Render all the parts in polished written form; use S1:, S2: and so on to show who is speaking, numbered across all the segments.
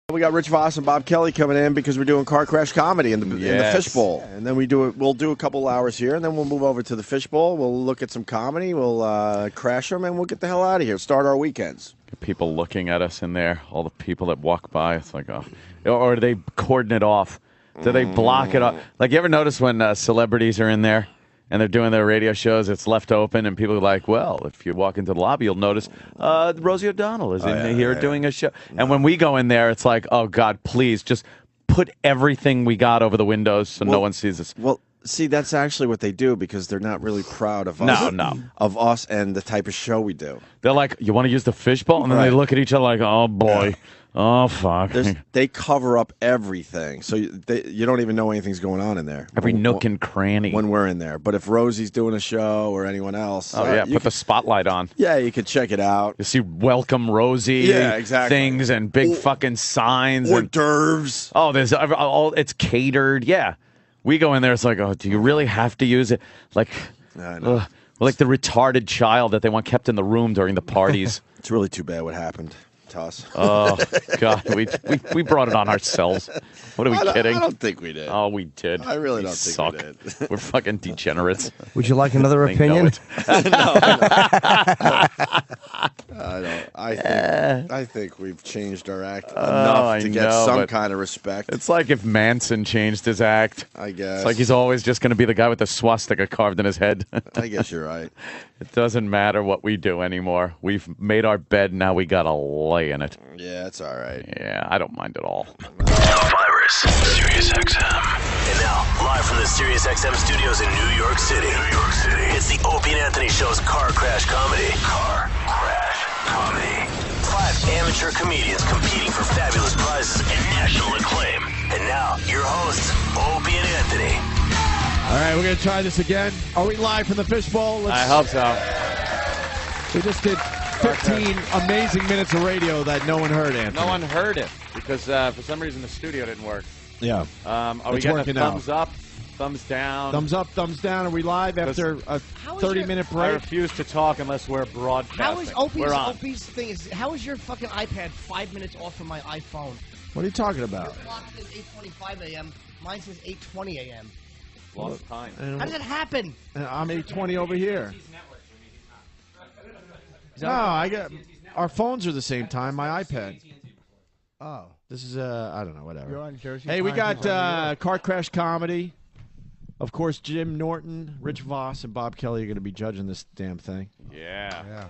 S1: We got Rich Voss and Bob Kelly coming in because we're doing car crash comedy in the Fishbowl, and then we'll do a couple hours here, and then we'll move over to the Fishbowl. We'll look at some comedy, we'll crash them, and we'll get the hell out of here. Start our weekends.
S2: People looking at us in there, all the people that walk by. It's like, oh, or do they cordon it off? Do they block it off? Like, you ever notice when celebrities are in there and they're doing their radio shows, it's left open, and people are like, well, if you walk into the lobby, you'll notice Rosie O'Donnell is in here doing a show. No. And when we go in there, it's like, oh, God, please, just put everything we got over the windows so no one sees us.
S1: Well, see, that's actually what they do because they're not really proud of us. Of us and the type of show we do.
S2: They're like, you want to use the Fishbowl? And then they look at each other like, oh, boy. Oh, fuck.
S1: They cover up everything, so you don't even know anything's going on in there.
S2: Every nook and cranny.
S1: When we're in there. But if Rosie's doing a show or anyone else...
S2: put the spotlight on.
S1: Yeah, you could check it out.
S2: You see Welcome Rosie things and big fucking signs.
S1: Hors d'oeuvres.
S2: Oh, it's catered. Yeah. We go in there, it's like, oh, do you really have to use it? Like, like the retarded child that they want kept in the room during the parties.
S1: It's really too bad what happened to us.
S2: Oh, God. We brought it on ourselves. What are we kidding?
S1: I don't think we did.
S2: Oh, we did.
S1: I really don't think we did.
S2: We're fucking degenerates.
S3: Would you like another opinion?
S1: I think we've changed our act enough to get some kind of respect.
S2: It's like if Manson changed his act.
S1: I guess.
S2: It's like he's always just going to be the guy with the swastika carved in his head.
S1: I guess you're right.
S2: It doesn't matter what we do anymore. We've made our bed, now we got to lay in it.
S1: Yeah, it's all right.
S2: Yeah, I don't mind at all.
S4: Virus, Sirius XM. And now, live from the Sirius XM studios in New York City. It's the Opie and Anthony Show's Car Crash Comedy. Car Crash Comedy. 5 amateur comedians competing for fabulous prizes and national acclaim. And now, your hosts, Opie and Anthony.
S5: All right, we're going to try this again. Are we live from the Fishbowl?
S2: I hope so.
S5: We just did 15 amazing minutes of radio that no one heard, Anthony.
S2: No one heard it because for some reason the studio didn't work.
S5: Yeah.
S2: Are we getting a thumbs up, thumbs down?
S5: Thumbs up, thumbs down. Are we live after a 30-minute break?
S2: I refuse to talk unless we're broadcasting.
S6: How is Opie's thing? How is your fucking iPad 5 minutes off from my iPhone?
S5: What are you talking about?
S6: Your clock says 8:25 a.m. Mine says 8:20 a.m.
S2: Lost time.
S6: How does that happen?
S5: I'm 8:20 over here. No, I got our phones are the same time. My iPad.
S6: Oh,
S5: this is I don't know, whatever.
S6: You're on Jersey.
S5: Hey, we got Car Crash Comedy. Of course, Jim Norton, Rich Voss, and Bob Kelly are going to be judging this damn thing.
S2: Yeah.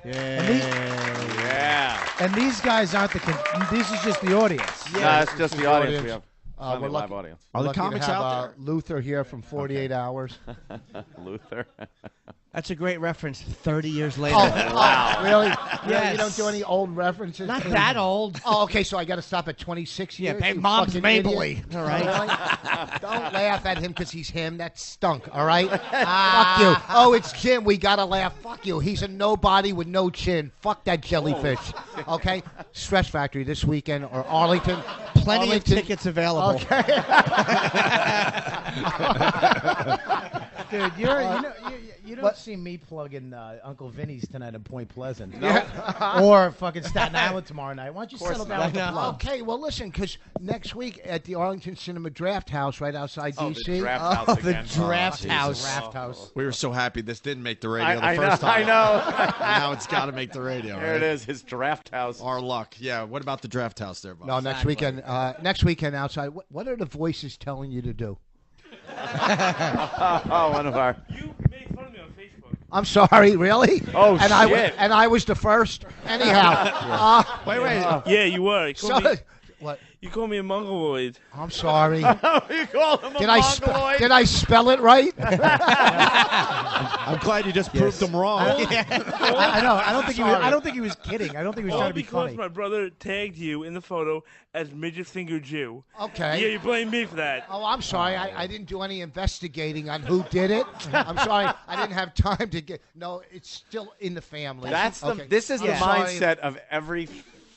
S3: And these guys aren't this is just the audience.
S2: Yeah, no, it's just the audience. We have
S3: we're
S2: live audience.
S5: Are the comics out there?
S3: Luther here from 48 Hours.
S2: Luther.
S6: That's a great reference. 30 years later.
S3: Wow. Really?
S6: Yes.
S3: Yeah, you don't do any old references?
S6: Not that old.
S3: Oh, okay, so I got to stop at 26 years?
S6: Yeah, Mom's Mabley.
S3: All right. Don't laugh at him because he's him. That stunk, all right? Fuck you. Oh, it's Jim. We got to laugh. Fuck you. He's a nobody with no chin. Fuck that jellyfish. Okay? Stress Factory this weekend or Arlington.
S6: Plenty of tickets available.
S3: Okay.
S6: Dude, you don't see me plugging Uncle Vinny's tonight in Point Pleasant.
S3: No.
S6: Or fucking Staten Island tomorrow night. Why don't you settle down with the plug?
S3: Okay, well, listen, because next week at the Arlington Cinema Draft House right outside D.C.
S2: The Draft House again.
S6: Draft House.
S3: Draft House.
S5: We were so happy this didn't make the radio the first time.
S2: I know.
S5: Now it's got to make the radio.
S2: There it is, his Draft House.
S5: Our luck. Yeah, what about the Draft House there, Bob?
S3: No, next weekend outside. What are the voices telling you to do?
S2: One of our...
S7: You made fun of me on Facebook.
S3: I'm sorry, really?
S2: Oh,
S3: shit. I was the first? Anyhow.
S5: Wait.
S7: Yeah, you were.
S3: What?
S7: You called me a mongoloid.
S3: I'm sorry.
S2: You call him a mongoloid?
S3: Did I spell it right?
S5: I'm glad you just proved them wrong.
S6: I know. I don't think he was kidding. I don't think he was trying to be funny.
S7: Because my brother tagged you in the photo as Midget Finger Jew.
S3: Okay.
S7: Yeah, you blame me for that.
S3: Oh, I'm sorry. I didn't do any investigating on who did it. I'm sorry. I didn't have time to get... No, it's still in the family.
S2: This is the mindset of every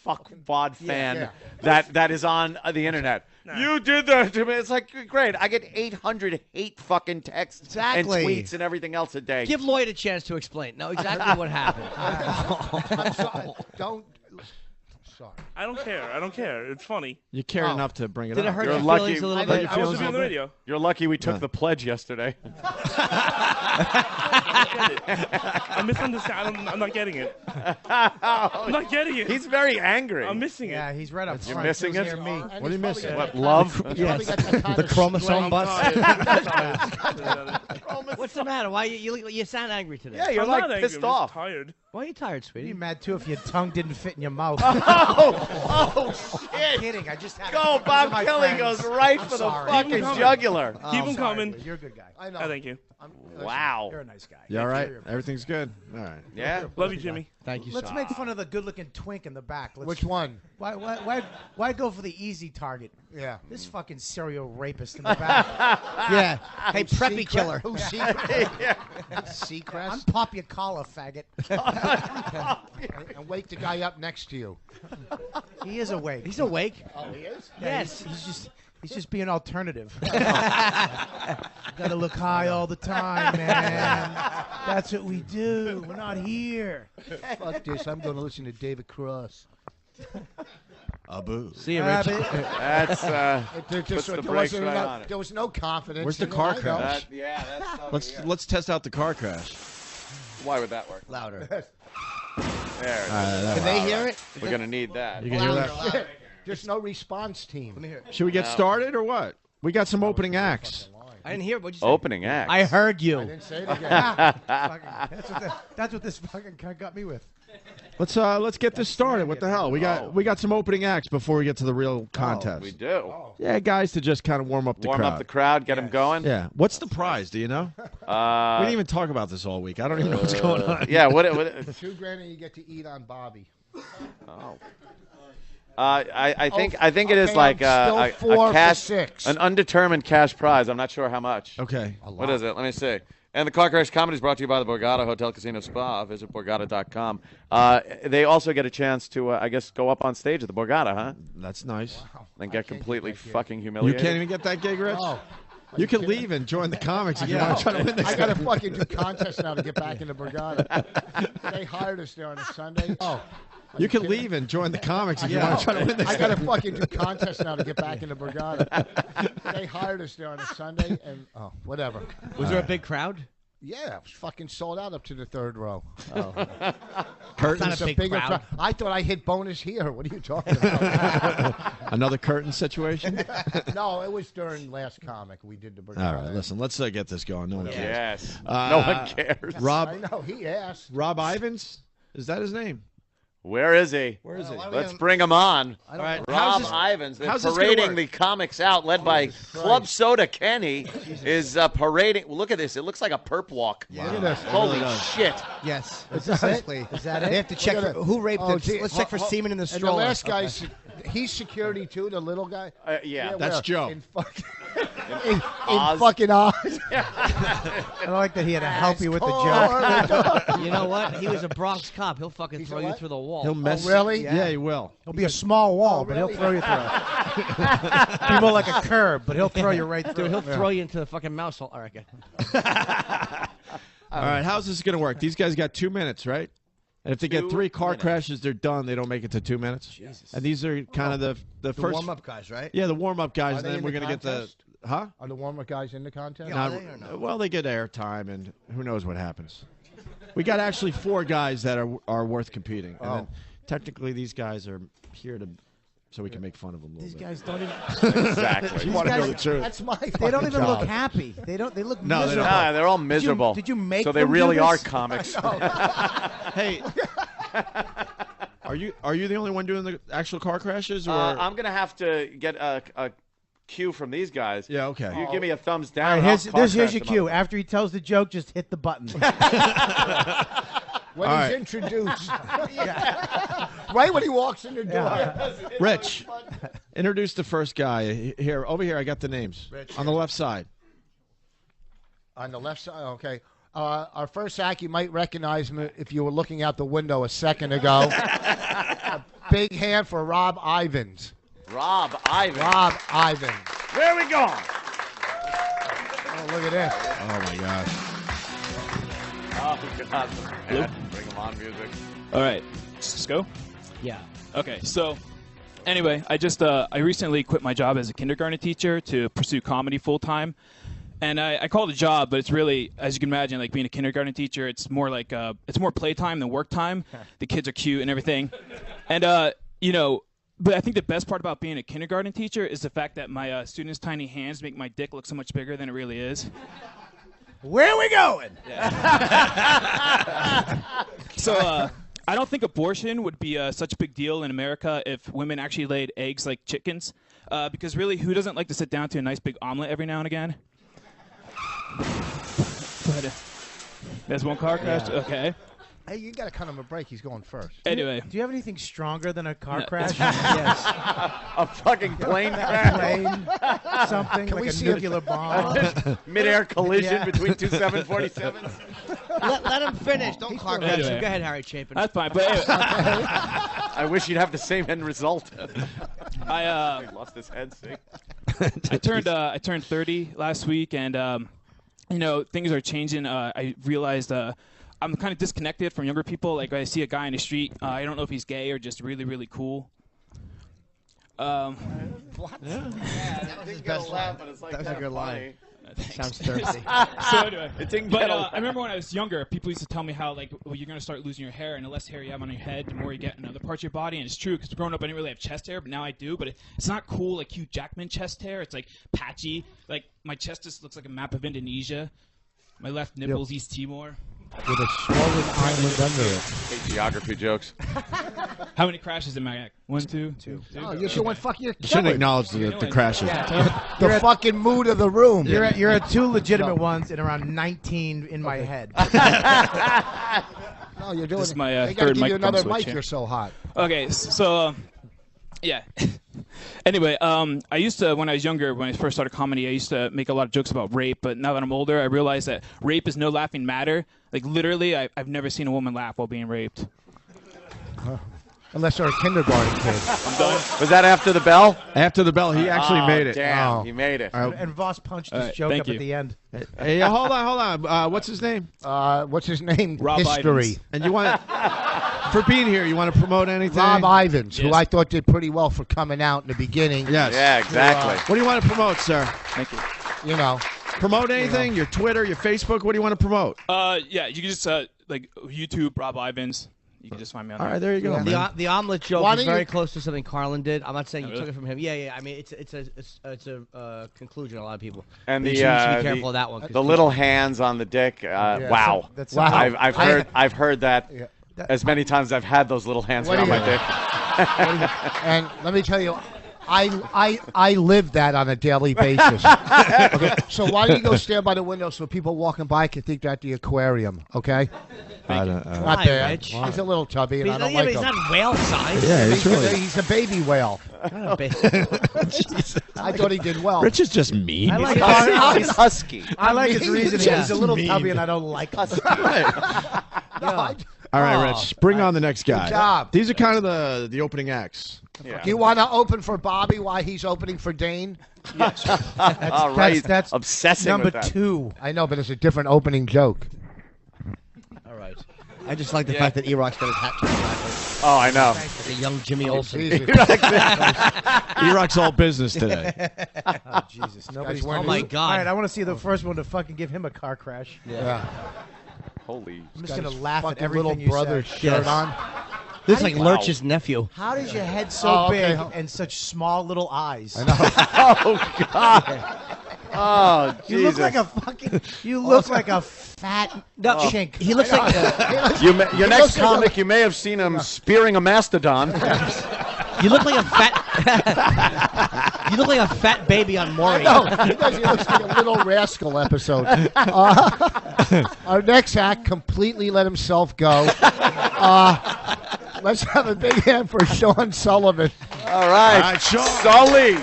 S2: fuckwad fan that is on the internet.
S7: No.
S2: You did that to me. It's like, great. I get 800 hate fucking texts and tweets and everything else a day.
S6: Give Lloyd a chance to explain. Know exactly what happened.
S3: I'm sorry. Don't... sorry.
S7: I don't care. I don't care. It's funny.
S5: You care enough to bring it
S8: Did
S5: up.
S8: it hurt
S2: You're
S8: your
S2: lucky.
S8: feelings a little
S7: I
S8: bit?
S7: wasn't being on the radio.
S2: You're lucky we took the pledge yesterday.
S7: I'm misunderstanding. I'm not getting it. I'm not getting it.
S2: He's very angry.
S7: I'm missing it.
S6: Yeah, he's right up
S2: You're
S6: front.
S2: missing it?
S6: Near me.
S3: And
S5: What are you
S3: he's probably
S5: missing?
S3: got
S2: What,
S3: that
S2: love?
S3: kind of- he's probably got that kind
S8: The
S3: of
S8: chromosome
S3: strength.
S8: bus. What's the matter? Why you sound angry today?
S2: Yeah, you're
S7: I'm
S2: like
S7: not angry,
S2: pissed
S7: I'm just
S2: off.
S7: tired.
S8: Why are you tired,
S6: You'd
S8: sweetie?
S6: be mad too if your tongue didn't fit in your mouth.
S2: Oh,
S6: I'm kidding. I just had
S2: Go,
S6: it.
S2: Bob
S6: My
S2: Kelly
S6: friends.
S2: goes right
S6: I'm
S2: for the
S6: sorry.
S2: fucking
S7: Keep 'em coming.
S2: jugular.
S6: Oh,
S7: Keep 'em
S6: I'm sorry,
S7: coming.
S6: Liz. You're a good guy.
S3: I know.
S7: Thank you.
S2: Wow.
S6: You're a nice guy.
S5: You all right? Everything's good? All right.
S2: Yeah?
S7: Love you, Jimmy.
S8: Thank you,
S6: Let's
S8: sir.
S6: make fun of the good-looking twink in the back.
S3: Which one?
S6: Why go for the easy target?
S3: Yeah.
S6: This fucking serial rapist in the back.
S8: Yeah. Hey, preppy killer.
S3: Who's Seacrest? Seacrest?
S6: I'm pop your collar, faggot.
S3: And wake the guy up next to you.
S6: He is awake.
S8: He's awake.
S3: Oh, he is?
S8: Yes.
S6: He's just being alternative. Gotta look high all the time, man. That's what we do. We're not here.
S3: Fuck this. I'm going to listen to David Cross.
S5: Abu.
S8: See you, Rich.
S2: That's, puts the brakes right on it.
S3: There was no confidence.
S5: Where's the
S3: in it.
S5: car
S3: I know.
S5: crash?
S2: Let's
S5: Let's test out the car crash.
S2: Why would that work?
S8: Louder.
S2: There it is.
S8: Can they hear it?
S2: We're going to need that.
S5: You can hear that?
S3: There's no response team. Let me hear.
S5: Should we get started or what? We got some opening acts.
S8: I didn't hear it. What'd you say?
S2: Opening act.
S6: I heard
S3: I
S6: you.
S3: didn't say it again.
S6: That's what this fucking guy got me with.
S5: Let's get this started. What the hell? We got some opening acts before we get to the real contest.
S2: We do.
S5: Yeah, guys, to just kind of warm up the
S2: Warm
S5: crowd.
S2: up the crowd, get them going.
S5: Yeah. What's the prize? Do you know? We didn't even talk about this all week. I don't even know what's going on.
S2: Yeah, what
S3: $2,000 and you get to eat on Bobby.
S2: I think it is
S3: okay,
S2: like
S3: I'm still
S2: a
S3: 4 for
S2: cash,
S3: 6.
S2: an undetermined cash prize. I'm not sure how much.
S5: Okay.
S2: What is it? Let me see. And the Car Crash Comedy is brought to you by the Borgata Hotel Casino Spa. Visit Borgata.com. They also get a chance to, I guess, go up on stage at the Borgata, huh?
S5: That's nice.
S2: Then get completely fucking
S5: You
S2: humiliated.
S5: can't even get that gig, Rich?
S3: Oh.
S5: You can leave and join the comics if you want to try to win this.
S3: I got to fucking do contests now to get back into Borgata. They hired us there on a Sunday. Oh.
S5: You can leave and join the comics if you want to try to win this.
S3: I got to fucking do contests now to get back into Borgata. They hired us there on a Sunday, and whatever.
S8: Was there a big crowd?
S3: Yeah, it was fucking sold out up to the third row.
S8: Curtains.
S3: It's a
S8: Not a big
S3: bigger
S8: crowd.
S3: I thought I hit bonus here. What are you talking about?
S5: Another curtain situation?
S3: No, it was during last comic. We did the Borgata.
S5: All right, listen, let's get this going. No one cares.
S2: Yes. No one cares.
S3: I
S5: Rob
S3: know, he asked.
S5: Ivans? Is that his name?
S2: Where is he?
S5: Where is he?
S2: Let's bring him on.
S8: All right.
S2: Rob Ivans. They're
S5: how's this gonna
S2: parading
S5: work?
S2: the comics out, led by Club Soda Kenny, is parading. Well, look at this. It looks like a perp walk.
S3: Look at this.
S2: Holy shit.
S8: Yes.
S6: Is that it? Is that
S8: They
S6: it?
S8: have to check
S3: Look
S8: for,
S3: at
S8: who raped
S3: Oh,
S8: it.
S3: gee,
S8: Let's check for semen in the
S3: And the
S8: stroller.
S3: last guy's, he's security too, the little guy.
S2: Yeah.
S5: That's
S3: where?
S5: Joe.
S3: In fucking, in
S2: Oz.
S3: fucking Oz.
S6: I don't like that he had to help you with the joke.
S8: You know what? He was a Bronx cop. He'll fucking
S3: He's
S8: throw
S3: a
S8: you
S3: what?
S8: through the wall.
S5: He'll mess.
S3: really?
S5: Yeah, he will.
S6: It'll be a small wall, but he'll
S3: really?
S6: throw you through it. Be more like a curb, but he'll throw you right through.
S8: Dude, he'll throw you into the fucking mouse hole. All right, good.
S5: All right, how's this going to work? These guys got 2 minutes, right? And if they get 3 car crashes, they're done. They don't make it to 2 minutes. Jesus. And these are kind of the
S8: The
S5: first
S8: warm-up guys, right?
S5: Yeah, the warm-up guys,
S3: Are
S5: and
S3: they
S5: then
S3: in
S5: we're
S3: the
S5: going to get the
S3: contest?
S5: huh?
S3: Are the warmer guys in the contest?
S8: Yeah.
S5: Now,
S8: Are they or no?
S5: well, they get airtime, and who knows what happens. We got actually 4 guys that are worth competing, and then technically these guys are here to so we can make fun of them a
S6: These
S5: little bit.
S6: guys don't even.
S2: Exactly.
S5: You want to know the
S6: guys-
S5: truth?
S3: That's my
S6: They don't
S3: fucking
S6: even
S3: job.
S6: look happy. They don't. They look
S5: No, they don't.
S6: miserable.
S2: Nah, they're all miserable.
S6: Did you make
S2: So they
S6: them do
S2: really are
S6: this?
S2: comics.
S5: Hey, are you the only one doing the actual car crashes, or
S2: I'm going to have to get a cue from these guys.
S5: yeah, okay.
S2: You give me a thumbs down.
S6: All right,
S2: and
S6: here's
S2: I'll car
S6: here's
S2: crash
S6: your
S2: them
S6: cue.
S2: up.
S6: After he tells the joke, just hit the button.
S3: When
S5: All
S3: he's
S5: right.
S3: introduced. Right when he walks in the door.
S5: Rich, introduce the first guy here. Over here, I got the names on the left side.
S3: On the left side, okay. Our first act, you might recognize him if you were looking out the window a second ago. A big hand for Rob Ivans.
S2: Rob Ivans.
S3: Rob Ivans.
S2: Where are we going?
S3: Oh, look at this.
S5: Oh my gosh.
S2: Oh, God. Bring them on music.
S9: All right. Cisco?
S8: Yeah.
S9: Okay, so anyway, I recently quit my job as a kindergarten teacher to pursue comedy full time. And I call it a job, but it's really, as you can imagine, like being a kindergarten teacher, it's more like it's more playtime than work time. The kids are cute and everything. And you know, but I think the best part about being a kindergarten teacher is the fact that my students' tiny hands make my dick look so much bigger than it really is.
S6: Where are we going?
S9: So I don't think abortion would be such a big deal in America if women actually laid eggs like chickens. Because really, who doesn't like to sit down to a nice big omelet every now and again? But, there's one car crash. Yeah. Okay.
S3: Hey, you got to cut him a break. He's going first.
S9: Anyway.
S6: Do you have anything stronger than a car crash?
S2: Yes. A fucking plane crash.
S6: Something
S3: Can
S6: like a nuclear bomb.
S2: Mid-air collision between two 747s.
S8: Let him finish. Don't car crash him.
S9: Anyway.
S8: Go ahead, Harry Chapin.
S9: That's fine. But anyway.
S2: I wish you'd have the same end result.
S9: I
S2: lost his head. See?
S9: I turned 30 last week, and you know, things are changing. I realized I'm kind of disconnected from younger people. Like, I see a guy in the street. I don't know if he's gay or just really, really cool.
S3: What?
S2: Yeah, that was his best laugh, but it's like
S8: that was a good line.
S9: Sounds
S8: thirsty.
S9: So anyway,
S2: but
S9: I remember when I was younger, people used to tell me how, like, well, you're going to start losing your hair, and the less hair you have on your head, the more you get in other parts of your body. And it's true, because growing up, I didn't really have chest hair, but now I do. But it's not cool like Hugh Jackman chest hair. It's, like, patchy. Like, my chest just looks like a map of Indonesia. My left nipple's East Timor.
S3: With a swollen island under it.
S2: Hate geography jokes.
S9: How many crashes in my neck? 1, 2, 2.
S3: Oh, you should fuck your
S5: You shouldn't acknowledge the crashes.
S3: The fucking mood of the room.
S6: You're at 2 legitimate ones and around 19 in my head.
S3: No, you're doing
S9: This is
S3: it.
S9: my
S3: They gotta
S9: third
S3: give you
S9: microphone
S3: another
S9: switch
S3: mic.
S9: here.
S3: You're so hot.
S9: Okay, so yeah. Anyway, I used to, when I was younger, when I first started comedy, I used to make a lot of jokes about rape. But now that I'm older, I realize that rape is no laughing matter. Like, literally, I've never seen a woman laugh while being raped.
S3: Unless they're a kindergarten kid.
S9: I'm done.
S2: Was that after the bell?
S5: After the bell, he actually made it.
S2: Damn,
S3: Oh.
S2: he made it.
S6: And Voss punched his
S9: Alright,
S6: joke
S9: thank
S6: up
S9: you.
S6: at the end.
S5: Hey, hold on. What's his name?
S3: What's his name?
S9: Rob
S3: History.
S9: Ivins.
S5: And you want for being here? You want to promote anything?
S3: Rob Ivins, who
S9: Yes.
S3: I thought did pretty well for coming out in the beginning.
S5: Yes.
S2: Yeah, exactly.
S5: What do you want to promote, sir?
S9: Thank you.
S3: You know.
S5: Promote anything? Your Twitter, your Facebook. What do you want to promote?
S9: Yeah, you can just, like, YouTube, Rob Ivins. You can just find me on
S5: All
S9: there.
S5: right, there you go. man.
S8: The omelet joke
S3: Why
S8: is
S3: don't
S8: very
S3: you-
S8: close to something Carlin did. I'm not saying you
S9: really?
S8: took it from him. Yeah. I mean, it's a conclusion. A lot of people.
S2: And
S8: you
S2: the
S8: should be careful of that one. 'cause
S2: the little hands on the dick. Wow.
S6: That's
S3: Wow.
S2: I've heard that
S3: Yeah.
S2: as many times as I've had those little hands
S3: What
S2: around
S3: do
S2: my
S3: you-
S2: dick.
S3: And let me tell you, I live that on a daily basis. Okay, so why don't you go stand by the window so people walking by can think you're at the aquarium? Okay,
S5: I don't,
S3: not
S8: Why,
S3: bad.
S8: Rich?
S3: He's a little chubby, and I don't
S8: yeah,
S3: like
S8: but he's
S3: him.
S8: not whale size.
S5: yeah, it's really.
S3: He's a baby whale.
S8: Not a big-
S3: I thought he did well.
S5: Rich is just mean.
S6: I like
S2: He's husky.
S6: I like his reasoning.
S8: Yeah.
S6: He's a little tubby, and I don't like him.
S5: All right,
S3: Oh,
S5: Rich. Bring on the next guy.
S3: Good job.
S5: These are kind of the opening acts.
S2: Yeah.
S3: Do you want to open for Bobby while he's opening for Dane?
S2: All right.
S6: That's
S2: Obsessing
S6: number
S2: with that.
S6: 2.
S3: I know, but it's a different opening joke.
S8: All right. I just like the fact that E-Rock's got his hat turned backwards.
S2: Oh, I know.
S8: Like a young Jimmy Olsen.
S3: Easy.
S5: E-Rock's all business today.
S6: Oh, Jesus. Nobody's
S3: wearing
S8: Oh my
S6: All right,
S8: God.
S6: I want to see the first one to fucking give him a car crash.
S3: Yeah.
S2: Holy.
S6: I'm just going to laugh at
S3: Fucking
S6: everything
S3: little
S6: you
S3: brother's
S6: said.
S3: shirt
S8: Yes.
S3: on.
S8: This is like Lurch's nephew.
S6: How does your head so
S3: Oh, okay.
S6: big and such small little eyes?
S2: Oh, God. Oh, Jesus.
S6: You look like a fucking. You look like a fat chink.
S8: He looks like
S2: Your next comic, you may have seen him spearing a mastodon.
S8: you look like a fat. You look like a fat baby on Maury.
S3: No, he does. He looks like a Little Rascal episode. Our next act completely let himself go. Let's have a big hand for Sean Sullivan.
S2: All right.
S5: All right, Sean.
S2: Sully.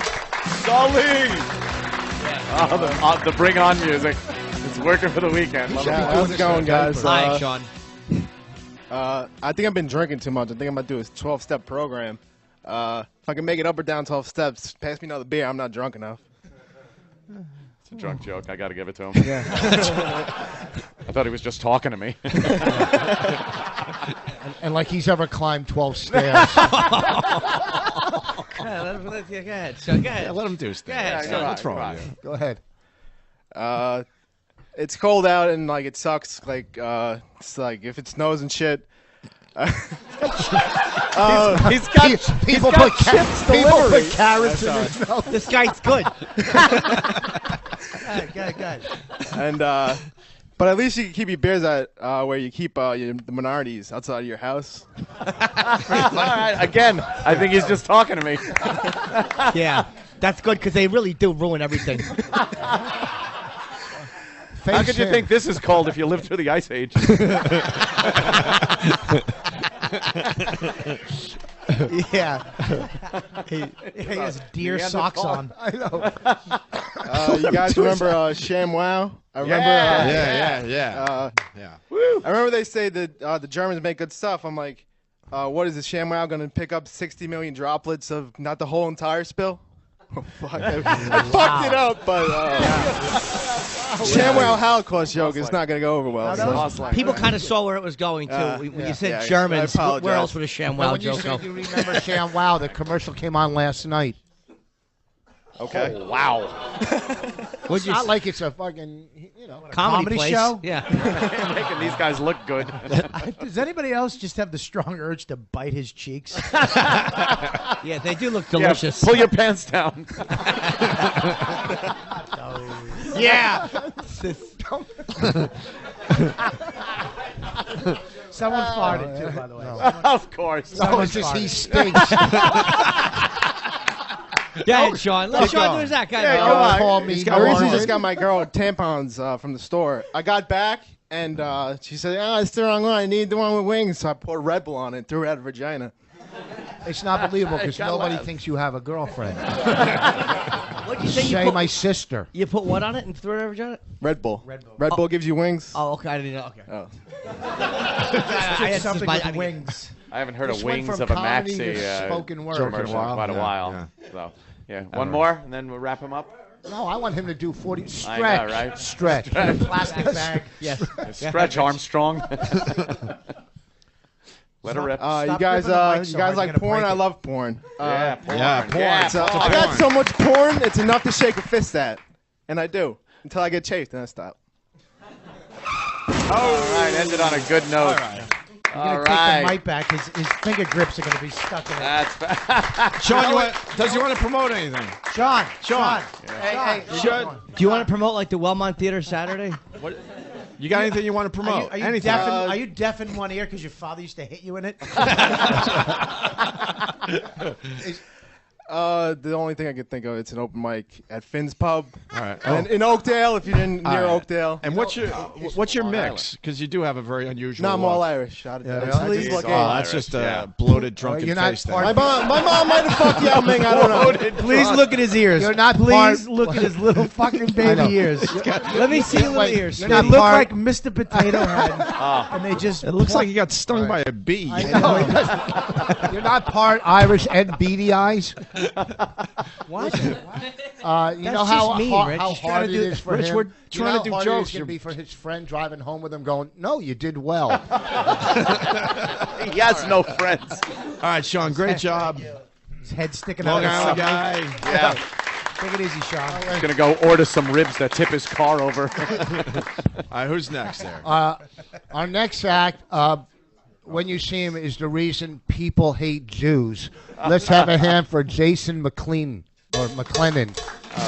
S2: Oh, the bring on music. It's working for the weekend. Love it.
S10: How's it going, guys?
S8: Hi, Sean.
S10: I think I've been drinking too much. I think I'm going to do a 12-step program. If I can make it up or down 12 steps, pass me another beer. I'm not drunk enough.
S2: It's a drunk joke. I got to give it to him. I thought he was just talking to me.
S3: and like he's ever climbed 12 stairs.
S8: Go ahead. So, go ahead.
S5: Yeah, let him do stuff.
S8: Go ahead.
S5: Yeah, what's wrong with you?
S3: Go ahead.
S10: It's cold out and like it sucks. Like it's like if it snows and shit.
S2: He's got
S3: People put carrots in his mouth.
S8: This guy's good.
S3: Good.
S10: And but at least you can keep your beers at where you keep the minorities outside of your house.
S2: All right, again, I think he's just talking to me.
S8: Yeah, that's good because they really do ruin everything.
S2: How could you think this is cold if you lived through the Ice Age?
S6: Yeah. He has deer socks on.
S3: I know.
S10: You guys remember ShamWow? I remember.
S5: Yeah.
S10: I remember they say that the Germans make good stuff. I'm like, what is this ShamWow going to pick up 60 million droplets of not the whole entire spill? Oh, fuck. I fucked it up, but ShamWow Holocaust joke is not going to go over well. So.
S8: People kind of saw where it was going, too. When you said Germans, where else would a ShamWow joke go?
S3: When you remember ShamWow, the commercial came on last night.
S2: Okay. Oh, wow.
S3: It's not like it's a fucking,
S8: comedy
S6: show?
S8: Yeah.
S2: Making these guys look good.
S6: Does anybody else just have the strong urge to bite his cheeks?
S8: Yeah, they do look delicious.
S2: Pull your pants down.
S6: Yeah. Someone farted too, by the way.
S2: Of course.
S3: It's just he stinks.
S8: Yeah, Sean. Let Sean do his act.
S3: Call me.
S10: I recently just got my girl tampons from the store. I got back and she said, it's the wrong one. I need the one with wings. So I poured Red Bull on it and threw it out of her vagina.
S3: It's not believable because nobody thinks you have a girlfriend.
S8: What'd you say?
S3: Say my sister.
S8: You put what on it and threw it over John?
S10: Red Bull. Red Bull gives you wings.
S8: Oh, okay. I didn't know. Okay.
S10: Oh.
S8: I had
S6: something with wings.
S2: I haven't heard
S3: This
S2: of
S3: went
S2: wings
S3: from
S2: of a
S3: comedy
S2: Maxi
S3: to spoken word.
S2: commercial in quite a while.
S5: Yeah.
S2: So, yeah. One more, and then we'll wrap him up.
S3: No, I want him to do 40. Stretch.
S2: I know, right?
S3: Stretch.
S6: Plastic bag.
S8: Yes.
S2: Stretch Armstrong. Let her rip.
S10: You guys like porn? I love porn.
S2: Porn.
S5: Porn.
S10: So I got so much porn, it's enough to shake a fist at. And I do. Until I get chafed, and I stop.
S2: All right, ended on a good note.
S6: You're going to take the mic back. His finger grips are going to be stuck in it.
S2: That's
S5: Sean, does he want to promote anything?
S6: Sean.
S3: Hey,
S5: Should.
S8: Do you want to promote like the Wellmont Theater Saturday?
S5: What? You got anything you want to promote?
S6: Are you
S5: anything?
S6: deaf are you deaf in one ear because your father used to hit you in it?
S10: The only thing I can think of, it's an open mic at Finn's Pub.
S5: All right.
S10: And in Oakdale, if you're near Oakdale.
S5: And what's your mix? Because you do have a very unusual.
S10: No, I'm all Irish.
S5: Please look. That's just a bloated, drunken face thing.
S10: My mom might have fucked Yao Ming. I don't know.
S6: Please look at his ears.
S3: You're not
S6: Please look at his little fucking baby ears.
S8: Let me see your little ears.
S6: They look like Mr. Potato Head, and they just.
S5: It looks like he got stung by a bee.
S3: I know. You're not part Irish and beady eyes.
S8: What?
S3: You
S8: That's
S3: know how
S8: just mean,
S3: hard,
S8: Rich.
S3: how
S8: Just
S3: hard it is for
S5: Rich,
S3: him.
S5: we're trying to do
S3: jokes.
S5: jokes.
S3: It's going to be for his friend driving home with him, going, "No, you did well."
S2: He has no friends.
S5: All right, Sean, great job.
S6: His head sticking
S5: Long
S6: out.
S5: Island guy.
S2: Yeah.
S6: Take it easy, Sean.
S2: He's going to go order some ribs that tip his car over.
S5: All right, who's next there?
S3: Our next act, when you see him, is the reason people hate Jews. Let's have a hand for Jason McLean or McLennan.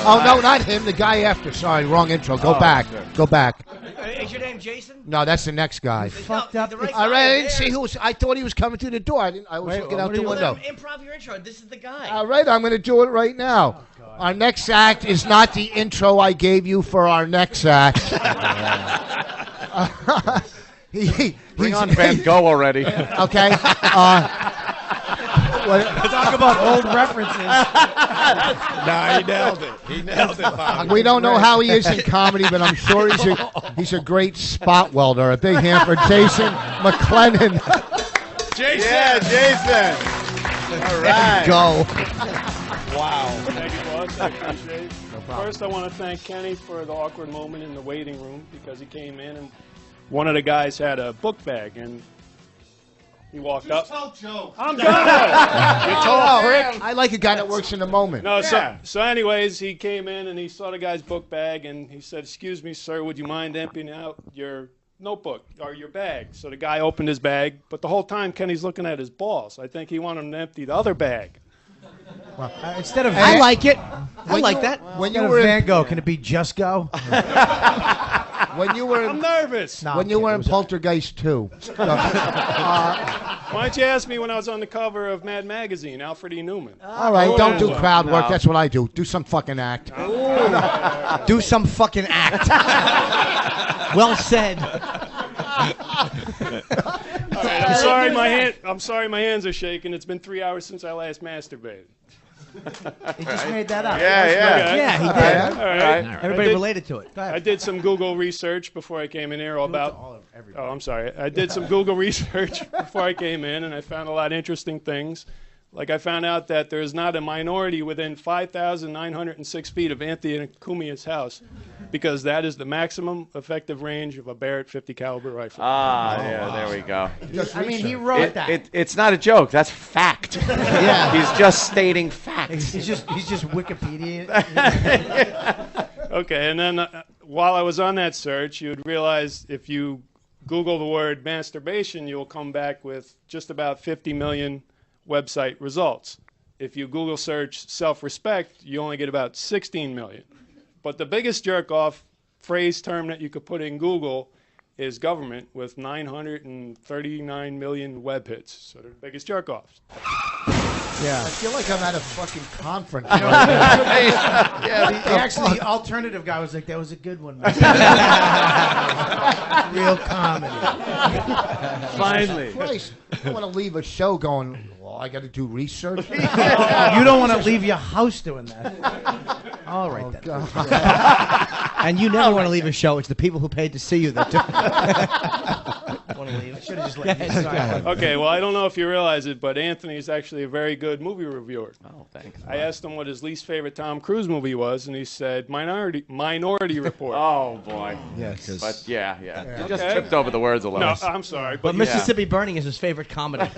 S3: No, not him. The guy after. Sorry, wrong intro. Go back. Go back.
S8: Is your name Jason?
S3: No, that's the next guy.
S6: Fucked up.
S3: I didn't see who was. I thought he was coming through the door. I was looking out the window.
S8: Improv your intro. This is the guy.
S3: All right, I'm going to do it right now. Our next act is not the intro I gave you for our next act.
S2: Bring on Van Gogh already.
S3: Okay.
S6: Talk about old references.
S5: No, he nailed it. He nailed it, Bob.
S3: We don't know how he is in comedy, but I'm sure he's a great spot welder. A big hand for Jason McLennan.
S5: Jason.
S10: Yeah, Jason.
S3: All right. Go.
S10: Wow.
S11: Thank you, boss. I appreciate it. First, I want to thank Kenny for the awkward moment in the waiting room because he came in and one of the guys had a book bag, and he walked up.
S10: Tell Joe.
S11: I'm gonna. You tall prick.
S3: I like a guy that works in the moment.
S11: No, so anyways, he came in and he saw the guy's book bag, and he said, "Excuse me, sir, would you mind emptying out your notebook or your bag?" So the guy opened his bag, but the whole time Kenny's looking at his balls. I think he wanted him to empty the other bag.
S6: Well, instead of
S8: I like it. I
S3: When
S8: like
S3: you-
S8: that.
S3: When you
S6: instead of
S3: were
S6: Van
S3: in,
S6: Gogh, can it be Just Go?
S3: when you were
S11: I'm
S3: in,
S11: nervous.
S6: No,
S3: when you were in
S6: it was a-
S3: Poltergeist 2.
S11: Why don't you ask me when I was on the cover of Mad Magazine, Alfred E. Newman?
S3: All right, don't do crowd work. That's what I do. Do some fucking act.
S8: Do some fucking act. Well said.
S11: All right, I'm sorry my hands are shaking. It's been 3 hours since I last masturbated.
S6: He just made that up.
S8: Yeah, he did.
S11: All right.
S8: Everybody related to it. Go ahead.
S11: I did some Google research before I came in here about. Oh, I'm sorry. I did some Google research before I came in, and I found a lot of interesting things. Like I found out that there is not a minority within 5,906 feet of Anthony Cumia's house, because that is the maximum effective range of a Barrett 50 caliber rifle.
S2: There we go.
S6: I mean, he wrote that.
S2: It's not a joke. That's fact.
S8: Yeah.
S2: He's just stating facts.
S6: He's just Wikipedia.
S11: Okay, and then while I was on that search, you would realize if you Google the word masturbation, you'll come back with just about 50 million website results. If you Google search self-respect, you only get about 16 million. But the biggest jerk-off phrase term that you could put in Google is government, with 939 million web hits. So they're the biggest jerk-offs.
S3: Yeah. I feel like I'm at a fucking conference.
S6: Actually, the alternative guy was like, that was a good one, man. Real comedy.
S2: Finally.
S3: Christ, I don't want to leave a show going, well, I got to do research.
S6: You don't want to leave your house doing that. All right, then.
S3: God.
S8: And you never want to leave a show. It's the people who paid to see you that do. Want to leave? I should have just let you decide.
S11: Okay, well, I don't know if you realize it, but Anthony is actually a very good movie reviewer.
S2: Oh, thanks.
S11: I asked him what his least favorite Tom Cruise movie was, and he said Minority Report.
S2: Oh boy.
S5: Yes.
S2: But yeah. You just
S11: Okay.
S2: tripped over the words a little.
S11: No, I'm sorry,
S8: But
S11: but
S8: Mississippi Burning is his favorite comedy.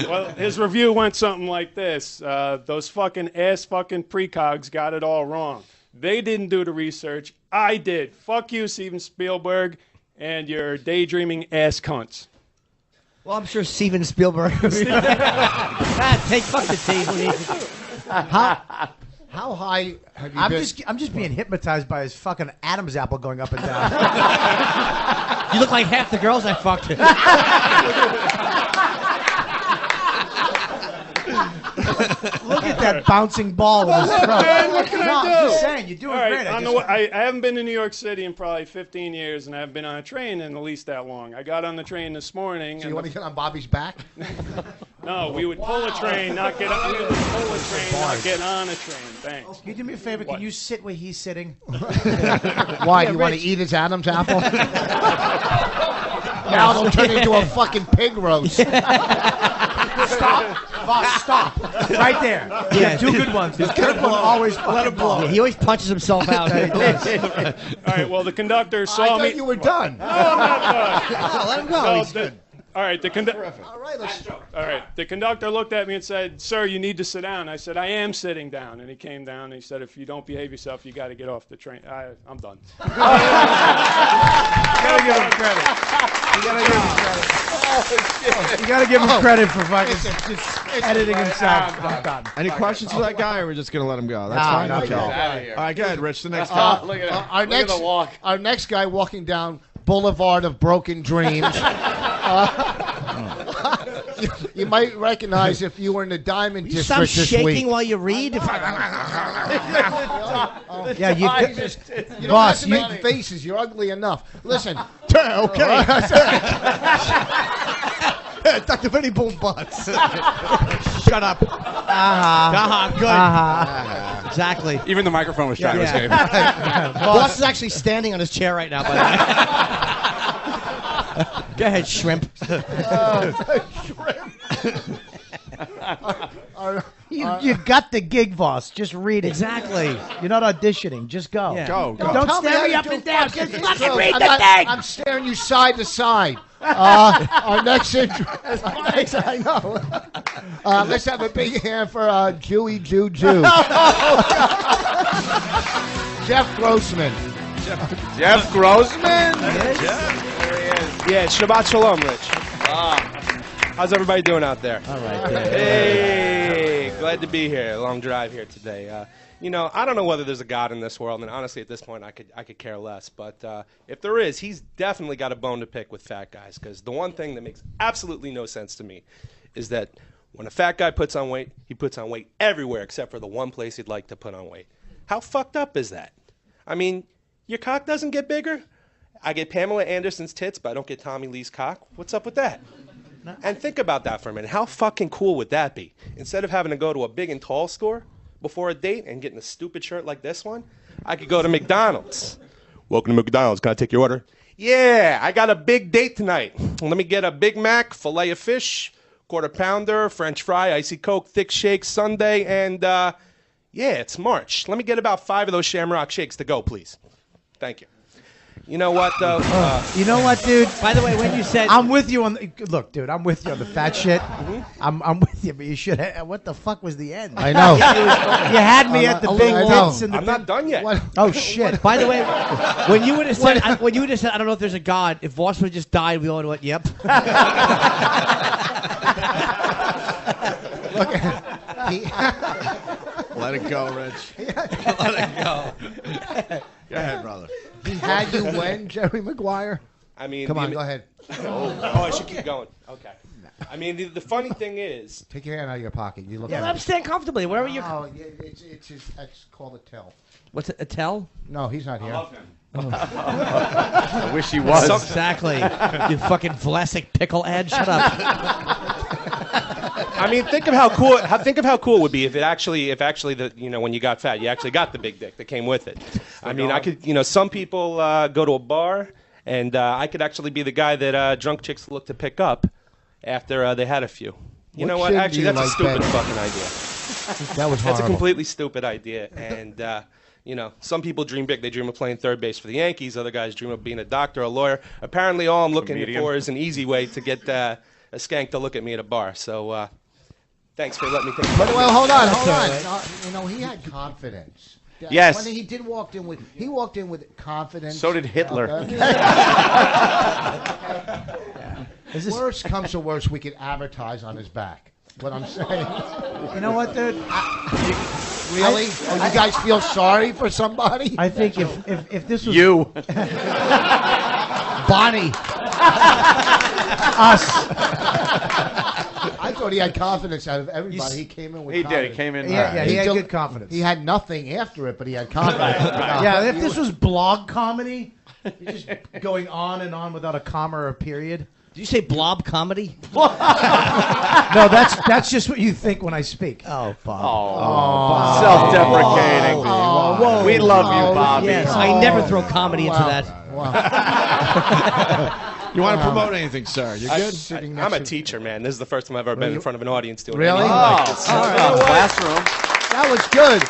S11: well, his review went something like this: those fucking fucking precogs got it all wrong. They didn't do the research. I did. Fuck you, Steven Spielberg, and your daydreaming ass cunts.
S8: Well, I'm sure Steven Spielberg. Fuck the tea. Who needs it?
S3: How high have you been?
S6: I'm just being hypnotized by his fucking Adam's apple going up and down.
S8: You look like half the girls I fucked.
S6: Look at that bouncing ball in his throat.
S11: Man, what can I do?
S6: I'm just saying, you're doing
S11: All right,
S6: great.
S11: I haven't been to New York City in probably 15 years, and I haven't been on a train in at least that long. I got on the train this morning.
S3: So
S11: and
S3: you want to get on Bobby's back?
S11: No, we would pull a train, not get on. We would pull a train, not get on a train. Thanks.
S6: Can you do me a favor?
S11: What?
S6: Can you sit where he's sitting?
S3: Why? Do you want to eat his Adam's apple? Now it'll turn into a fucking pig roast.
S6: Stop. Boss, stop. Right there. Yeah, two good ones. The third one always let him blow.
S8: Yeah, he always punches himself out.
S11: All right, well, the conductor
S3: I
S11: saw
S3: thought
S11: me.
S3: you were done.
S11: No, I'm not done.
S3: Oh, let him go.
S11: No,
S3: He's good.
S11: all right, the
S3: All right, let's.
S11: All right. The conductor looked at me and said, "Sir, you need to sit down." I said, "I am sitting down." And he came down and he said, "If you don't behave yourself, you got to get off the train." I'm done.
S6: You gotta give him credit. You gotta give him credit for fucking just editing himself. I'm done.
S5: Any questions for that guy, or we're just going to let him go? That's fine?
S3: no,
S5: Okay.
S3: no.
S5: All right, go ahead, Rich. The next guy.
S2: Look at him.
S3: Our
S2: Look
S3: next,
S2: at the walk.
S3: our next guy walking down Boulevard of Broken Dreams. You might recognize if you were in the Diamond
S8: You stop
S3: District this
S8: shaking
S3: week.
S8: while you read.
S6: Yeah, you.
S3: You don't
S6: Boss,
S3: have to
S6: you-
S3: make faces. You're ugly enough. Listen.
S5: Okay.
S3: Dr. Vinny Boom Butts.
S8: Shut up. Good. Exactly.
S12: Even the microphone was trying to escape.
S8: Boss is actually standing on his chair right now, by the way. Go ahead, shrimp.
S3: Our
S6: You got the gig, boss. Just read it.
S8: Exactly.
S6: You're not auditioning. Just go.
S8: Yeah.
S5: Go.
S6: Don't
S3: Tell me
S6: stare
S3: how
S6: me
S3: to
S6: up
S3: do
S6: and down.
S3: fucking
S6: Just fucking
S3: intros.
S6: read
S3: I'm
S6: the
S3: not-
S6: thing.
S3: I'm staring you side to side. Our next intro. I know. Let's have a big hand for Jewy Jew Jew. Jeff Grossman.
S2: Jeff Grossman.
S10: Yeah, Shabbat Shalom, Rich. How's everybody doing out there?
S8: All right.
S10: Hey, glad to be here. Long drive here today. You know, I don't know whether there's a God in this world, and honestly, at this point, I could care less. But if there is, he's definitely got a bone to pick with fat guys. Because the one thing that makes absolutely no sense to me is that when a fat guy puts on weight, he puts on weight everywhere except for the one place he'd like to put on weight. How fucked up is that? I mean, your cock doesn't get bigger. I get Pamela Anderson's tits, but I don't get Tommy Lee's cock. What's up with that? And think about that for a minute. How fucking cool would that be? Instead of having to go to a big and tall store before a date and getting a stupid shirt like this one, I could go to McDonald's. Welcome to McDonald's. Can I take your order? Yeah, I got a big date tonight. Let me get a Big Mac, filet of fish, quarter pounder, French fry, icy Coke, thick shake, sundae, and yeah, it's March. Let me get about 5 of those Shamrock shakes to go, please. Thank you. You know what, though?
S6: You know what, dude?
S8: By the way, when you said
S6: I'm with you on the look, dude. I'm with you on the fat shit.
S3: Mm-hmm.
S6: I'm with you, but you should. What the fuck was the end?
S3: I know.
S6: You had me at the big tits and the
S10: I'm not done yet.
S6: Oh shit!
S8: By the way, when you would have said, I don't know if there's a God. If Voss would have just died, we all went, yep.
S5: Let it go, Rich. Let it go. Go ahead, brother.
S3: He had you when, Jerry Maguire?
S10: I mean,
S3: Come on, go ahead.
S10: Oh, I should keep going. Okay. I mean, the funny thing is,
S3: Take your hand out of your pocket. You look.
S8: Yeah,
S3: at
S8: I'm staying comfortably. Wherever you.
S3: Oh, it's his ex called a tell.
S8: What's it? A tell?
S3: No, he's not here.
S2: I wish he was.
S8: Exactly. You fucking Vlasic picklehead. Shut up.
S10: I mean, think of how cool. Think of how cool it would be if actually the when you got fat, you actually got the big dick that came with it. I mean, I could some people go to a bar, and I could actually be the guy that drunk chicks look to pick up after they had a few. You know what?
S3: shit do
S10: Actually,
S3: you
S10: that's a
S3: like
S10: stupid
S3: better?
S10: fucking idea.
S3: That was
S10: That's a
S3: horrible.
S10: completely stupid idea, and some people dream big. They dream of playing third base for the Yankees. Other guys dream of being a doctor, a lawyer. Apparently, all I'm looking
S2: Comedian.
S10: for is an easy way to get a skank to look at me at a bar. So, thanks for letting me think.
S3: But well, hold on. No, he had confidence.
S2: Yes.
S3: When he walked in with confidence.
S2: So did Hitler.
S3: Worst comes to worst, we could advertise on his back. What I'm saying.
S6: You know what, dude?
S3: Really? You guys feel sorry for somebody?
S6: I think if this was
S2: You.
S3: Bonnie.
S6: us,
S3: I thought he had confidence out of everybody. He came in with
S2: He
S3: confidence.
S2: did. He came in.
S6: yeah, he had
S3: del-
S6: good confidence.
S3: He had nothing after it, but he had confidence.
S6: Yeah, if this was blog comedy, you're just going on and on without a comma or a period.
S8: Did you say blob comedy?
S6: No, that's just what you think when I speak.
S8: Oh, Bob.
S2: Oh, self-deprecating.
S3: whoa.
S2: We love you, Bobby.
S8: Yes, I never throw comedy into that.
S5: You want to promote anything, sir? You good?
S10: I'm a teacher, man. This is the first time I've ever been in front of an audience doing
S3: Really?
S10: anything like this.
S2: Classroom.
S3: That was good.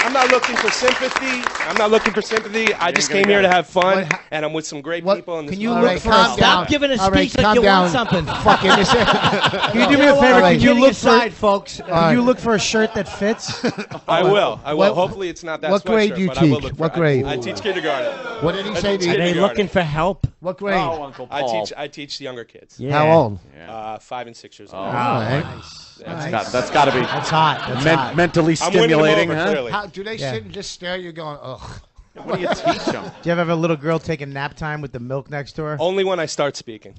S10: I'm not looking for sympathy. I just came here to have fun, and I'm with some great people. And
S6: Can you
S3: All
S6: look
S3: right,
S6: for
S3: calm
S6: a
S3: down.
S8: Stop giving a
S3: All right,
S8: speech like
S3: calm
S8: you
S3: down.
S8: want something.
S3: Fucking this.
S6: Can you do me a favor?
S3: All right.
S6: Can you
S8: Kidding
S6: look for?
S8: aside, folks.
S6: Can you look for a shirt that fits?
S10: I will.
S3: What-
S10: Hopefully, it's not that.
S3: what grade
S10: sweatshirt,
S3: do you
S10: but I will
S3: teach?
S10: look for
S3: What
S10: it.
S3: grade?
S10: I teach kindergarten.
S3: What did he say to
S10: Are
S8: Are
S3: you?
S8: they looking for help?
S3: What grade?
S2: Oh, Uncle Paul.
S10: I teach the younger kids.
S8: Yeah.
S3: How old?
S10: 5 and 6 years old.
S3: All right.
S2: That's got to be
S6: That's hot. That's hot.
S2: mentally
S10: I'm winning them
S2: stimulating,
S10: over,
S2: huh?
S10: clearly.
S3: How do they sit and just stare at you going, ugh?
S2: What do you teach them?
S6: Do you ever have a little girl taking nap time with the milk next to her?
S10: Only when I start speaking.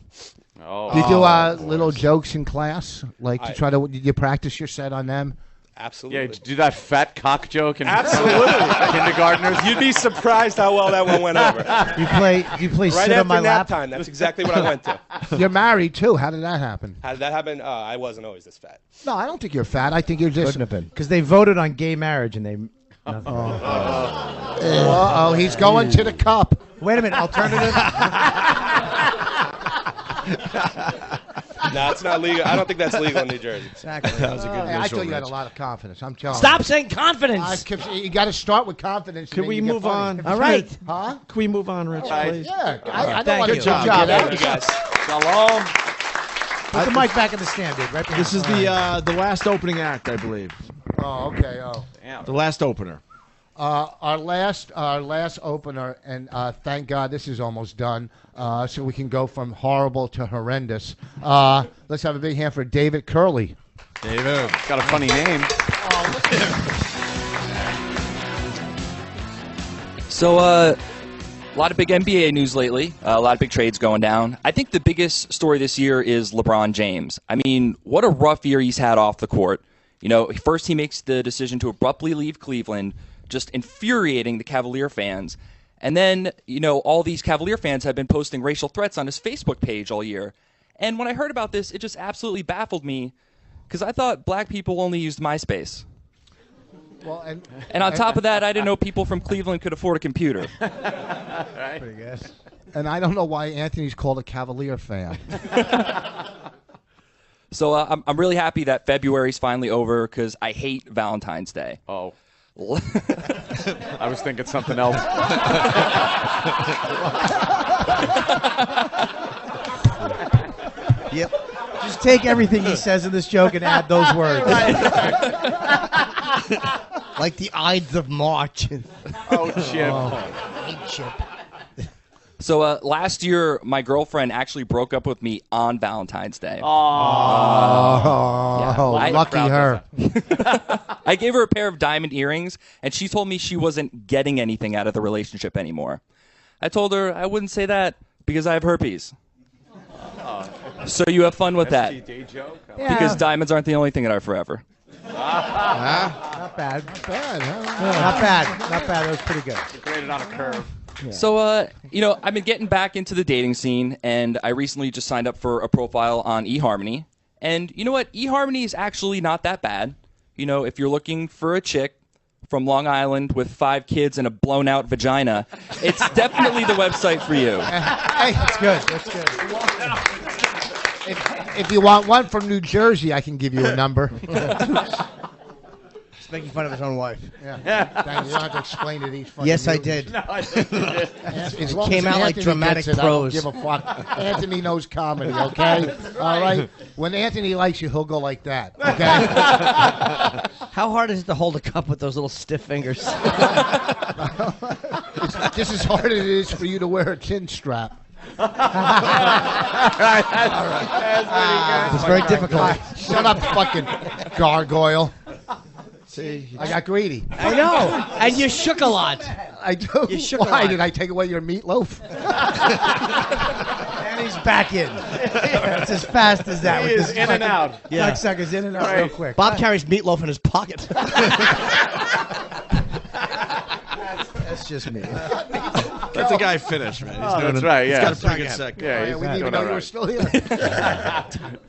S2: Oh,
S3: Do you do little jokes in class? Like to try to, did you practice your set on them?
S10: Absolutely.
S2: yeah. Do that fat cock joke in
S10: Absolutely.
S2: kindergartners.
S10: You'd be surprised how well that one went over.
S6: You play
S10: Right
S6: sit
S10: after
S6: on my
S10: nap
S6: lap.
S10: time. That's exactly what I went to.
S3: You're married too. How did that happen?
S10: How did that happen? I wasn't always this fat.
S3: No, I don't think you're fat. I think you're just.
S6: Couldn't have been because they voted on gay marriage and they.
S3: Uh-oh, he's going to the cup.
S6: Wait a minute, alternative.
S12: No, it's not legal. I don't think that's legal in New Jersey.
S8: Exactly.
S5: That was a good
S3: I
S5: visual,
S3: thought you had a
S5: Rich.
S3: lot of confidence. I'm telling you.
S8: Stop saying confidence.
S3: You got to start with confidence.
S5: Can
S3: and then
S5: we
S3: you get
S5: move
S3: funny.
S5: on?
S8: All right.
S3: Huh?
S5: Can we move on, Rich, please?
S3: Yeah. I don't
S8: Thank
S3: want
S8: you.
S3: to good job.
S12: Thank you, guys.
S2: Shalom.
S6: Put the mic back in the stand, dude. Right behind
S5: This is
S6: you.
S5: the last opening act, I believe.
S3: Oh, okay. Oh.
S5: The last opener.
S3: Our last opener, and thank God this is almost done, so we can go from horrible to horrendous. Let's have a big hand for David Curley.
S2: David. Got a funny name.
S13: So, a lot of big NBA news lately. A lot of big trades going down. I think the biggest story this year is LeBron James. I mean, what a rough year he's had off the court. You know, first he makes the decision to abruptly leave Cleveland, just infuriating the Cavalier fans. And then, you know, all these Cavalier fans have been posting racial threats on his Facebook page all year. And when I heard about this, it just absolutely baffled me because I thought black people only used MySpace.
S3: Well,
S13: and on top of that, I didn't know people from Cleveland could afford a computer.
S3: Right. And I don't know why Anthony's called a Cavalier fan.
S13: So I'm really happy that February's finally over because I hate Valentine's Day.
S2: Oh. I was thinking something else.
S6: Yep. Just take everything he says in this joke and add those words.
S8: Like the Ides of March.
S2: Oh, Chip.
S8: Hey, Chip.
S13: So last year, my girlfriend actually broke up with me on Valentine's Day.
S3: Lucky her.
S13: I gave her a pair of diamond earrings, and she told me she wasn't getting anything out of the relationship anymore. I told her I wouldn't say that because I have herpes. So you have fun with that.
S2: STD joke?
S6: Yeah.
S13: Because diamonds aren't the only thing that are forever.
S6: Not bad.
S3: Not bad, huh?
S6: Not bad. Not bad. That was pretty good.
S2: Graded on a curve.
S6: Yeah.
S13: So, you know, I've been getting back into the dating scene, and I recently just signed up for a profile on eHarmony. And you know what? eHarmony is actually not that bad. You know, if you're looking for a chick from Long Island with 5 kids and a blown-out vagina, it's definitely the website for you.
S3: Hey,
S6: that's good. That's good.
S3: If you want one from New Jersey, I can give you a number.
S8: He's making fun of his own wife.
S3: Yeah. Dang, you don't have to explain it. These fucking
S8: Yes, I
S3: movies.
S8: did.
S2: No, I think you did.
S3: As long
S8: came
S3: as
S8: out like
S3: Anthony
S8: dramatic
S3: gets it,
S8: prose.
S3: I don't give a fuck. Anthony knows comedy, okay? All right? When Anthony likes you, he'll go like that, okay?
S8: How hard is it to hold a cup with those little stiff fingers?
S3: It's just as hard as it is for you to wear a chin strap.
S2: That's
S8: It's very difficult.
S3: Shut up, fucking gargoyle.
S5: See,
S3: I got greedy.
S8: I know. And you shook a lot.
S3: I do.
S8: You shook a
S3: Why?
S8: lot.
S3: Did I take away your meatloaf?
S6: And he's back in. It's as fast as that.
S2: He is in and out.
S6: Yeah. Suckers in and out real quick.
S8: Bob carries meatloaf in his pocket.
S6: That's just me.
S5: let the guy finish, man. He's doing
S2: that's right, yeah.
S5: He's got a pretty good second.
S2: Yeah, he's
S3: we didn't even
S2: doing
S3: know you
S2: all
S3: were
S2: right.
S3: still here.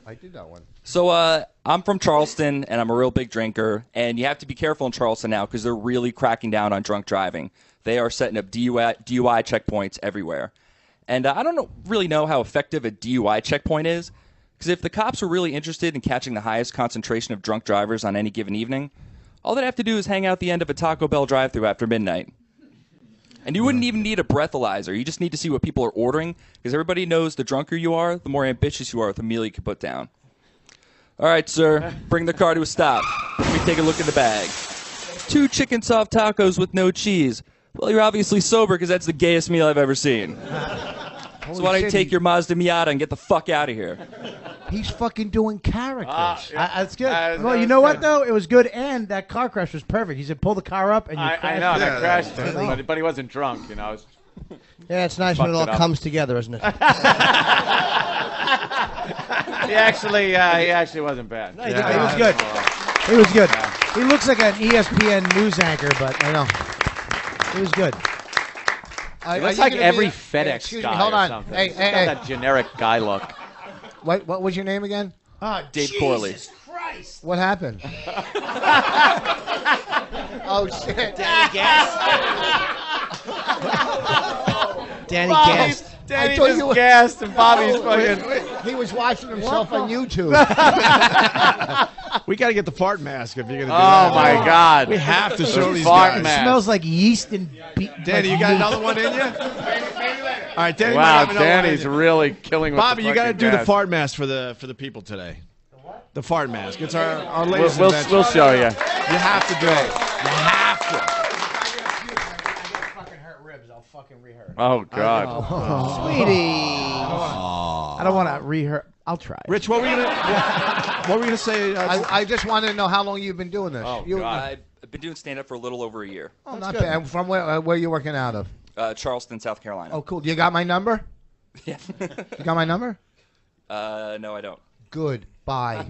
S3: I did that one.
S13: So I'm from Charleston, and I'm a real big drinker. And you have to be careful in Charleston now because they're really cracking down on drunk driving. They are setting up DUI checkpoints everywhere. And I don't really know how effective a DUI checkpoint is because if the cops were really interested in catching the highest concentration of drunk drivers on any given evening, all they'd have to do is hang out the end of a Taco Bell drive-thru after midnight. And you wouldn't even need a breathalyzer. You just need to see what people are ordering because everybody knows the drunker you are, the more ambitious you are with a meal you can put down. All right, sir, bring the car to a stop. Let me take a look in the bag. 2 chicken soft tacos with no cheese. Well, you're obviously sober because that's the gayest meal I've ever seen. So why don't you take your Mazda Miata and get the fuck out of here?
S3: He's fucking doing characters.
S6: That's good. Well, you know what, though? It was good, and that car crash was perfect. He said, pull the car up, and you crashed.
S2: I know, and I
S6: it.
S2: crashed him, but he wasn't drunk, you know.
S8: Yeah, it's nice when it all comes together, isn't it?
S2: He actually wasn't bad.
S6: No, he was good. He was good. He looks like an ESPN news anchor, but I know. He was good.
S2: He looks like every FedEx
S3: excuse
S2: guy
S3: me, hold
S2: or
S3: on.
S2: something.
S3: Hey,
S2: He's
S3: hey,
S2: got
S3: hey.
S2: that generic guy look.
S3: What was your name again?
S13: Dave Corley.
S8: Christ.
S3: What happened? Oh, shit.
S8: Danny Guest. Danny
S2: Bobby,
S8: Guest.
S2: Danny
S3: I thought
S2: just
S3: you were-
S2: gassed, and Bobby's fucking...
S3: He was watching himself on YouTube.
S5: We got to get the fart mask if you're going to do
S2: Oh,
S5: that.
S2: my God.
S5: We have to show these
S2: fart
S5: guys.
S2: mask.
S6: It smells like yeast and
S5: Danny, you got another one in you? All right, Danny. might
S2: Wow,
S5: have another one in
S2: Danny's
S5: you.
S2: really killing with
S5: Bobby,
S2: the
S5: you got to
S2: fucking
S5: do the
S2: gas.
S5: fart mask for the people today. The fart mask. It's our latest
S2: We'll
S5: invention.
S2: show you.
S5: You have to do it. You have to.
S6: I'll fucking rehearse.
S2: Oh, God.
S6: Sweetie. I don't want to rehearse. I'll try.
S5: Rich, what were you gonna say?
S3: I just wanted to know how long you've been doing this.
S13: Oh, God. I've been doing stand-up for a little over a year.
S3: Oh, not bad. From where you working out of?
S13: Charleston, South Carolina.
S3: Oh, cool. You got my number?
S13: Yeah.
S3: You got my number?
S13: No, I don't.
S3: Good. Bye.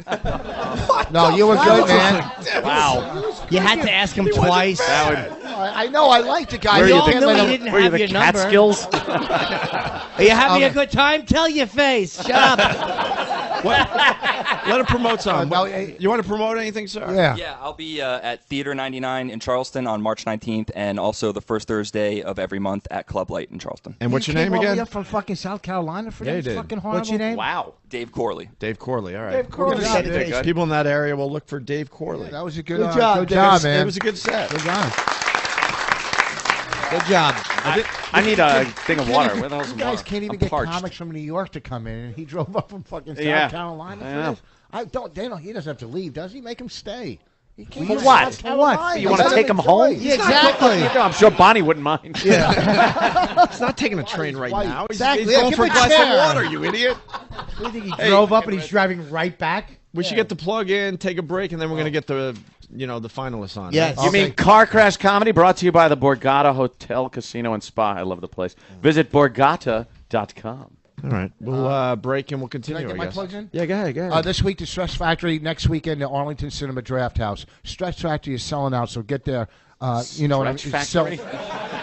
S3: No, you were good, man.
S8: Wow. You had to ask him twice.
S3: I know. I like the guy.
S8: We
S3: You
S8: all
S3: can't
S8: knew
S3: let
S8: he
S3: him-
S8: didn't have your number.
S2: Catskills?
S8: Are you having a good time? Tell your face. Shut up.
S5: Let him promote something.
S3: no,
S5: You want to promote anything, sir?
S13: Yeah, I'll be at Theater 99 in Charleston on March 19th, and also the first Thursday of every month at Club Light in Charleston.
S5: And what's your name
S3: Came all the way
S5: again?
S3: up from fucking South Carolina for
S5: Yeah,
S3: that?
S5: you
S3: It's
S5: did.
S3: fucking horrible.
S6: What's your name?
S2: Wow.
S13: Dave Corley.
S5: Dave Corley. All right.
S6: Dave Corley.
S5: We're
S6: Yeah,
S5: gonna
S6: Dave.
S5: set- People in that area will look for Dave Corley.
S3: That was a good
S6: Good job,
S3: Good
S6: Dave.
S3: job, man.
S5: It was a good set.
S3: Good job.
S8: Good job.
S2: I need a thing of water. Where the hell's
S3: You
S2: some
S3: guys
S2: water?
S3: can't even
S2: I'm
S3: get
S2: parched.
S3: comics from New York to come in, and he drove up from fucking South
S2: Yeah.
S3: Carolina
S2: I
S3: for
S2: know.
S3: this. He doesn't have to leave, does he? Make him stay. He came
S2: For
S3: from
S2: what?
S3: South
S2: For what?
S3: Carolina.
S2: You want to
S3: Let
S2: take him home?
S3: enjoy.
S2: Yeah, exactly. I'm sure Bonnie wouldn't mind.
S5: He's not taking a train right
S3: wife.
S5: now. He's,
S3: Exactly.
S5: he's
S3: Yeah,
S5: going
S3: give
S5: for a
S3: him a
S5: glass
S3: chair.
S5: of water, you idiot.
S6: You think he
S5: Hey,
S6: drove up and he's driving right back?
S5: We should get the plug in, take a break, and then we're going to get the finalists on.
S8: Yes.
S5: right?
S2: You mean Car Crash Comedy, brought to you by the Borgata Hotel, Casino, and Spa. I love the place. Visit Borgata.com.
S5: All right. We'll break and we'll
S3: Can
S5: continue,
S3: I get my
S5: guess.
S3: plugs in?
S5: Yeah, go ahead.
S3: This week, the Stress Factory. Next weekend, the Arlington Cinema Draft House. Stress Factory is selling out, so get there. You know what I mean?
S2: Stretch
S3: So-
S2: Factory?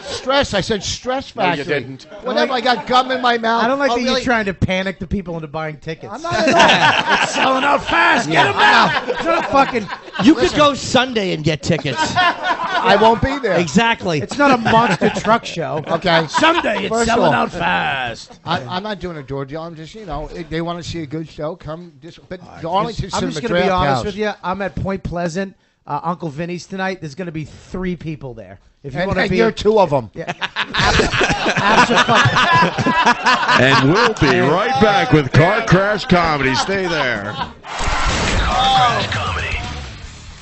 S3: Stress. I said Stress
S2: No, you
S3: Factory.
S2: didn't.
S3: Whatever. I got gum in my mouth.
S6: I don't like
S3: Oh,
S6: that
S3: really?
S6: you're trying to panic the people into buying tickets.
S3: I'm not at all.
S6: It's selling out fast. Get them now. It's not a fucking.
S8: You could go Sunday and get tickets.
S3: I won't be there.
S8: Exactly.
S6: It's not a monster truck show.
S3: Okay.
S6: Sunday, it's
S3: First of
S6: selling
S3: all,
S6: out fast.
S3: I'm not doing a door deal. I'm just, if they want to see a good show, come. But the Arlington
S6: I'm
S3: Cinema
S6: just going to be
S3: Draft
S6: honest
S3: House.
S6: with you. I'm at Point Pleasant, Uncle Vinny's tonight. There's going to be 3 people there. If you
S3: And,
S6: want to
S3: and
S6: be,
S3: you're 2 of them.
S6: Yeah.
S5: And we'll be right back with Car Crash Comedy. Stay there.
S4: Car Crash Comedy.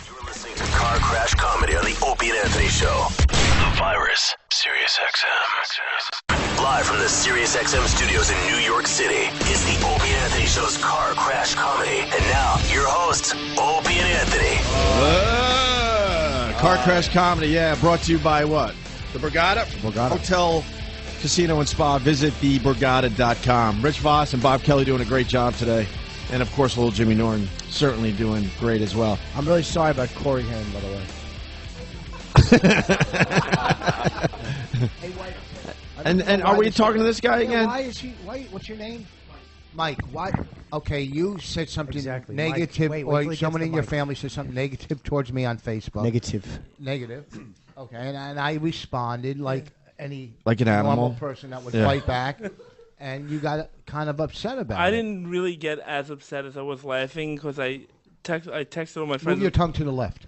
S4: You're listening to Car Crash Comedy on the Opie and Anthony Show. The Virus, Sirius XM. Live from the Sirius XM studios in New York City is the Opie and Anthony Show's Car Crash Comedy. And now, your hosts, Opie and Anthony.
S5: Car Crash Comedy, brought to you by what? The Borgata?
S3: Borgata.
S5: Hotel, Casino, and Spa. Visit theborgata.com. Rich Voss and Bob Kelly doing a great job today. And, of course, little Jimmy Norton certainly doing great as well.
S3: I'm really sorry about Corey Haim, by the way. Hey, White.
S5: And are we talking to this guy again?
S3: Why is he? What's your name? Mike. Why? Okay, you said something
S6: Exactly.
S3: negative,
S6: Mike, wait
S3: or
S6: till he
S3: someone
S6: gets
S3: in
S6: the
S3: your
S6: mic.
S3: family said something negative towards me on Facebook.
S8: Negative.
S3: Negative. Okay, and I responded like any
S5: Like an
S3: normal
S5: animal?
S3: person that would
S5: Yeah.
S3: fight back, and you got kind of upset about
S7: I
S3: it.
S7: didn't really get as upset as I was laughing because I texted all my friends.
S3: Move your tongue to the left.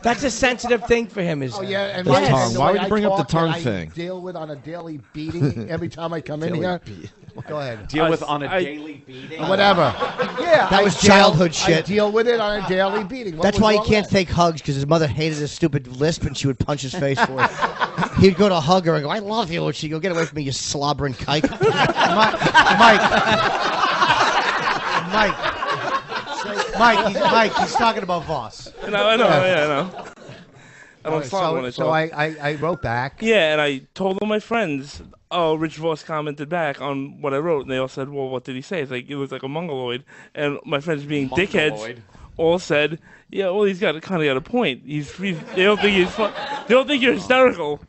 S8: That's a sensitive thing for him. Is
S3: Oh yeah, and
S5: His
S3: my
S5: tongue.
S3: the
S5: Why
S3: way
S5: would you
S3: I
S5: bring up the
S3: talk
S5: tongue
S3: that
S5: thing?
S3: I deal with on a daily beating every time I come in here. Go ahead.
S2: Deal with on a daily beating?
S3: Whatever. Yeah,
S8: That
S3: I
S8: was
S3: deal-
S8: childhood
S3: I
S8: shit.
S3: deal with it on a daily beating. What
S8: That's
S3: was
S8: why he
S3: wrong
S8: can't
S3: with that?
S8: take hugs, because his mother hated his stupid lisp and she would punch his face for it. He'd go to hug her and go, "I love you," and she'd go, "Get away from me, you slobbering kike."
S6: Mike, he's talking about Voss.
S7: I know. I know. I don't
S3: Alright,
S7: stop when I
S3: so
S7: talk.
S3: I wrote back.
S7: Yeah, and I told all my friends, Rich Voss commented back on what I wrote, and they all said, well, what did he say? It's like, it was like a mongoloid. And my friends being dickheads all said, yeah, well, he's kind of got a point. They don't think he's fun. They don't think you're hysterical.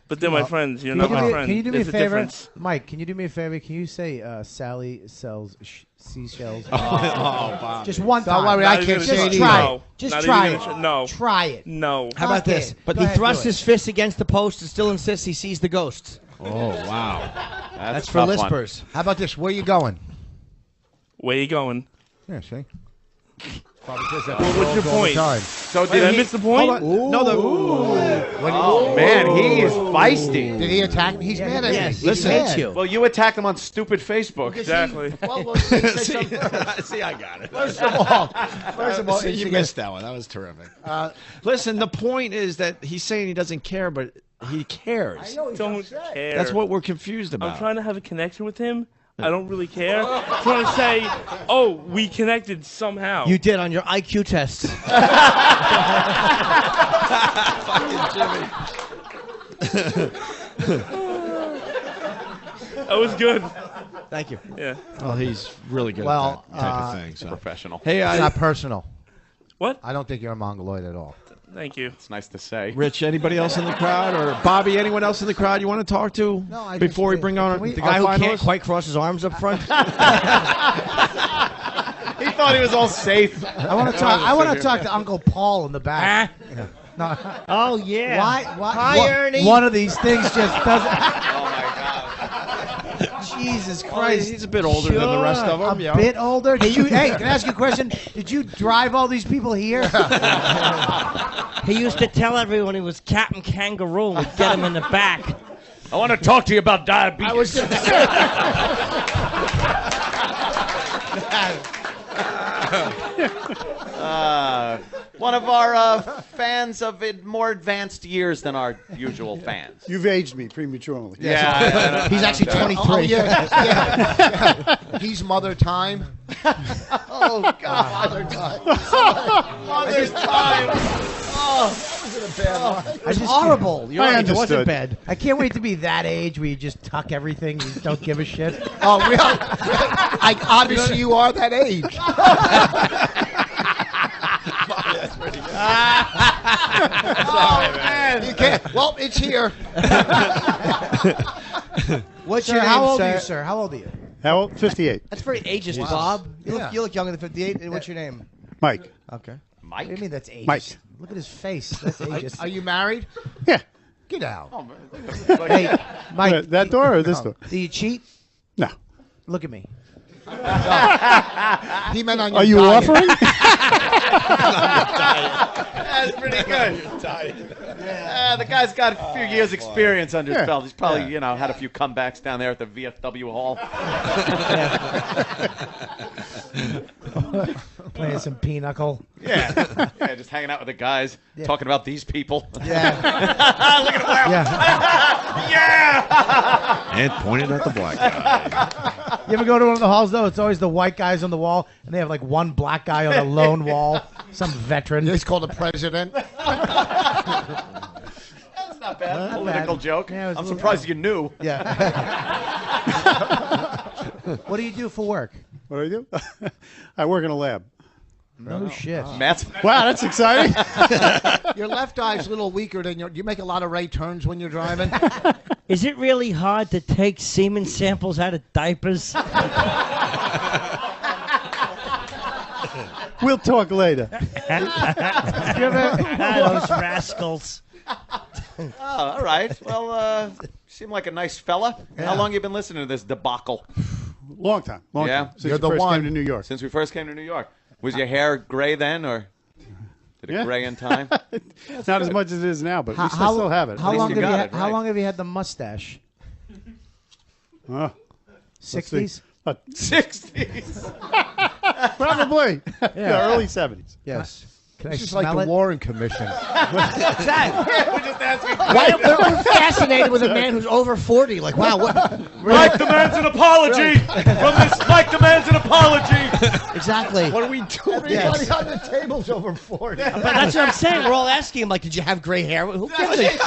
S7: But they're my friends. You're not my friend.
S6: Can you do me
S7: There's
S6: a favor,
S7: difference.
S6: Mike? Can you do me a favor? Can you say Sally sells seashells?
S5: Bob.
S6: Just one time.
S3: Don't worry, I
S7: Not
S3: can't
S7: even
S3: say
S7: gonna
S3: it
S7: try.
S3: either.
S7: No.
S6: Just
S7: Not
S6: try
S7: even
S6: it.
S7: gonna no.
S6: Try it.
S7: No.
S8: How about
S3: Okay.
S8: this? But
S6: Go
S8: he
S6: ahead,
S8: thrusts
S6: do it.
S8: his fist against the post and still insists he sees the ghosts.
S5: Oh, wow.
S8: That's for lispers.
S3: How about this? Where you going?
S7: Where you going?
S3: Yeah, see? Probably says that
S7: Well, what's your
S3: all the
S7: point?
S3: time.
S2: So
S7: Did I miss the point?
S5: No, the.
S2: Oh, man, he is feisty.
S3: Did he attack me? He's mad at me.
S5: Listen.
S3: He's mad.
S8: you.
S2: Well, you attacked him on stupid Facebook.
S7: Exactly.
S3: Well, say something.
S5: See, I got it.
S3: First of all,
S5: See, you missed that one. That was terrific. Listen, the point is that he's saying he doesn't care, but he cares.
S3: I know he's
S7: Don't
S3: upset.
S7: care.
S5: That's what we're confused about.
S7: I'm trying to have a connection with him. I don't really care. I'm trying to say, oh, we connected somehow.
S8: You did on your IQ test.
S7: That was good.
S8: Thank you.
S7: Yeah.
S5: Well, he's really good
S3: Well,
S5: at that type of thing. So.
S2: Professional.
S5: Hey,
S3: It's not personal.
S7: What?
S3: I don't think you're a mongoloid at all.
S7: Thank you.
S2: It's nice to say.
S5: Rich, anybody else in the crowd, or Bobby, anyone else in the crowd you want to talk to
S3: No, I
S5: before we
S3: just-
S5: bring on
S3: can we-
S5: the
S8: Guy who
S5: finalists?
S8: can't quite cross his arms up front.
S2: He thought he was all safe.
S6: I want to talk. I want to talk to Uncle Paul in the back. Yeah. No.
S8: Oh yeah.
S6: Why?
S8: Hi,
S6: one,
S8: Ernie.
S6: One of these things just doesn't.
S2: Oh, my God.
S6: Jesus
S5: Well,
S6: Christ.
S5: he's a bit older than the rest of them.
S6: A bit older. Hey, can I ask you a question? Did you drive all these people here?
S8: He used to tell everyone he was Captain Kangaroo. We'd get him in the back.
S2: I want to talk to you about diabetes.
S3: I was
S2: One of our fans of more advanced years than our usual fans.
S14: You've aged me prematurely.
S2: Yeah.
S3: He's actually 23.
S6: Oh,
S3: yeah. He's Mother Time.
S2: Oh, God. Mother time. Mother's time.
S6: It's horrible.
S14: I
S6: You're right. It
S14: understood.
S6: wasn't bad. I can't wait to be that age where you just tuck everything. You don't give a shit.
S3: Oh, really? Obviously, you are that age.
S2: Oh, man.
S3: You can't. Well, it's here.
S8: What's
S6: Sir,
S8: your name,
S6: how old
S8: sir?
S6: are you, sir? How old are you?
S14: How old? 58.
S8: That's very ageist,
S3: Wow.
S8: Bob. You,
S3: Yeah.
S8: look, you look younger than 58. And what's your name?
S14: Mike.
S8: Okay.
S6: What do you mean that's ageist?
S14: Mike.
S6: Look at his face. That's ageist.
S3: Are you married?
S14: Yeah.
S3: Get out.
S6: Hey, Mike.
S14: That door or this door?
S6: Do you cheat?
S14: No.
S6: Look at me.
S3: He meant on your
S14: Are you
S3: diet.
S14: offering?
S2: That's pretty good. The guy's got a few years' experience under his
S14: Yeah.
S2: belt. He's probably, had a few comebacks down there at the VFW Hall.
S6: Playing some pinochle.
S2: Yeah, just hanging out with the guys, talking about these people.
S6: Yeah.
S2: Look at him.
S6: Yeah.
S2: Yeah.
S5: And pointed at the black guy.
S6: You ever go to one of the halls though? It's always the white guys on the wall, and they have like one black guy on a lone wall. Some veteran.
S3: It's called a president.
S2: That's not bad.
S6: Not
S2: Political
S6: bad.
S2: joke.
S6: Yeah, it was a
S2: I'm
S6: little-
S2: surprised you knew.
S6: Yeah. What do you do for work?
S14: What do I do? I work in a lab.
S6: No shit.
S2: Matt's.
S14: Wow, that's exciting.
S3: Your left eye's a little weaker than your. You make a lot of right turns when you're driving.
S8: Is it really hard to take semen samples out of diapers?
S14: We'll talk later.
S8: Those rascals.
S2: Oh, all right. Well, seem like a nice fella. How long you been listening to this debacle?
S14: Long time. Long
S2: Yeah?
S14: time. Since
S3: You're
S14: you
S3: the
S14: first
S3: one.
S14: came to New York.
S2: Since we first came to New York. Was your hair gray then, or did it
S14: Yeah.
S2: gray in time?
S14: Not as much as it is now, but we
S6: How-
S14: still have it.
S6: How
S2: least
S6: long
S2: you
S6: have you
S2: got
S6: had?
S2: it,
S6: How
S2: right.
S6: long have you had the mustache?
S14: Oh,
S6: 60s.
S2: 60s.
S14: Probably. Yeah, early 70s.
S6: Yes. Can I
S3: This is like
S6: smell
S3: the
S6: it?
S3: Warren Commission.
S2: We're just asking.
S3: Why we're fascinated with a man who's over 40. Like, wow, what?
S2: Mike demands an apology from this. Mike demands an apology.
S8: Exactly.
S14: What are we doing?
S3: Everybody on the table's over 40.
S8: But that's what I'm saying. We're all asking him, like, did you have gray hair? Who gives a shit?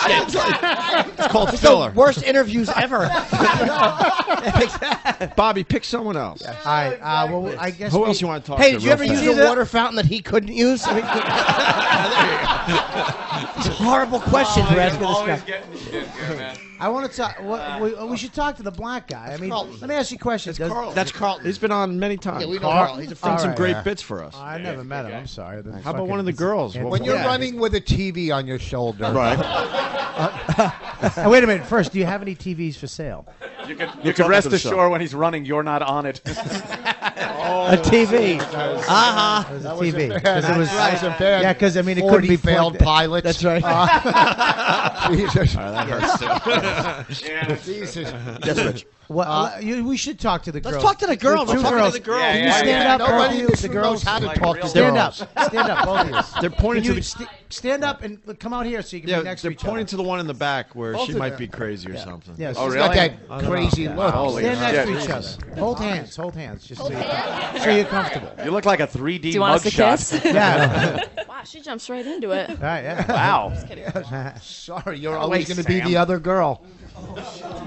S5: It's called
S8: It's
S5: filler.
S8: the worst interviews ever.
S5: Bobby, pick someone else.
S6: All right. Well, I guess.
S5: Who else you want to talk
S8: Hey,
S5: to?
S8: did you ever
S5: real
S8: use
S5: fast?
S8: a water fountain that he couldn't use? I mean, these horrible questions we're asking this
S2: Always
S8: guy.
S2: getting shit here, man.
S6: I want to talk. We should talk to the black guy. I mean, let me ask you a question.
S5: That's Carlton. He's been on many times.
S3: Yeah, we know Carl. He's a
S5: done some
S6: Alright,
S5: great
S6: yeah.
S5: bits for us.
S6: I never met him. I'm sorry.
S5: How about one of the girls?
S3: When you're running with a TV on your shoulder,
S14: Right.
S6: Wait a minute. First, do you have any TVs for sale?
S2: You can rest assured when he's running, you're not on it.
S8: A TV.
S6: Uh-huh. It was a TV. Because it was
S3: bad.
S6: Yeah, because I mean, it
S3: 40
S6: could be
S3: failed pilots.
S6: That's right.
S3: Jesus.
S5: That hurts too.
S3: Jesus.
S1: Yes, Rich.
S6: Well, we should talk to the girls.
S8: Let's talk to the girl.
S6: The two
S8: We're talking
S6: girls.
S8: to the girl.
S6: Can you stand up?
S3: Nobody
S6: both of
S3: in
S6: you?
S3: this
S6: The
S3: room
S6: girls.
S3: knows how to talk to
S6: Stand
S3: girls.
S6: up. Stand up, both of you.
S5: They're pointing
S6: Can
S5: to
S6: you
S5: the.
S6: stand up and come out here so you can
S5: Yeah,
S6: be next
S5: they're
S6: to each
S5: pointing
S6: other.
S5: to the one in the back where
S6: Both
S5: she
S6: of
S5: might
S6: them.
S5: be crazy or something.
S6: Yeah,
S3: She's got that crazy look.
S6: Stand next to each
S2: shit.
S6: other. Hold hands. Hold hands. Just so you're comfortable.
S2: You look like a 3D
S15: Do you want us to
S2: mugshot.
S15: kiss?
S6: Yeah.
S15: Wow, she jumps right into it.
S6: All right, yeah.
S2: Wow.
S15: Just kidding.
S3: Sorry, you're
S2: Oh,
S3: always
S2: wait,
S3: going to be
S2: Sam.
S3: the other girl.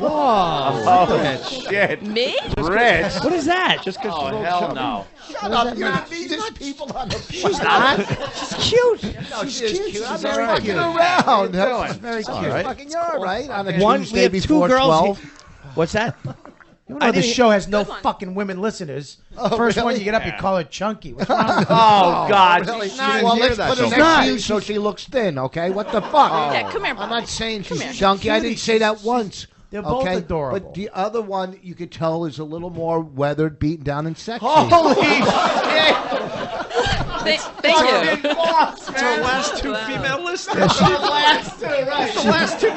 S2: Oh, shit.
S15: Me?
S2: Rich.
S8: What is that?
S5: Just because
S2: Oh, hell no.
S3: Shut up, you're not these people on the
S8: She's not. She's cute.
S3: No, she's cute. I'm
S5: She's
S3: very
S5: all right.
S3: fucking around.
S2: That's
S3: Very cute.
S5: all right.
S3: Fucking you're all right. On a
S8: One,
S3: Tuesday
S8: we have two
S3: before
S8: girls.
S3: 12.
S8: What's that?
S6: You know the show has no fucking women listeners. First one you get up, you call her chunky. What's wrong with
S2: Oh, God.
S3: Really?
S2: She
S3: Well, let's
S5: that
S3: put her
S5: so
S3: next
S6: much.
S3: to you so she looks thin, okay? What the fuck?
S15: Yeah, come here,
S3: I'm
S15: Bobby.
S3: not saying she's
S15: here.
S3: chunky. I didn't say that once.
S6: They're both
S3: okay?
S6: adorable.
S3: But the other one, you could tell, is a little more weathered, beaten down, and sexy.
S2: Holy shit.
S15: Thank you.
S5: It's our last two female listeners.
S3: The last two, right? The last two.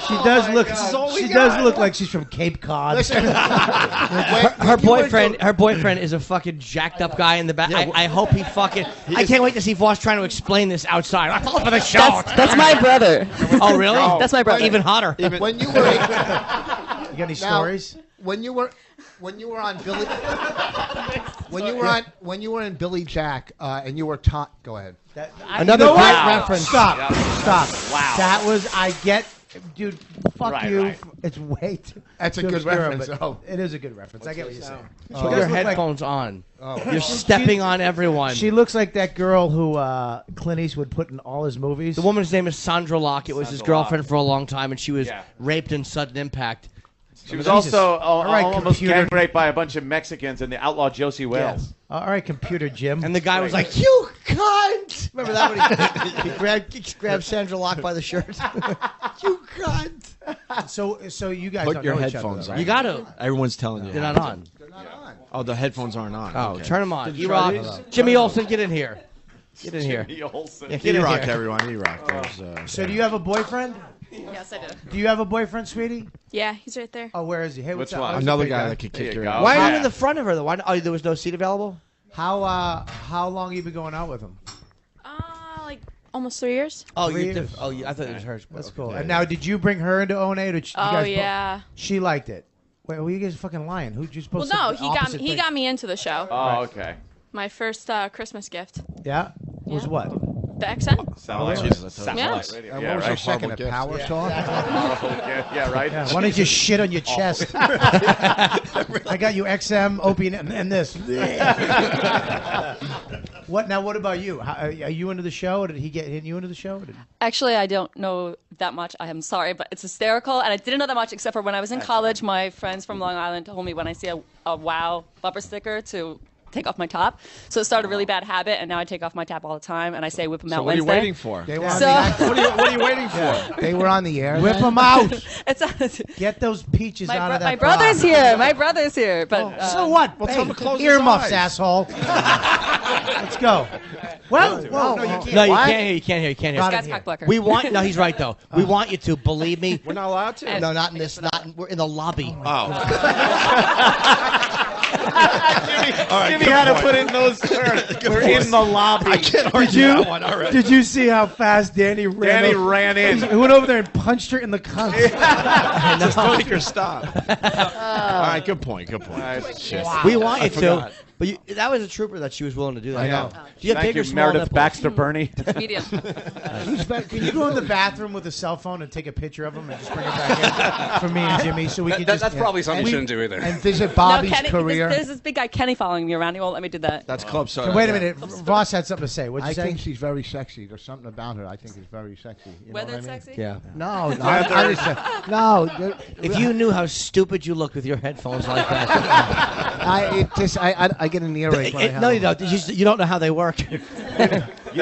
S6: She does look.
S5: all we
S6: She
S5: got.
S6: does look like she's from Cape Cod.
S3: Listen,
S8: Her boyfriend is a fucking jacked up guy in the back. I hope he fucking. I can't wait to see Voss trying to explain this outside. I'm for the show.
S15: That's my brother.
S8: Oh really?
S15: That's my brother.
S8: Even hotter.
S3: when you were
S6: You got any stories?
S3: when you were on Billy when you were in Billy Jack and you were taught. Go ahead.
S6: Another
S3: You know
S6: great
S3: what?
S6: reference. Stop. Stop.
S2: Wow.
S6: That was. I get. Dude, fuck
S2: Right,
S6: you.
S2: right.
S6: It's way too.
S3: That's a
S6: too
S3: good
S6: obscure,
S3: reference,
S6: but
S3: though.
S6: It is a good reference. I get what you're saying.
S8: Put your headphones on. You're stepping on everyone.
S6: She looks like that girl who Clint Eastwood put in all his movies.
S8: The woman's name is Sandra Locke. It was his
S2: Sandra
S8: girlfriend for a long time, and she was
S2: Yeah.
S8: raped in Sudden Impact.
S2: She was
S6: Jesus.
S2: also
S6: All right,
S2: almost
S6: computer.
S2: gang raped by a bunch of Mexicans in the outlaw Josie Wales.
S6: All right, computer Jim.
S8: And the guy was like, "You cunt!" Remember that when he grabbed Sandra Locke by the shirt? You cunt!
S6: So you guys
S5: Put
S6: don't
S5: your
S6: know each
S5: headphones
S6: other,
S5: on.
S8: You got to.
S5: Everyone's telling you.
S8: They're not on.
S5: Oh, the headphones aren't on.
S8: Oh,
S5: Okay.
S8: turn them on.
S5: Did you
S8: E-Rock.
S5: try these?
S8: Jimmy Olsen, get in here. Get in here.
S2: Jimmy Olsen.
S8: Yeah, get in
S5: E-Rock,
S8: here.
S5: everyone. E-Rock.
S6: So do you have a boyfriend?
S15: Yes, I do.
S6: Do you have a boyfriend, sweetie?
S15: Yeah, he's right there.
S6: Oh, where is he? Hey, what's
S2: Which
S6: up?
S2: one?
S6: How's the
S5: Another
S6: big
S5: guy that could
S2: There
S5: kick
S2: you
S5: your
S2: go.
S5: ass.
S8: Why are you
S2: Yeah.
S8: in the front of her though? Oh, there was no seat available.
S6: How long you been going out with him?
S15: Like almost 3 years.
S8: Oh,
S6: 3
S8: you.
S6: years.
S8: I thought it was hers.
S6: That's cool. And now, did you bring her into O&A? Or did you
S15: Oh
S6: guys
S15: yeah.
S6: She liked it. Wait, well, you guys are fucking lying. Who'd you
S15: Well,
S6: supposed to?
S15: no,
S6: the
S15: he got
S6: opposite
S15: me. He
S6: thing?
S15: got me into the show.
S2: Oh, okay.
S15: My first Christmas gift.
S6: Yeah. Was
S15: Yeah.
S6: what?
S15: The XM.
S2: Satellite,
S5: Jesus.
S2: satellite
S15: Yeah.
S2: radio.
S3: And
S2: Yeah,
S3: what was
S2: right.
S3: your second? A
S5: gift.
S3: power saw?
S2: Yeah, right.
S6: Yeah, why don't you shit on your chest? I got you XM, Opie, and this. What now? What about you? Are you into the show? Or did he get you into the show?
S15: Actually, I don't know that much. I am sorry, but it's hysterical, and I didn't know that much except for when I was in college. My friends from Long Island told me when I see a WOW bumper sticker to take off my top. So it started a really bad habit, and now I take off my top all the time, and I say whip them
S5: So
S15: out
S5: what are you
S15: Wednesday.
S5: waiting for?
S3: They were on
S15: So-
S5: What are you waiting for?
S3: They were on the air.
S6: Whip
S3: then?
S6: them out.
S15: It's
S6: Get those peaches out of that.
S15: my brother's
S6: bra.
S15: here. My brother's here. But
S6: So what?
S5: Well,
S6: Hey,
S5: tell him to close his
S6: earmuffs,
S5: eyes.
S6: asshole. Let's go. Well, whoa,
S8: No, you can't hear. You can't hear. You can't hear.
S15: Scott's cockblocker.
S8: We want. No, he's right though. We want you to believe me.
S5: We're not allowed to.
S8: No, not in this. We're in the lobby.
S5: Oh.
S2: Jimmy had to put in those terms. We're in the lobby.
S5: I can't argue that one already.
S6: Did you see how fast Danny ran?
S2: Danny
S6: over-
S2: ran in.
S6: He went over there and punched her in the cunt.
S5: Just make her stop. All right, good point. Good point. Shit.
S8: We want
S5: I
S8: you to.
S5: forgot.
S8: But that was a trooper that she was willing to do that.
S5: I know.
S8: Do you have
S2: Thank
S8: big or
S2: you,
S8: small
S2: Meredith
S8: nipples?
S2: Baxter Burney.
S15: medium.
S6: Can you go in the bathroom with a cell phone and take a picture of him and just bring it back in for me and Jimmy so we can just...
S12: That's probably something you shouldn't do either.
S3: And visit
S15: No,
S3: Bobby's
S15: Kenny,
S3: career.
S15: there's this big guy Kenny following me around. He won't let me do that.
S5: That's club soda.
S6: Wait a minute. Voss had something to say. What'd you
S3: I
S6: say?
S3: think she's very sexy. There's something about her I think is very sexy. You know
S15: Whether
S3: what
S15: it's
S3: I mean?
S15: sexy?
S8: Yeah.
S3: No, no, I just, no.
S8: If you knew how stupid you look with your headphones like that.
S3: I get an earache when I have
S8: No, you
S3: them.
S8: don't. You don't know how they work.
S2: You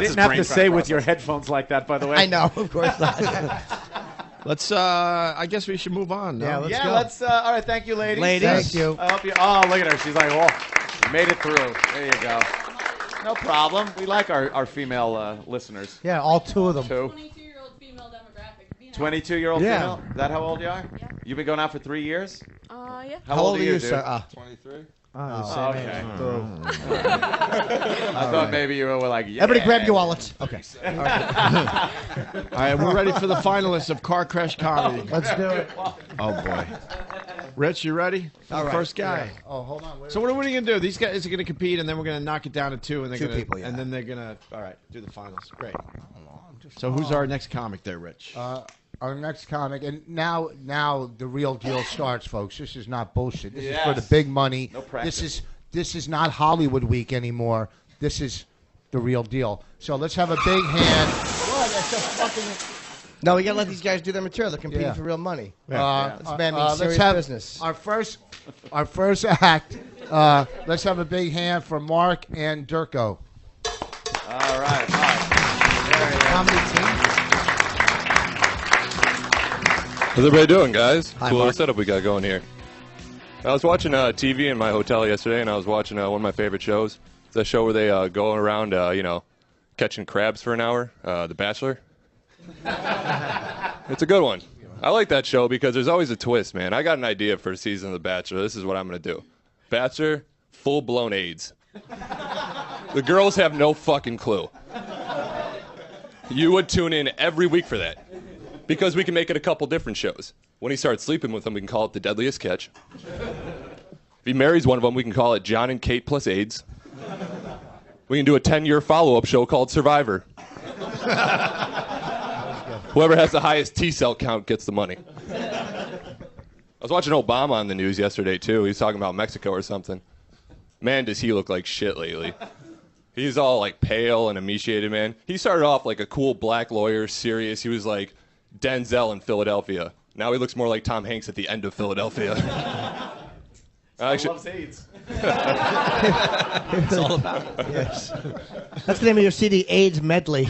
S2: didn't have to say with your headphones like that, by the way.
S8: I know, of course not.
S5: Let's. I guess we should move on. No?
S2: Let's go. All right, thank you, ladies.
S5: Ladies. Thank you.
S2: I hope you. Oh, look at her. She's like, oh, made it through. There you go. No problem. We like our female listeners.
S6: Yeah, all two of them.
S15: 22-year-old female demographic.
S2: 22-year-old
S6: Yeah.
S2: female. Is that how old you are? Yeah. You've been going out for 3 years?
S15: Yeah.
S2: How old are you, dude?
S6: sir?
S12: 23.
S6: Oh,
S2: okay.
S6: age.
S2: I thought maybe you were like, yeah.
S3: Everybody grab your wallets. Okay.
S5: All right, we're ready for the finalists of Car Crash Comedy.
S6: Let's do it.
S5: Oh boy, Rich, you ready?
S3: All right.
S5: First guy.
S3: Yeah. Oh, hold on.
S5: So what are we gonna do? These guys are gonna compete, and then we're gonna knock it down to two, and they're
S3: Two
S5: gonna,
S3: people, yeah.
S5: and then they're gonna. All right, do the finals. Great. So who's our next comic there, Rich?
S3: Our next comic, and now the real deal starts, folks. This is not bullshit. This is for
S2: Yes.
S3: the big money.
S2: No practice.
S3: This is not Hollywood Week anymore. This is the real deal. So let's have a big hand. What? That's a fucking.
S8: No, we gotta let these guys do their material. They're competing
S3: Yeah.
S8: for real money.
S3: Yeah.
S8: This man means serious
S3: let's have
S8: business.
S3: our first act. Let's have a big hand for Mark and Durko.
S2: All right.
S3: Comedy team.
S12: How's everybody doing, guys?
S3: Hi,
S12: Cool little
S3: Mark.
S12: setup we got going here. I was watching TV in my hotel yesterday, and I was watching one of my favorite shows. It's a show where they go around, catching crabs for an hour. The Bachelor. It's a good one. I like that show because there's always a twist, man. I got an idea for a season of The Bachelor. This is what I'm going to do. Bachelor, full-blown AIDS. The girls have no fucking clue. You would tune in every week for that. Because we can make it a couple different shows. When he starts sleeping with them, we can call it The Deadliest Catch. If he marries one of them, we can call it John and Kate plus AIDS. We can do a 10-year follow-up show called Survivor. Whoever has the highest T-cell count gets the money. I was watching Obama on the news yesterday, too. He was talking about Mexico or something. Man, does he look like shit lately. He's all, like, pale and emaciated, man. He started off like a cool black lawyer, serious. He was like Denzel in Philadelphia. Now he looks more like Tom Hanks at the end of Philadelphia.
S2: Loves AIDS.
S8: It's all about it. Yes. That's the name of your CD, AIDS Medley.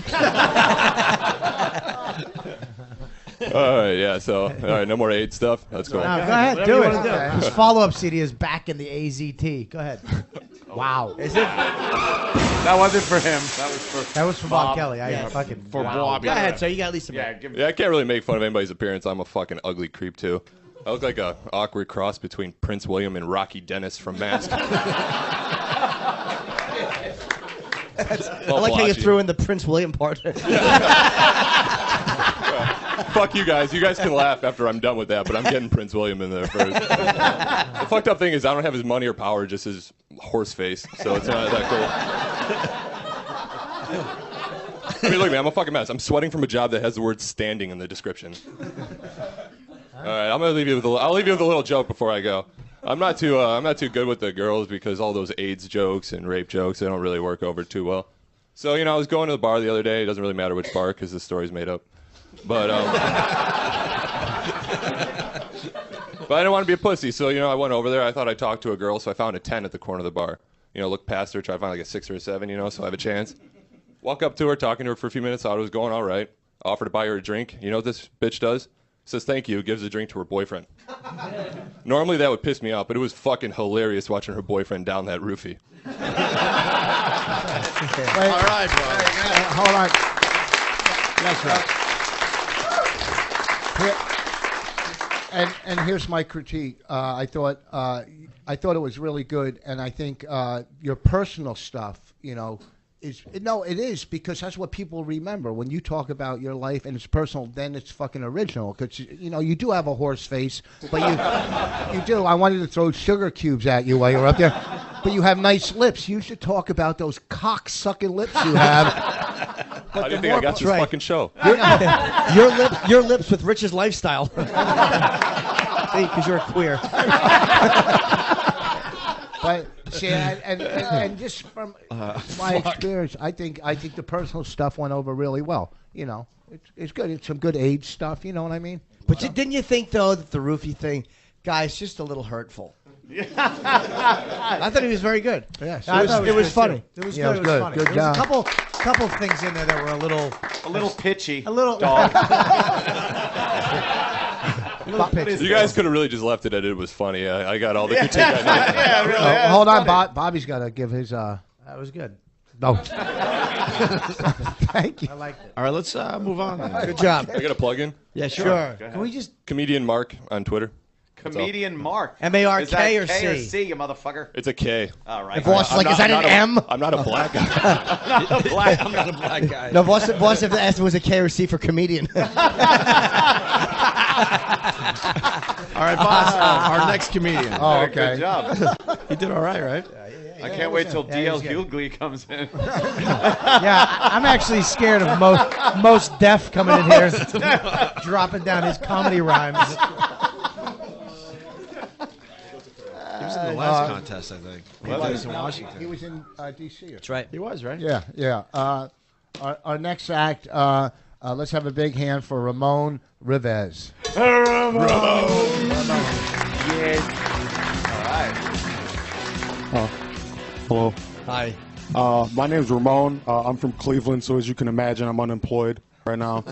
S12: All right, yeah, so, all right, no more AIDS stuff. That's cool.
S6: No, go ahead,
S8: Whatever
S6: do
S8: you
S6: it.
S8: wanna do.
S6: His follow-up CD is back in the AZT. Go ahead.
S3: Wow.
S8: Is it?
S2: That wasn't for him. That was for
S6: Bob Kelly. I
S8: Yeah.
S6: fucking
S5: For
S6: wow.
S5: Bobby.
S8: Go ahead, so you got at least a
S2: Yeah, give
S12: Yeah, I can't really make fun of anybody's appearance. I'm a fucking ugly creep, too. I look like a awkward cross between Prince William and Rocky Dennis from Mask.
S8: I like how you threw in the Prince William part.
S12: Fuck you guys. You guys can laugh after I'm done with that, but I'm getting Prince William in there first. The fucked up thing is I don't have his money or power, just his horse face, so it's not that cool. I mean, look, man, I'm a fucking mess. I'm sweating from a job that has the word standing in the description. All right, I'll leave you with a little joke before I go. I'm not too good with the girls because all those AIDS jokes and rape jokes, they don't really work over too well. So, I was going to the bar the other day. It doesn't really matter which bar because the story's made up. But but I didn't want to be a pussy, so I went over there. I thought I'd talk to a girl, so I found a 10 at the corner of the bar. Look past her, try to find like a 6 or a 7, so I have a chance. Walk up to her, talking to her for a few minutes, thought it was going all right. Offer to buy her a drink. You know what this bitch does? Says thank you, gives a drink to her boyfriend. Normally that would piss me off, but it was fucking hilarious watching her boyfriend down that roofie.
S3: Wait,
S5: All right, bro.
S3: hold on.
S5: That's right.
S3: And here's my critique. I thought it was really good, and I think your personal stuff, it is because that's what people remember when you talk about your life and it's personal. Then it's fucking original because you do have a horse face, but you do. I wanted to throw sugar cubes at you while you're up there, but you have nice lips. You should talk about those cock-sucking lips you have.
S12: How do you think I got this fucking show?
S8: Your lips with Rich's lifestyle. Because you're a queer.
S3: But see, and just from my experience, I think the personal stuff went over really well. It's good. It's some good age stuff. You know what I mean?
S8: But didn't you think though that the roofie thing, guys, just a little hurtful? I thought he was very good.
S3: Yes,
S8: it was funny.
S6: It was
S3: Yeah,
S6: good.
S3: it was good.
S6: Funny.
S3: Good
S6: There was
S3: job.
S6: a couple couple things in there that were a little
S2: pitchy.
S6: A little
S2: dog.
S12: You guys could have really just left it at it was funny. I got all the critique I needed.
S2: Yeah, really.
S3: Hold on, Bobby's got to give his.
S6: That was good.
S3: No. Thank you.
S6: I liked it.
S5: All right, let's move on.
S8: Good job.
S12: I got a plug in.
S5: Yeah, sure.
S6: Can we just
S12: Comedian Mark on Twitter.
S2: Comedian Mark.
S8: M-A-R-K
S2: Is that
S8: or
S2: K or
S8: C?
S2: C, you motherfucker?
S12: It's a K.
S2: All right.
S8: Boss, like, is that an M?
S12: I'm not a black guy.
S2: I'm not a black guy.
S8: No, boss if the answer was a K or C for comedian.
S5: All right, boss. Our next comedian.
S3: Oh, okay.
S2: Good job.
S5: He did all right?
S2: I can't wait till D.L. Hughley comes in.
S6: Yeah, I'm actually scared of most deaf coming in here, dropping down his comedy rhymes.
S5: He was in the last contest, I think. He was in Washington.
S3: He was in D.C.
S8: That's right.
S5: He was, right?
S3: Yeah. Our next act, let's have a big hand for Ramon Rivez.
S16: Hello.
S8: Hi.
S16: My name's Ramon. I'm from Cleveland, so as you can imagine, I'm unemployed right now.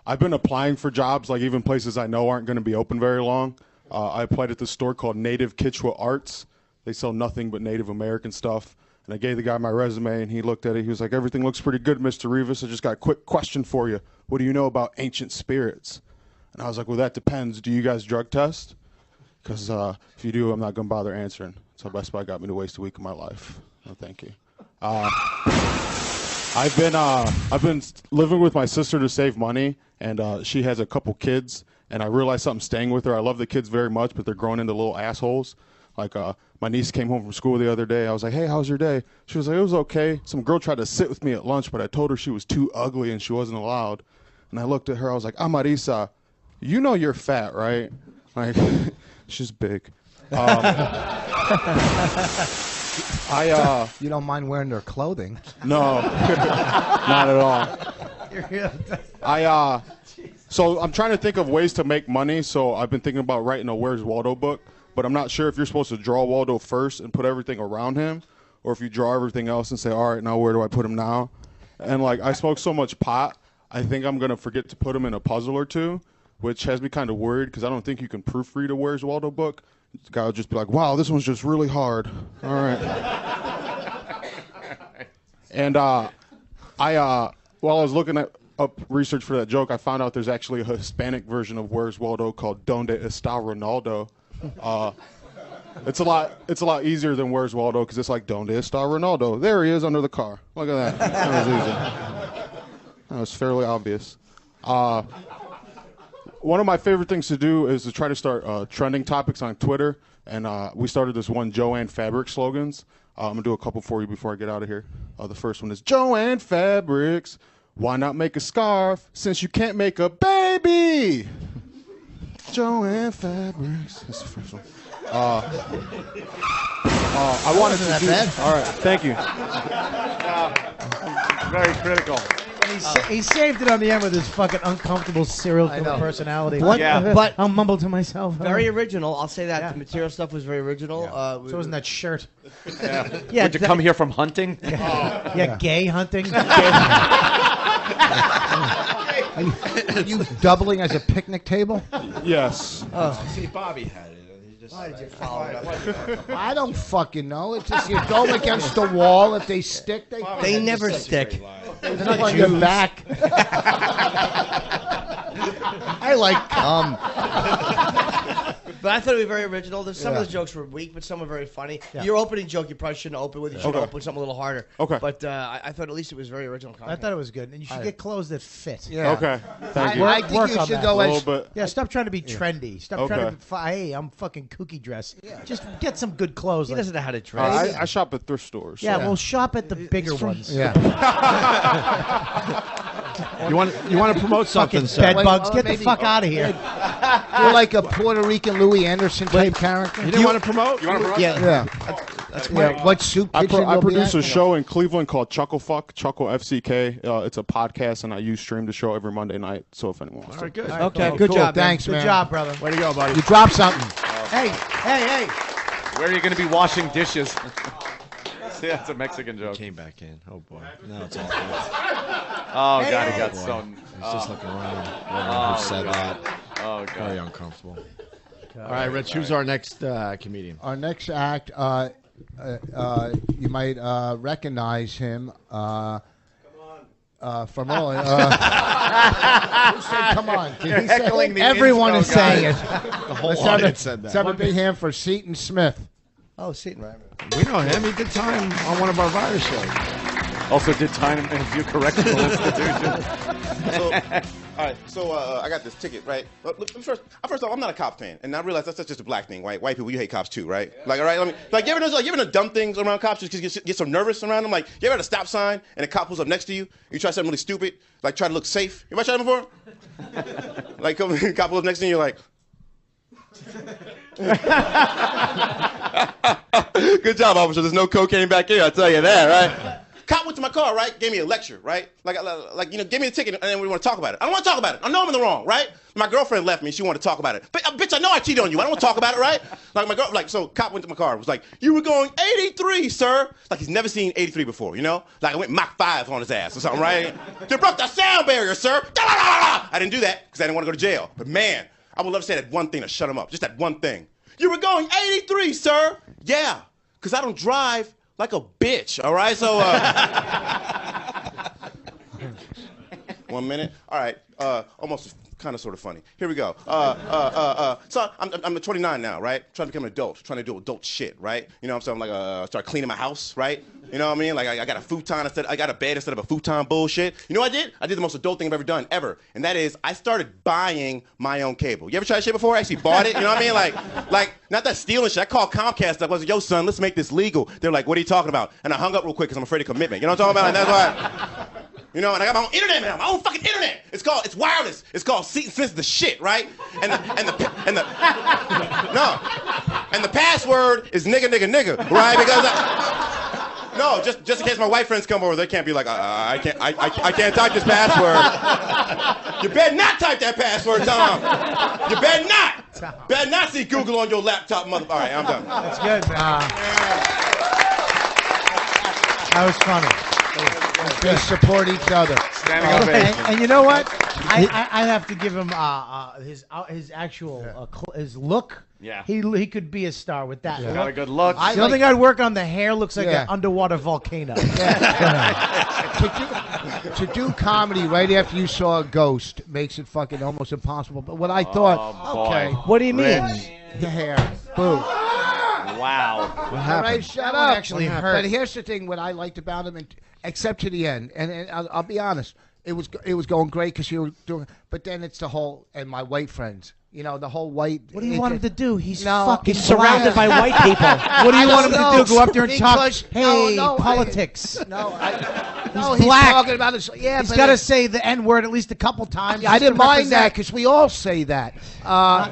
S16: I've been applying for jobs, like even places I know aren't going to be open very long. I applied at this store called Native Kichwa Arts. They sell nothing but Native American stuff. And I gave the guy my resume, and he looked at it. He was like, "Everything looks pretty good, Mr. Rivas. I just got a quick question for you. What do you know about ancient spirits?" And I was like, "Well, that depends. Do you guys drug test? Because if you do, I'm not going to bother answering." So Best Buy got me to waste a week of my life. Oh, thank you. I've been living with my sister to save money, and she has a couple kids. And I realized something staying with her. I love the kids very much, but they're growing into little assholes. Like my niece came home from school the other day. I was like, "Hey, how's your day?" She was like, "It was okay." Some girl tried to sit with me at lunch, but I told her she was too ugly and she wasn't allowed. And I looked at her. I was like, "Amarisa, you know you're fat, right?" Like, she's big.
S3: You don't mind wearing their clothing?
S16: No, not at all. So I'm trying to think of ways to make money. So I've been thinking about writing a Where's Waldo book, but I'm not sure if you're supposed to draw Waldo first and put everything around him, or if you draw everything else and say, "All right, now where do I put him now?" And like, I smoke so much pot, I think I'm gonna forget to put him in a puzzle or two, which has me kind of worried because I don't think you can proofread a Where's Waldo book. The guy will just be like, "Wow, this one's just really hard." All right. And while I was looking up research for that joke, I found out there's actually a Hispanic version of Where's Waldo called Donde Está Ronaldo. It's a lot easier than Where's Waldo because it's like Donde Está Ronaldo. There he is under the car. Look at that. That was easy. That was fairly obvious. One of my favorite things to do is to try to start trending topics on Twitter, and we started this one Joanne Fabric slogans. I'm gonna do a couple for you before I get out of here. The first one is Joanne Fabrics. Why not make a scarf since you can't make a baby? Joanne Fabrics. That's the first one. I wanted to do that. All right, thank you.
S2: Very critical.
S6: He saved it on the end with his fucking uncomfortable serial killer personality.
S8: What? Yeah. But
S6: I'll mumble to myself.
S8: Very original. I'll say that. The material stuff was very original.
S6: So wasn't that shirt?
S2: Yeah. Would you come here from hunting?
S6: Yeah, gay hunting.
S3: Are you doubling as a picnic table?
S16: Yes.
S5: See, Bobby had it.
S3: Why did you follow it up? I don't fucking know. It's just you throw them against the wall. If they stick,
S8: they never stick.
S3: They're not on your back. I like cum.
S8: But I thought it was very original. Some of the jokes were weak, but some were very funny.
S6: Yeah.
S8: Your opening joke, you probably shouldn't open with. You should open with something a little harder.
S16: Okay.
S8: But I thought at least it was very original content.
S6: I thought it was good, and you should get clothes that fit.
S3: Yeah.
S16: Okay. Thank you.
S3: I think you should go as.
S6: Yeah, stop trying to be trendy. Stop trying to be. Hey, I'm fucking kooky dress. Just get some good clothes.
S8: He doesn't know how to dress.
S16: I shop at thrift stores.
S6: Yeah, well, shop at the bigger ones.
S3: Yeah.
S5: You want to promote something, sir?
S6: Bed bugs, get the fuck out of here.
S3: You're like a Puerto Rican Louis Anderson type character.
S5: You didn't want to promote?
S3: Yeah.
S5: That's great.
S3: Yeah. What soup kitchen
S16: I
S3: you'll be
S16: produce
S3: at?
S16: a show in Cleveland called Chuckle FCK. It's a podcast, and I use Stream the show every Monday night. So if anyone wants to.
S5: All right, good.
S8: Okay,
S3: Cool.
S8: good job.
S3: Thanks,
S6: Good
S3: man.
S6: job, brother.
S5: Way to go, buddy.
S3: You dropped something.
S6: Hey.
S2: Where are you going to be washing dishes? That's a Mexican joke.
S5: Came back in. Oh boy. Now it's all good.
S2: Oh God, he got
S5: Boy.
S2: so.
S5: He's just looking around. Wondering
S2: Oh,
S5: who said
S2: God.
S5: that.
S2: Oh God.
S5: Very uncomfortable. All right, Rich. Who's our next comedian?
S3: Our next act, you might recognize him from all. Who said, come on? Did
S1: You're
S3: he say
S1: heckling
S3: it?
S1: the
S3: Everyone
S1: intro
S3: is saying
S1: guy.
S3: it.
S5: The whole
S3: Let's have
S5: audience
S3: a-
S5: said that.
S3: Let's have a big hand for Seton Smith.
S6: Oh, Seton, right.
S5: We know him. He did time on one of our virus shows.
S2: Also did time in a few correctional institutions.
S17: So, all right, so I got this ticket, right? First off, I'm not a cop fan, and I realize that's just a black thing, right? White people, you hate cops too, right? Like, all right, you ever done dumb things around cops just because you get so nervous around them? Like, you ever at a stop sign and a cop pulls up next to you, you try something really stupid, like try to look safe? You ever tried that before? Like, cop pulls up next to you, you're like. Good job, officer. There's no cocaine back here. I'll tell you that, right? Cop went to my car, right? Gave me a lecture, right? Like gave me a ticket, and then we want to talk about it. I don't want to talk about it. I know I'm in the wrong, right? My girlfriend left me. She wanted to talk about it. But bitch, I know I cheated on you. I don't want to talk about it, right? So cop went to my car. Was like, you were going 83, sir. Like he's never seen 83 before, you know? Like I went Mach 5 on his ass or something, right? You broke the sound barrier, sir. I didn't do that because I didn't want to go to jail. But man, I would love to say that one thing to shut him up. Just that one thing. You were going 83, sir. Yeah, because I don't drive like a bitch, all right? So, 1 minute. All right, almost kind of sort of funny. Here we go. So I'm 29 now, right? Trying to become an adult, trying to do adult shit, right? You know what I'm saying? I'm like, start cleaning my house, right? You know what I mean? Like I got a futon I got a bed instead of a futon bullshit. You know what I did? I did the most adult thing I've ever done, ever. And that is, I started buying my own cable. You ever tried that shit before? I actually bought it, you know what I mean? Like not that stealing shit. I called Comcast up. I was like, yo, son, let's make this legal. They're like, what are you talking about? And I hung up real quick because I'm afraid of commitment. You know what I'm talking about? And that's why, you know, and I got my own internet now, my own fucking internet. It's wireless. It's called Seton Smith's the shit, right? And the password is nigga, right? Because no, just in case my white friends come over, they can't be like, I can't type this password. You better not type that password, Tom. You better not. Better not see Google on your laptop, mother. All right, I'm done.
S6: That's good, man. That was funny.
S3: They support each other.
S2: Standing ovation.
S6: And you know what? I have to give him his actual his look.
S2: Yeah.
S6: He could be a star with that.
S2: Got a good look.
S6: The only thing I'd work on, the hair looks like an underwater volcano.
S3: To do comedy right after you saw a ghost makes it fucking almost impossible. But what I thought, okay.
S6: What do you mean?
S3: The hair. Boo.
S2: Wow.
S3: All right, shut up.
S6: Actually hurt.
S3: But here's the thing: what I liked about him, except to the end, and I'll be honest, it was going great because you were doing. But then it's the whole and my white friends. You know, the whole white.
S6: What do you want him to do? He's
S3: No,
S6: fucking
S3: he's
S6: surrounded by white people. What do you want him to do? Go up there and talk? Hey, politics.
S3: He's
S6: He's black.
S3: talking about his. Yeah,
S6: He's
S3: but
S6: got to say the N word at least a couple times.
S3: I didn't mind that because we all say that.
S2: I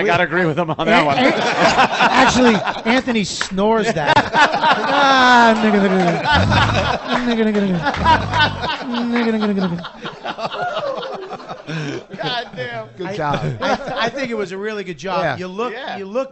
S2: gotta agree with him on that one.
S6: Actually, Anthony snores that.
S3: God damn. Good job.
S6: I think it was a really good job.
S3: Yeah.
S6: You look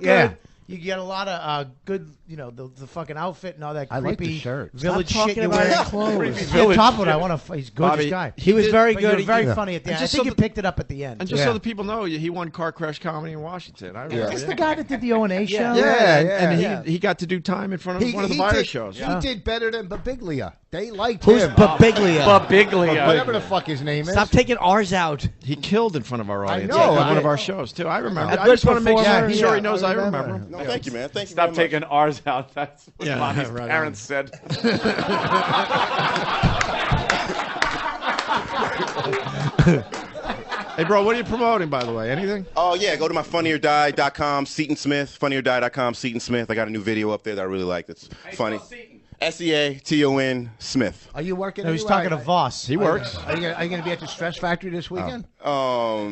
S6: good.
S3: Yeah.
S6: You get a lot of good, the fucking outfit and all that
S3: I like
S6: creepy
S3: the shirt.
S6: village
S8: Stop
S6: shit you're
S8: talking
S6: wearing.
S8: about clothes.
S6: Yeah, top of it, he's a gorgeous
S5: Bobby,
S6: guy.
S8: He was very
S6: But
S8: good.
S6: you were very
S8: at
S6: funny at the end. I
S5: just
S6: think
S5: so
S6: you picked it up at the end.
S5: And just so the people know, he won Car Crash Comedy in Washington. I remember.
S6: Is this the guy that did the O&A show?
S5: And he got to do time in front of one of the virus shows.
S3: He did better than Babiglia. They liked
S8: Who's
S3: him.
S8: Babiglia?
S3: Whatever the fuck his name is.
S8: Stop taking ours out.
S5: He killed in front of our audience.
S3: know,
S5: at one
S3: I-
S5: of our shows too. I remember.
S8: A
S5: I
S8: good
S5: just want to make
S8: performer.
S5: sure he
S8: Yeah,
S5: knows I remember.
S17: No, thank you, man. Thank you
S2: Stop
S17: very much.
S2: taking ours out. That's what
S5: Yeah,
S2: Bonnie's
S5: right
S2: parents said.
S5: Hey, bro, what are you promoting, by the way? Anything?
S17: Oh, yeah, go to my funnyordie.com, Seton Smith, funnyordie.com, Seton Smith. I got a new video up there that I really like that's funny. Seaton Smith.
S3: Are you working?
S6: No, he's
S3: anywhere?
S6: talking to Voss.
S5: He works.
S3: Are you going to be at the Stress Factory this weekend?
S17: No.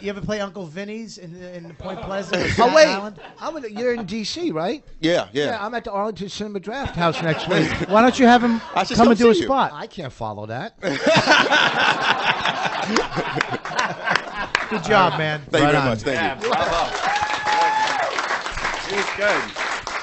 S6: You ever play Uncle Vinny's in Point Pleasant? or
S3: Oh
S6: Staten
S3: wait,
S6: Island?
S3: you're in D.C., right?
S17: Yeah.
S3: I'm at the Arlington Cinema Draft House next week.
S6: Why don't you have him
S17: I should
S6: come and
S17: come
S6: do a
S17: see you.
S6: spot?
S3: I can't follow that.
S6: Good job, man.
S17: Thank you
S6: Right
S17: very
S6: on.
S17: much. Thank you.
S2: Bravo. He was good.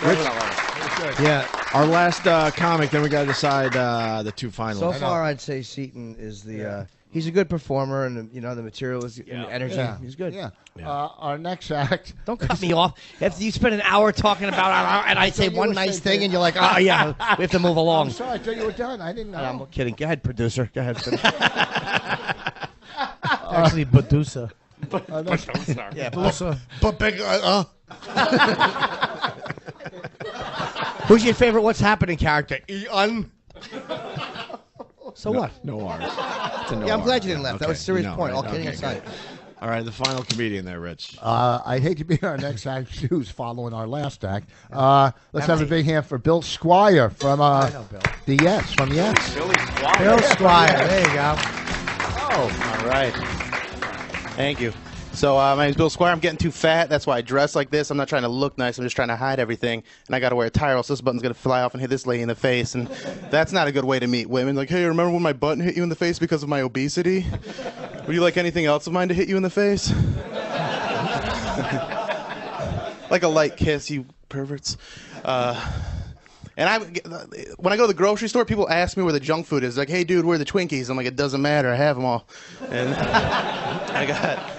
S5: Yeah. Our last comic, then we got to decide the two finalists.
S8: So far, I'd say Seaton is the. He's a good performer, and the material is and the energy.
S3: Yeah.
S8: He's good.
S3: Yeah. Our next act.
S8: Don't cut me off. If you spend an hour talking about, and I say one nice thing, and you're like, oh yeah, we have to move along.
S3: I'm sorry, I thought you were done. I didn't know.
S8: I'm kidding. Go ahead, producer. Go ahead.
S6: Actually, Badusa.
S8: Yeah,
S6: Badusa.
S3: But big.
S8: Who's your favorite What's Happening character? Ian. So
S5: No,
S8: what?
S5: No R's. It's a no
S8: Yeah, I'm glad
S5: R.
S8: you didn't laugh. That
S5: Okay.
S8: was a serious
S5: No,
S8: point.
S5: right.
S8: All kidding
S5: Okay,
S8: aside.
S5: good. All right, the final comedian there, Rich.
S3: I hate to be our next act shoes following our last act. Let's have a big hand for Bill Squire from the Yes, from Yes.
S6: Bill Squire. There you go.
S18: Oh, all right. Thank you. So my name's Bill Squire. I'm getting too fat. That's why I dress like this. I'm not trying to look nice. I'm just trying to hide everything. And I got to wear a tie or else this button's going to fly off and hit this lady in the face. And that's not a good way to meet women. Like, hey, remember when my button hit you in the face because of my obesity? Would you like anything else of mine to hit you in the face? Like a light kiss, you perverts. And when I go to the grocery store, people ask me where the junk food is. Like, hey, dude, where are the Twinkies? I'm like, it doesn't matter. I have them all. And I got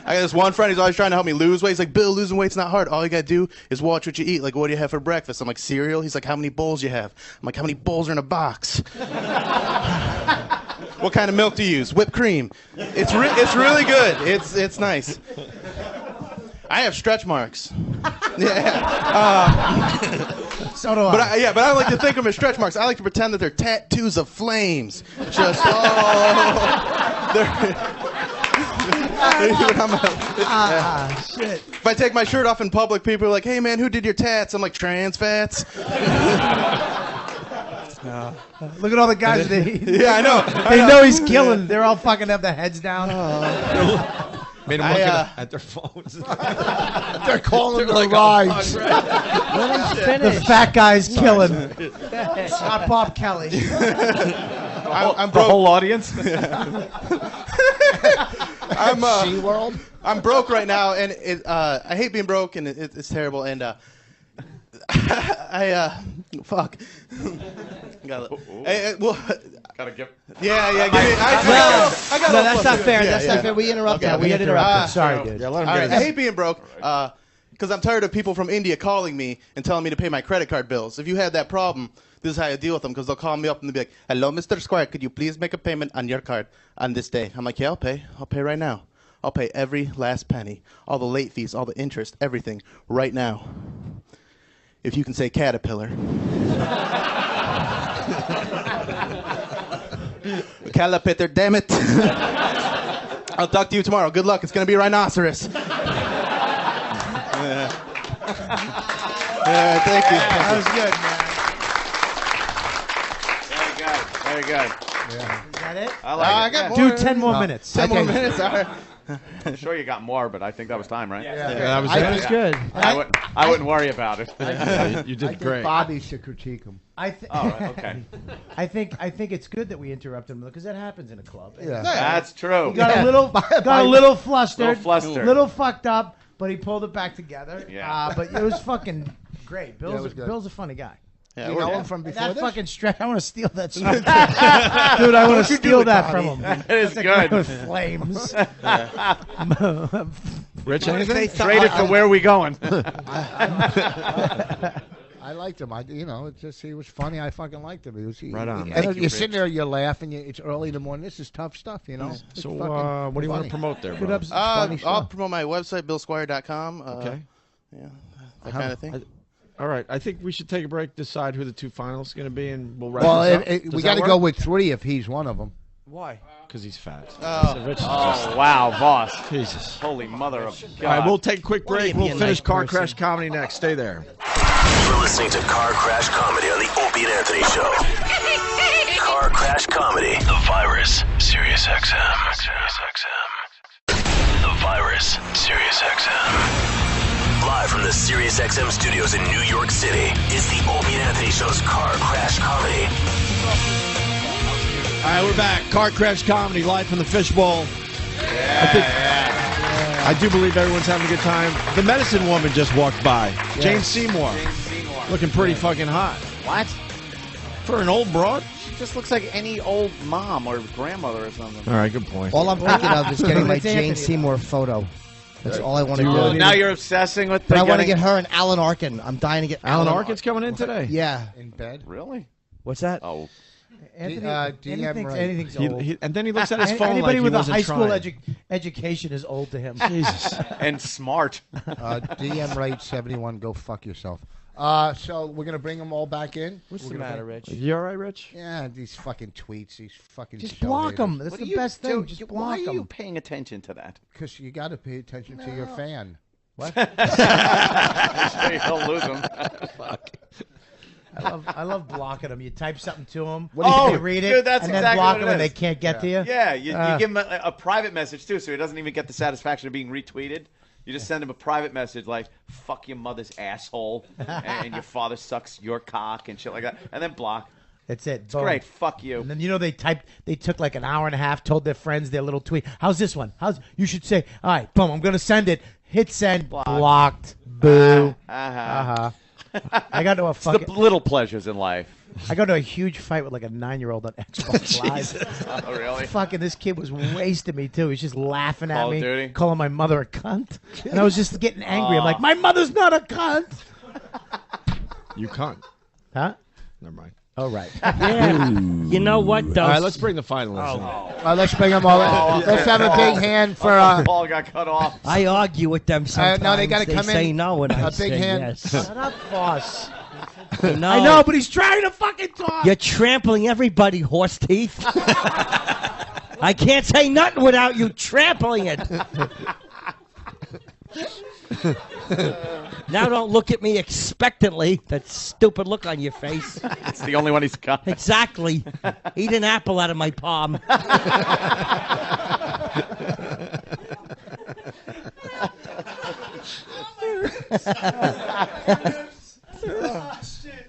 S18: this one friend. He's always trying to help me lose weight. He's like, Bill, losing weight's not hard. All you got to do is watch what you eat. Like, what do you have for breakfast? I'm like, cereal. He's like, how many bowls you have? I'm like, how many bowls are in a box? What kind of milk do you use? Whipped cream. It's really good. It's nice. I have stretch marks.
S6: So do I.
S18: But I like to think of them as stretch marks. I like to pretend that they're tattoos of flames. Just
S6: Shit.
S18: If I take my shirt off in public, people are like, "Hey man, who did your tats?" I'm like, "Trans fats."
S6: Look at all the guys that
S18: Yeah, I know.
S6: They know he's killing. They're all fucking have their heads down.
S5: Made them look at their phones.
S3: They're calling
S5: They're
S3: the
S5: like,
S3: rides.
S6: The fat guy's killing. Not Bob Kelly.
S18: I'm
S2: the
S18: broke.
S2: whole audience.
S18: I'm broke right now, and I hate being broke, and it's terrible. And fuck.
S2: Gotta give.
S18: Yeah. Give me, I got
S8: no, that's not fair. That's not fair. We interrupted.
S18: Okay,
S8: we got interrupted. Sorry, dude.
S5: Yeah, let him
S18: All
S5: get
S18: right,
S5: his-
S18: I hate being broke because I'm tired of people from India calling me and telling me to pay my credit card bills. If you had that problem, this is how you deal with them, because they'll call me up and they'll be like, "Hello, Mr. Squire, could you please make a payment on your card on this day?" I'm like, "Yeah, I'll pay. I'll pay right now. I'll pay every last penny, all the late fees, all the interest, everything right now. If you can say Caterpillar." Caterpillar, damn it. I'll talk to you tomorrow. Good luck. It's going to be a rhinoceros. Thank you.
S6: That was good, man.
S2: Very good.
S6: Yeah. Is that it?
S2: I like it.
S18: I got
S6: Do 10 more minutes.
S18: 10 more minutes. All right.
S2: I'm sure you got more, but I think that was time, right?
S5: Yeah, that was
S6: That was
S5: it.
S6: good.
S2: I wouldn't worry about it.
S5: Yeah, you did
S3: I think
S5: great.
S3: Bobby should critique him.
S2: Oh, right, okay.
S6: I think it's good that we interrupt him because that happens in a club.
S3: Yeah.
S2: That's true.
S6: He got a little flustered,
S2: Flustered.
S6: little fucked up, but he pulled it back together.
S2: Yeah.
S6: But it was fucking great.
S3: it
S6: Bill's
S3: was good.
S6: Bill's a funny guy.
S18: Yeah,
S3: You know him from before
S6: That
S3: this?
S6: fucking stretch. I want to steal that song. Dude, I want to steal that from him.
S2: That is
S6: That
S2: good.
S6: guy with flames.
S5: Rich, anything?
S2: Trade it for Where Are We Going?
S3: I liked him. It's just he was funny. I fucking liked him.
S5: Right on.
S3: And
S5: Thank
S3: you're sitting there, you're laughing. It's early in the morning. This is tough stuff,
S5: So,
S3: It's
S5: what
S3: fucking
S5: do you want
S3: funny.
S5: to promote there,
S6: Good
S5: bro?
S6: ups- funny
S18: I'll
S6: stuff.
S18: promote my website, BillSquire.com.
S5: Okay.
S18: Yeah, that kind of thing.
S5: All right. I think we should take a break, decide who the two finalists are going to be, and we'll wrap
S3: Well,
S5: this up.
S3: we got to go with 3 if he's one of them.
S8: Why?
S5: Because he's fat.
S18: Oh.
S5: So Rich is just-
S2: Oh, wow, boss.
S5: Jesus.
S2: Holy mother of God.
S5: All right, we'll take a quick
S8: Why
S5: break.
S8: don't you
S5: We'll
S8: be a
S5: finish
S8: nice
S5: Car
S8: person?
S5: Crash Comedy next. Stay there.
S4: You're listening to Car Crash Comedy on the Opie and Anthony Show. Car Crash Comedy. The Virus. Sirius XM. The Virus. Sirius XM. Live from the Sirius XM studios in New York City is the Opie and Anthony Show's Car Crash Comedy.
S5: All right, we're back. Car Crash Comedy live from the Fishbowl. I I do believe everyone's having a good time. The medicine woman just walked by.
S19: Yes.
S5: Jane Seymour. Looking pretty fucking hot.
S19: What?
S5: For an old broad?
S19: She just looks like any old mom or grandmother or something.
S5: All right, good point.
S3: All I'm thinking of is getting my
S19: It's
S3: Jane
S19: Anthony.
S3: Seymour photo. That's all I want to
S19: Do you
S3: do.
S19: really now you're obsessing with.
S3: But I want to get her and Alan Arkin. I'm dying to get
S5: Alan Arkin's coming in today?
S3: Yeah.
S10: In bed?
S19: Really?
S8: What's that?
S19: Oh.
S6: Anthony,
S10: DM right.
S6: anything's
S5: He-
S6: old.
S5: he- and then he looks at his phone
S6: Anybody
S5: like he
S6: with a
S5: wasn't
S6: high school
S5: trying.
S6: education is old to him.
S5: Jesus.
S19: And smart.
S10: DM right 71. Go fuck yourself. So we're gonna bring them all back in.
S8: What's
S10: We're
S8: the
S10: gonna
S8: matter,
S10: bring-
S8: Rich?
S5: You all right, Rich?
S10: Yeah, these fucking tweets, these fucking.
S6: Just block them. That's
S19: What
S6: the
S19: do you
S6: best
S19: do?
S6: thing. Just
S19: Why
S6: block
S19: are you
S6: them.
S19: paying attention to that?
S10: Because you got to pay attention to your fan.
S19: What? So you don't lose them.
S6: Fuck. I love blocking them. You type something to them,
S19: Oh,
S6: they read it,
S19: dude, that's
S6: and then
S19: exactly
S6: block
S19: what it
S6: them, and they
S19: is.
S6: can't get to you.
S19: Yeah, you give him a private message too, so he doesn't even get the satisfaction of being retweeted. You just send him a private message like "fuck your mother's asshole" and "your father sucks your cock" and shit like that, and then block.
S6: That's it.
S19: It's great. Fuck you.
S6: And then they took like an hour and a half, told their friends their little tweet. How's this one? You should say, all right, boom, I'm gonna send it. Hit send. Blocked. Boo.
S19: Uh-huh.
S6: I got to a fucking.
S2: The little pleasures in life.
S6: I got to a huge fight with like a 9-year-old on Xbox Live.
S19: Oh, really?
S6: Fucking this kid was wasting me too. He's just laughing at
S19: Call of
S6: me,
S19: Duty?
S6: calling my mother a cunt, and I was just getting angry. I'm like, my mother's not a cunt.
S5: You can't.
S6: Huh?
S5: Never mind.
S6: Oh, right.
S8: Yeah. You know what, though?
S5: All right, let's bring the finalists in.
S10: All right, let's bring them all in. Let's have a big hand for.
S19: Paul got cut off.
S8: I argue with them sometimes.
S10: no, they gotta come
S8: say
S10: in.
S8: no, and I
S10: A big
S8: say
S10: hand.
S8: yes.
S6: Shut up, boss.
S8: I know.
S6: I know, but he's trying to fucking talk.
S8: You're trampling everybody, horse teeth. I can't say nothing without you trampling it. Now don't look at me expectantly. That stupid look on your face.
S2: It's the only one he's got.
S8: Exactly. Eat an apple out of my palm.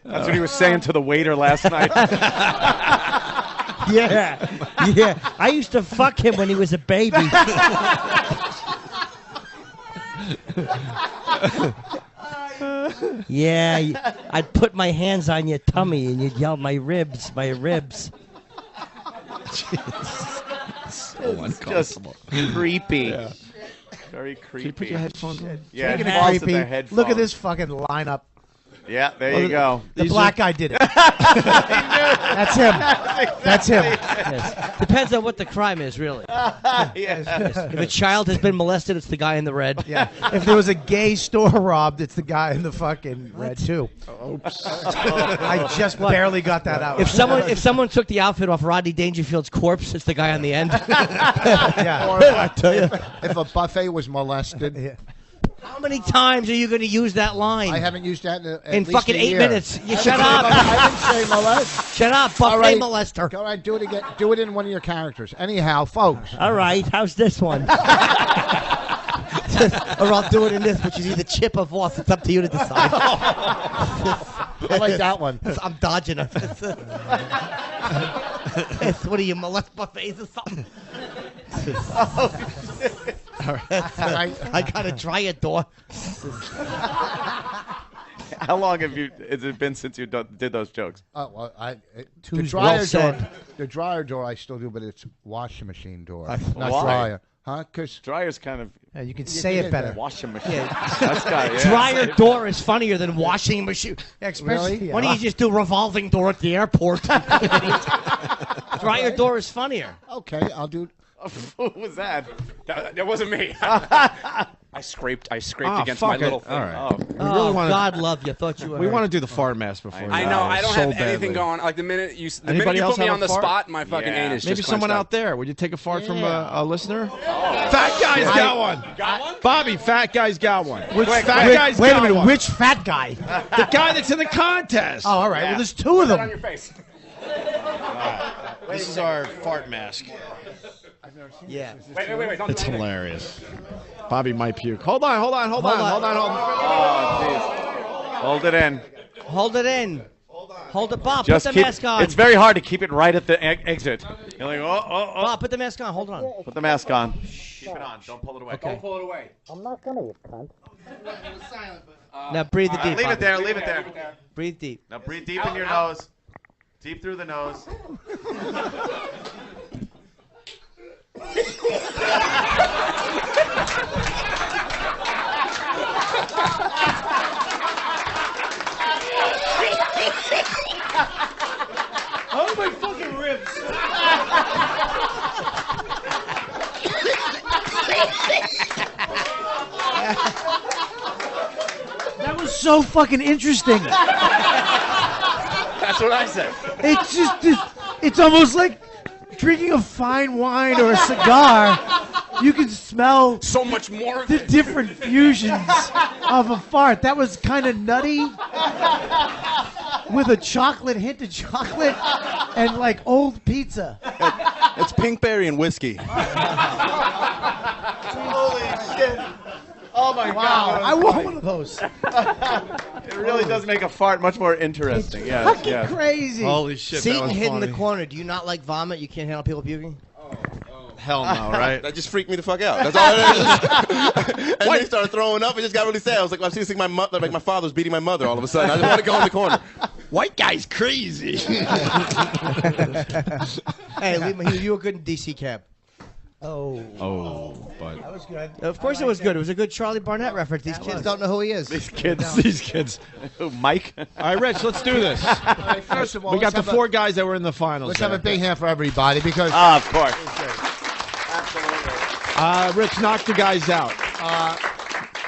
S2: That's what he was saying to the waiter last night.
S8: Yeah. I used to fuck him when he was a baby. Yeah, I'd put my hands on your tummy and you'd yell, my ribs, my ribs.
S2: So uncomfortable. Just creepy.
S19: Yeah. Very creepy.
S5: Can you put your headphones on?
S19: Yeah,
S6: Speaking
S19: it
S6: of
S19: falls in
S6: creepy,
S19: their headphones.
S6: look at this fucking lineup.
S19: Yeah, there you go.
S6: The black guy did it. That's him. That's him.
S8: Yes. Depends on what the crime is, really.
S19: Yes.
S8: If a child has been molested, it's the guy in the red.
S6: Yeah. If there was a gay store robbed, it's the guy in the fucking red too.
S5: Oops.
S6: I just barely got that out.
S8: If someone took the outfit off Rodney Dangerfield's corpse, it's the guy on the end.
S6: Yeah.
S10: Or
S8: I tell you.
S10: if a buffet was molested.
S6: Yeah.
S8: How many times are you going to use that line?
S10: I haven't used that in at
S8: in
S10: least
S8: fucking
S10: a
S8: 8
S10: year.
S8: minutes. You
S10: I
S8: shut
S10: didn't
S8: up.
S10: say I didn't say molest.
S8: Shut up, buffet
S10: All right.
S8: molester.
S10: All right, do it again. Do it in one of your characters. Anyhow, folks.
S8: All right, how's this one? Or I'll do it in this, which is either chip or off. It's up to you to decide.
S10: I like that one.
S8: I'm dodging it. What are you, molest buffets or something? All right. I got a dryer door.
S2: How long has it been since you did those jokes?
S10: Well, the
S8: Two's
S10: dryer
S8: well
S10: door.
S8: said.
S10: The dryer door I still do, but it's washing machine door, not
S2: Why?
S10: dryer. Huh? Because
S2: Dryer's kind of.
S6: Yeah, you can say it better.
S2: Washing machine. That's got it.
S8: Dryer door is funnier than washing machine.
S6: Especially,
S8: Why don't you just do revolving door at the airport? Dryer door is funnier.
S10: Okay, I'll do.
S2: Who was that?
S20: That wasn't me. I scraped against my little thing.
S5: All right.
S2: Oh.
S5: We really wanna,
S8: God love you. Thought you were.
S5: We want to do the fart mask before.
S20: I know. I don't
S5: so
S20: have anything
S5: badly.
S20: going. Like the minute you
S5: Anybody else
S20: put me
S5: have
S20: on
S5: a
S20: the
S5: fart?
S20: spot, my fucking anus
S5: Maybe
S20: just
S5: someone
S20: clenched
S5: out there. Would you take a fart from a listener?
S20: Oh.
S5: Fat guy's got one. Got one? Bobby, fat guy's got one.
S6: Which
S5: fat
S6: wait,
S5: guy's
S6: wait
S5: got
S6: a minute.
S5: one?
S6: Which fat guy?
S5: The guy that's in the contest.
S6: Oh, all right. Well, there's two of
S20: Put it on
S6: them.
S20: your face.
S5: This is our fart mask.
S8: Yeah.
S20: Wait. Don't
S5: It's
S20: do anything.
S5: hilarious. Bobby might puke. Hold on.
S2: Oh, jeez. Hold it in.
S8: Hold it in. Hold it, Bob.
S2: Just
S8: put the
S2: keep,
S8: mask on.
S2: It's very hard to keep it right at the exit. You're like,
S8: Bob, put the mask on. Hold on.
S2: Put the mask on. Keep it on. Don't pull it away.
S8: Okay.
S20: Don't pull it away.
S3: I'm not gonna, you cunt.
S8: Now breathe deep.
S19: Leave
S8: Bob.
S19: it there. Leave it there.
S8: Breathe deep.
S19: Now breathe deep in your nose. Deep through the nose.
S6: Oh, my fucking ribs. That was so fucking interesting.
S19: That's what I said.
S6: It's just, it's almost like drinking a fine wine or a cigar. You can smell
S20: so much more
S6: the different fusions of a fart. That was kind of nutty with a chocolate hint of chocolate and like old pizza.
S18: It's pinkberry and whiskey.
S19: Holy shit. Oh my God.
S6: I want one of those.
S19: It really does make a fart much more interesting. Yes,
S6: fucking
S19: yes.
S6: crazy.
S5: Holy shit, that
S8: Seaton
S5: was
S8: hid in the
S5: funny.
S8: corner. Do you not like vomit? You can't handle people puking?
S5: Hell no, right?
S17: That just freaked me the fuck out. That's all it is. And they started throwing up. It just got really sad. I was like, I see my mother, like my father was beating my mother all of a sudden. I just want to go in the corner.
S5: White guy's crazy.
S8: Hey, leave me here. You were good in DC Cab.
S5: Oh, but
S6: That was good.
S8: Of course it was good. It was a good Charlie Barnett reference. These kids don't know who he is.
S2: These kids. Who, Mike?
S5: all right, Rich, let's do this.
S3: First of all,
S5: We got
S3: let's
S5: the
S3: have
S5: four guys that were in the finals.
S3: Let's have a
S5: there.
S3: big hand for everybody because.
S2: Of course.
S5: Rich, knock the guys out.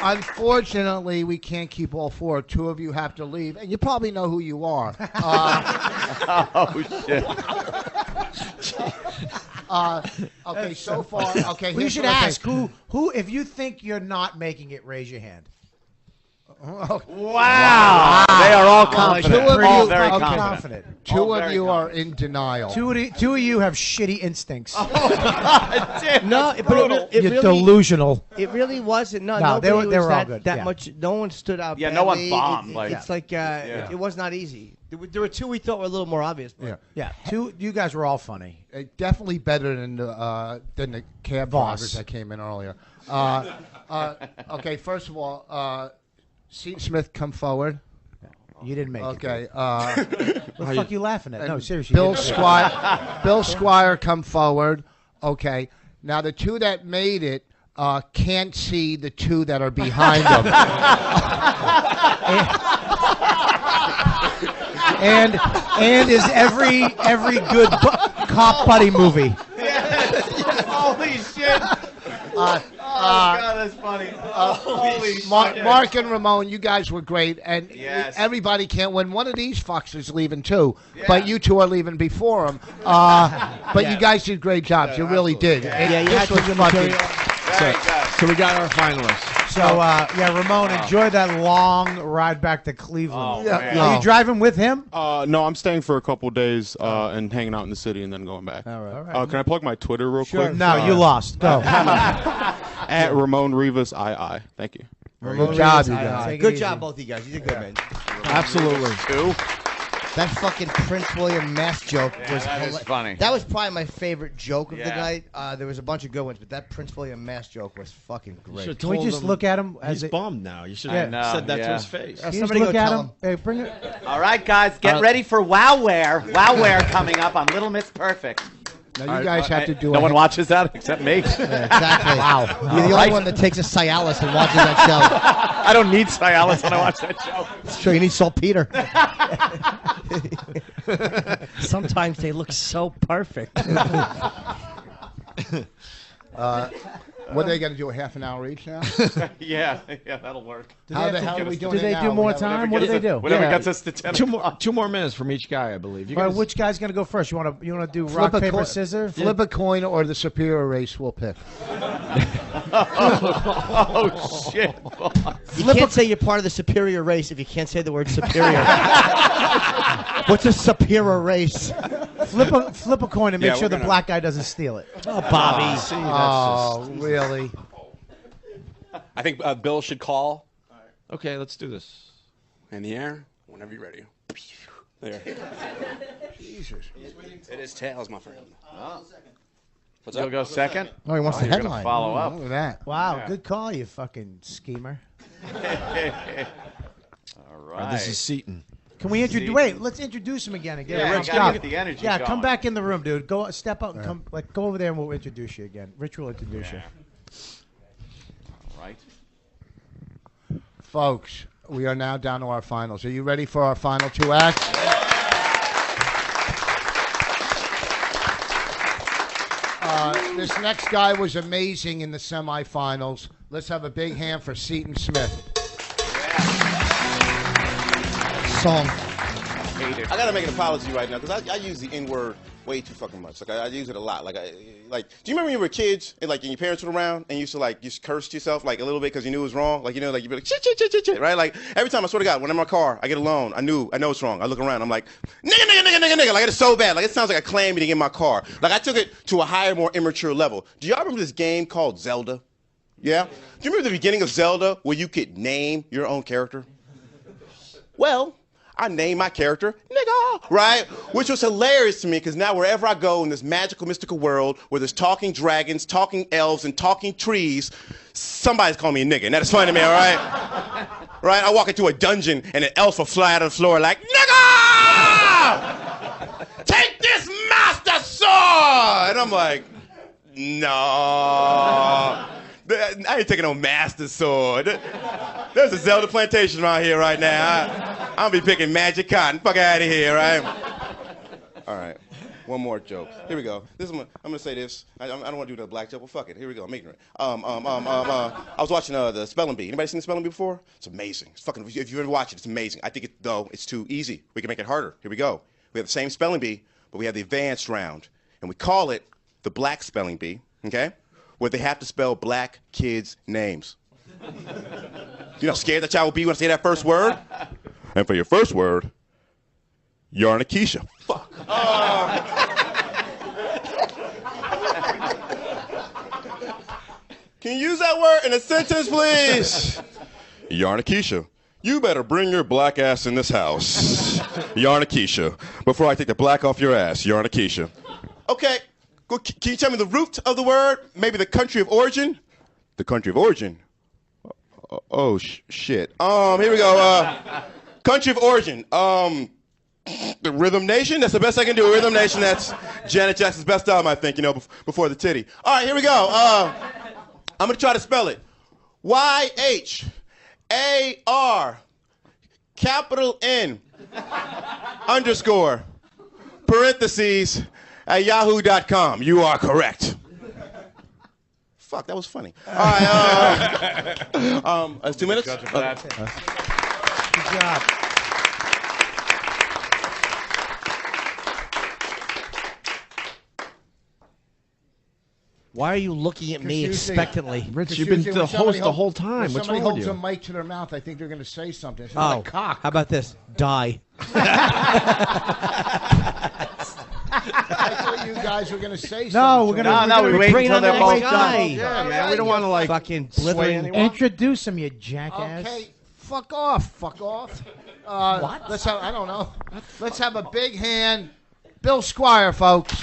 S3: Unfortunately, we can't keep all four. Two of you have to leave, and you probably know who you are.
S2: Oh, shit.
S3: Okay, so far. Okay,
S6: We
S3: here's
S6: should
S3: what I
S6: ask
S3: think.
S6: who, if you think you're not making it, raise your hand.
S2: Wow. They are all
S3: Two
S2: confident.
S3: of
S2: All
S3: you
S2: very
S3: are
S2: confident.
S3: Two
S2: All
S3: of
S2: very
S3: you are in denial.
S6: Two of you have shitty instincts.
S8: No, but it
S6: You're
S8: really,
S6: delusional.
S8: It really wasn't. No,
S6: No, they
S8: nobody
S6: were
S8: was
S6: all
S8: that,
S6: good,
S8: that
S6: yeah.
S8: much. No one stood out.
S2: Yeah, no one
S8: badly.
S2: bombed, like-
S8: It's like it was not easy. There were two we thought were a little more obvious. But
S6: Yeah, two. You guys were all funny.
S3: Definitely better than the cab
S6: Voss.
S3: drivers that came in earlier. Okay, first of all, Seton Smith, come forward.
S6: You didn't make
S3: Okay.
S6: it. What the fuck are you laughing at? No, seriously.
S3: Bill
S6: you didn't.
S3: Squire. Bill Squire, come forward. Okay. Now the two that made it can't see the two that are behind them.
S6: and is every good cop buddy movie.
S19: Holy shit. God, that's funny. Holy shit.
S3: Mark and Ramon, you guys were great, and
S19: Yes.
S3: everybody can't win. One of these fucks is leaving too, but you two are leaving before him. But you guys did great jobs. You really did.
S8: Yeah, you
S3: This
S8: had to
S3: was
S8: give
S3: fucking.
S5: So we got our finalists.
S6: So Ramon, enjoy that long ride back to Cleveland.
S2: man.
S6: Are you driving with him?
S16: No, I'm staying for a couple days and hanging out in the city and then going back.
S6: All right.
S16: Can I plug my Twitter real quick?
S6: No, you lost. Go.
S16: At Ramon Rivas II. Thank you.
S3: Good job, you guys.
S6: Take it
S8: Good
S6: easy.
S8: job, both of you guys. You did good, man.
S5: Absolutely.
S8: That fucking Prince William mask joke was
S2: that is funny.
S8: That was probably my favorite joke of the
S2: Yeah.
S8: night. There was a bunch of good ones, but that Prince William mask joke was fucking great.
S6: Can we just look at him as
S5: He's bummed now. You should
S2: I
S5: have
S2: know,
S5: said that to
S2: yeah.
S5: his face.
S6: Can you just
S8: Somebody
S6: look
S8: go
S6: at
S8: tell
S6: him?
S8: him.
S6: Hey, bring it.
S19: All right, guys, get ready for WowWare. WowWare coming up on Little Miss Perfect.
S3: Now you guys have to do.
S2: No one watches that except me.
S8: Yeah, exactly. Wow. You're the only one that takes a Cialis and watches that show.
S2: I don't need Cialis when I watch that show.
S8: Sure, you need saltpeter. Sometimes they look so perfect.
S3: What are they going to do? A half an hour each now?
S2: yeah, that'll work.
S3: How the hell are we doing
S6: Do
S3: it
S6: they
S3: now?
S6: do more
S3: We have-
S6: time? What do they do?
S2: Whatever
S5: Yeah.
S2: gets us to 10 o'clock.
S5: Two more minutes from each guy, I believe. You
S6: All right,
S5: guys-
S6: which guy's gonna go first? You want to do rock paper scissors?
S3: Flip a coin or the superior race will pick.
S2: Oh, shit.
S8: You can't say you're part of the superior race if you can't say the word superior. What's a superior race?
S6: Flip a coin and make
S20: Yeah,
S6: sure
S20: we're
S6: the
S20: gonna-
S6: black guy doesn't steal it.
S8: Oh, Bobby.
S3: Really?
S20: I think Bill should call
S5: Okay, let's do this.
S20: in the air whenever you're ready. There.
S3: Jesus.
S20: It is tails, my friend. What's
S2: You'll
S20: up?
S2: go second?
S3: Oh, he wants the
S2: you're gonna
S3: headline.
S2: follow up.
S3: Look at that.
S6: Wow,
S2: Yeah.
S6: good call, you fucking schemer.
S2: All right.
S5: This is Seton.
S6: Can we introduce? Wait, let's introduce him again.
S19: Yeah,
S6: Rich,
S19: you gotta
S6: go.
S19: get the energy
S6: Yeah, come
S19: going.
S6: back in the room, dude. Go, step up and come. Like, go over there, and we'll introduce you again. Rich will introduce you.
S2: All right.
S3: Folks, we are now down to our finals. Are you ready for our final two acts? This next guy was amazing in the semifinals. Let's have a big hand for Seton Smith. Song.
S17: I gotta make an apology right now because I use the N-word way too fucking much. Like I use it a lot. Like, do you remember when you were kids and like and your parents were around and you used to like just curse yourself like a little bit because you knew it was wrong? Like like you'd be like shit, shit, shit, shit, shit, right? Like every time I swear to God, when I'm in my car, I get alone. I know it's wrong. I look around, I'm like nigga, nigga, nigga, nigga, nigga. Like it's so bad. Like it sounds like a clan meeting in my car. Like I took it to a higher, more immature level. Do y'all remember this game called Zelda? Yeah. Do you remember the beginning of Zelda where you could name your own character? Well, I named my character nigga, right? Which was hilarious to me because now wherever I go in this magical, mystical world where there's talking dragons, talking elves, and talking trees, somebody's calling me a nigga, and that is funny to me, all right? Right? I walk into a dungeon and an elf will fly out of the floor like, nigga! Take this master sword! And I'm like, no. I ain't taking no master sword. There's a Zelda plantation around here right now. I'll be picking magic cotton. Fuck out of here, right? All right. One more joke. Here we go. I'm gonna say this. I don't want to do the black joke. Well, fuck it. Here we go. I'm ignorant. I was watching the Spelling Bee. Anybody seen the Spelling Bee before? It's amazing. It's fucking. If you ever watch it, it's amazing. I think it's too easy. We can make it harder. Here we go. We have the same Spelling Bee, but we have the advanced round, and we call it the Black Spelling Bee. Okay? Where they have to spell black kids' names. You know how scared that child will be when I say that first word? And for your first word, Yarnikisha. Fuck. Can you use that word in a sentence, please? Yarnikisha, you better bring your black ass in this house. Yarnikisha, before I take the black off your ass. Yarnikisha. Okay. Can you tell me the root of the word? Maybe the country of origin? The country of origin? Oh, shit. Here we go. Country of origin. The Rhythm Nation? That's the best I can do. Rhythm Nation, that's Janet Jackson's best album, I think, before the titty. All right, here we go. I'm going to try to spell it. Y-H-A-R, capital N, underscore, parentheses, at yahoo.com. You are correct. Fuck, that was funny. All right, that's 2 minutes?
S2: Good job.
S8: Why are you looking at me expectantly?
S5: Rich, you've been the host the whole time.
S3: When
S5: What's
S3: somebody
S5: wrong with
S3: holds
S5: you?
S3: a mic to their mouth, I think they're going to say something. It's
S8: Oh,
S3: like cock.
S8: how about this? Die.
S3: I thought you guys were going to say something.
S6: No, we're gonna.
S19: we wait until they're both done.
S5: Yeah, man, we don't want to like
S8: fucking
S5: sway
S8: blithering.
S5: anyone.
S6: Introduce him, you jackass.
S3: Okay, fuck off. What? Let's have, I don't know. Let's have a big hand. Bill Squire, folks.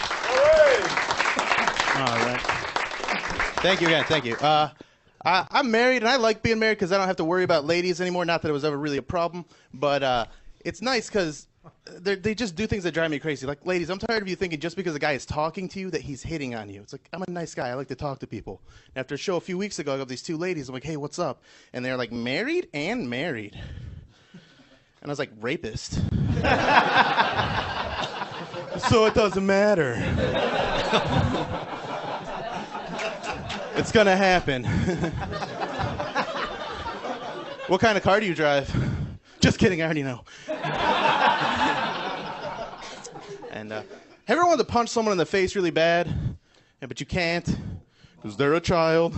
S18: All right. Thank you again. Thank you. I'm married, and I like being married because I don't have to worry about ladies anymore. Not that it was ever really a problem, but it's nice because they just do things that drive me crazy. Like, ladies, I'm tired of you thinking just because a guy is talking to you that he's hitting on you. It's like, I'm a nice guy. I like to talk to people. And after a show a few weeks ago, I got these two ladies. I'm like, hey, what's up? And they're like, married and married. And I was like, rapist. So it doesn't matter. It's gonna happen. What kind of car do you drive? Just kidding, I already know. And ever wanted to punch someone in the face really bad, but you can't because they're a child?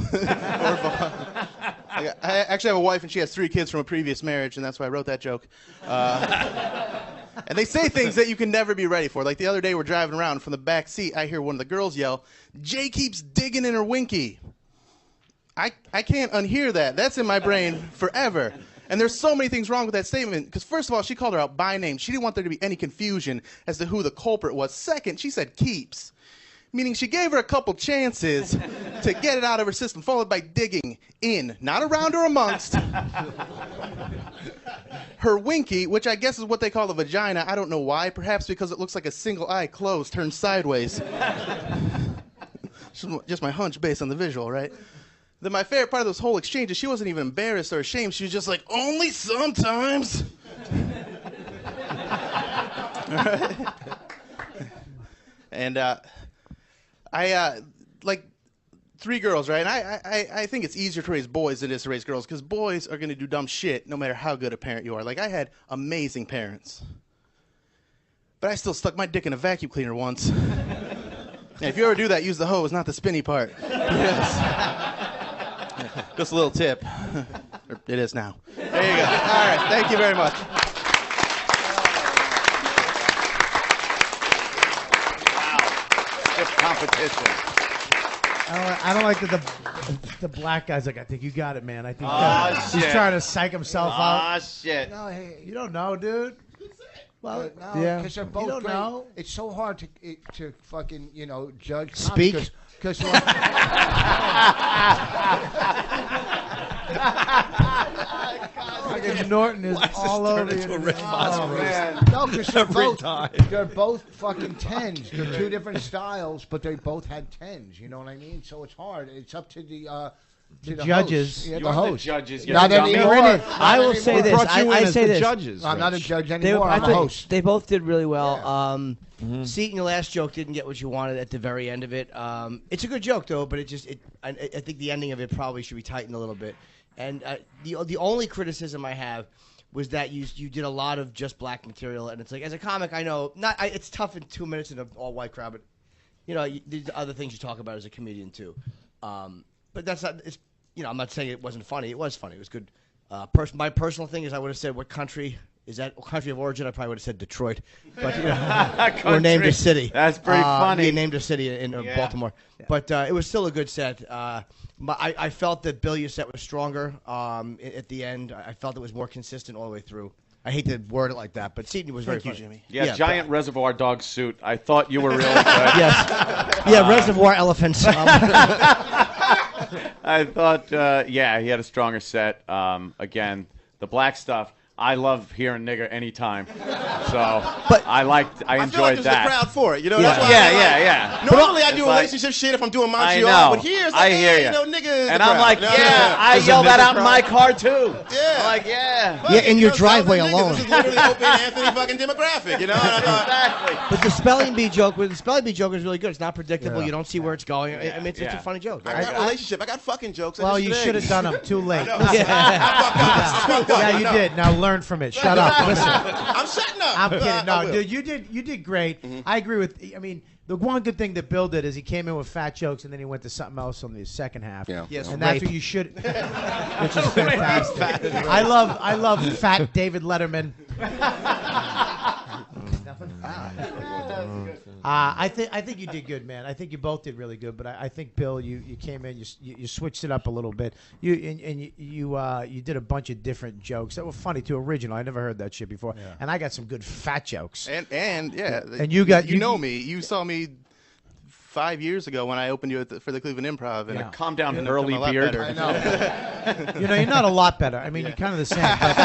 S18: I actually have a wife, and she has 3 kids from a previous marriage, and that's why I wrote that joke. And they say things that you can never be ready for. Like the other day, we're driving around. From the back seat, I hear one of the girls yell, "Jay keeps digging in her winky." I can't unhear that. That's in my brain forever. And there's so many things wrong with that statement. Because first of all, she called her out by name. She didn't want there to be any confusion as to who the culprit was. Second, she said keeps. Meaning she gave her a couple chances to get it out of her system, followed by digging in, not around or amongst, her winky, which I guess is what they call a vagina. I don't know why. Perhaps because it looks like a single eye closed, turned sideways. Just my hunch based on the visual, right? Then my favorite part of this whole exchange is she wasn't even embarrassed or ashamed. She was just like, only sometimes. And I like 3 girls, right? And I think it's easier to raise boys than it is to raise girls because boys are going to do dumb shit no matter how good a parent you are. Like, I had amazing parents. But I still stuck my dick in a vacuum cleaner once. And if you ever do that, use the hose, not the spinny part. Yes. Just a little tip. It is now. There you go. All right. Thank you very much.
S19: Competition.
S6: I don't like that the black guy's like, I think you got it, man. I think he's
S19: shit.
S6: trying to psych himself out.
S19: Shit.
S6: No, hey, you don't know, dude. Well,
S3: no,
S6: yeah.
S3: because they're both
S6: You don't
S3: great.
S6: know.
S3: It's so hard to fucking judge.
S6: Speak.
S3: Because
S6: Norton is all over you.
S3: Oh, man. No, because they're both fucking 10s. They're 2 different styles, but they both had 10s. You know what I mean? So it's hard. It's up to the
S6: judges.
S3: Host. Yeah,
S19: You
S3: the
S19: are the
S3: host.
S19: judges. You're
S3: Not
S19: the dummy.
S3: anymore.
S8: I will say this. I say this.
S3: I'm not a judge
S8: They,
S3: anymore. I'm a host.
S8: they both did really well. Seton, your last joke didn't get what you wanted at the very end of it. It's a good joke though, but I think the ending of it probably should be tightened a little bit. And the only criticism I have was that you did a lot of just black material, and it's like, as a comic, I know it's tough in 2 minutes in an all white crowd, but there's other things you talk about as a comedian too. But that's not. It's I'm not saying it wasn't funny. It was funny. It was good. My personal thing is I would have said, what country is that? Country of origin? I probably would have said Detroit, but or named a city.
S19: That's pretty funny.
S8: Yeah, named a city in Baltimore. Yeah. But it was still a good set. I felt that Bill, your set was stronger at the end. I felt it was more consistent all the way through. I hate to word it like that, but Seton was very funny.
S18: Jimmy.
S2: Yeah, giant Reservoir Dog suit. I thought you were really good.
S8: Yes. Yeah, Reservoir Elephants.
S2: I thought, he had a stronger set. Again, the black stuff. I love hearing nigger anytime. So
S18: but
S2: I
S18: feel like
S2: enjoyed
S18: there's
S2: that.
S18: a crowd for it.
S2: Yeah.
S18: That's why
S2: Yeah.
S18: Normally I do
S2: It's like,
S18: relationship shit if I'm doing
S2: I
S18: Montreal,
S2: know.
S18: but here's
S2: I
S18: like,
S2: hear
S18: hey,
S2: ya.
S18: nigga is
S2: And
S18: the
S2: I'm
S18: crowd.
S2: like, I
S18: There's a
S2: yell that
S18: nigger
S2: out in my
S18: crowd.
S2: car too.
S18: Yeah.
S2: I'm like, yeah.
S8: Yeah, in your driveway alone.
S18: This is literally Opie and Anthony fucking demographic, And I thought,
S2: exactly.
S8: But the spelling bee joke is really good. It's not predictable. You don't see where it's going. I mean, it's a funny joke.
S18: I got relationship. I got fucking jokes.
S6: Well, you should have done them too late.
S18: Yeah,
S6: you did. Now learn from it. Shut up. Listen.
S18: I'm shutting up.
S6: I'm kidding.
S18: I
S6: No,
S18: will.
S6: dude, you did great. I agree with. I mean, the one good thing that Bill did is he came in with fat jokes and then he went to something else on the second half.
S18: Yeah.
S8: Yes,
S6: and that's
S8: rape.
S6: what you should. Which is fantastic. I love fat David Letterman. I think you did good, man. I think you both did really good, but I think Bill, you came in, you switched it up a little bit. You did a bunch of different jokes that were funny too, original. I never heard that shit before, and I got some good fat jokes.
S18: And
S6: you
S18: know me. You saw me 5 years ago when I opened you for the Cleveland Improv. And
S2: calm down,
S18: I'm
S2: early
S18: a lot
S2: beard.
S18: better.
S6: I know. You're not a lot better. I mean, you're kind of the same. But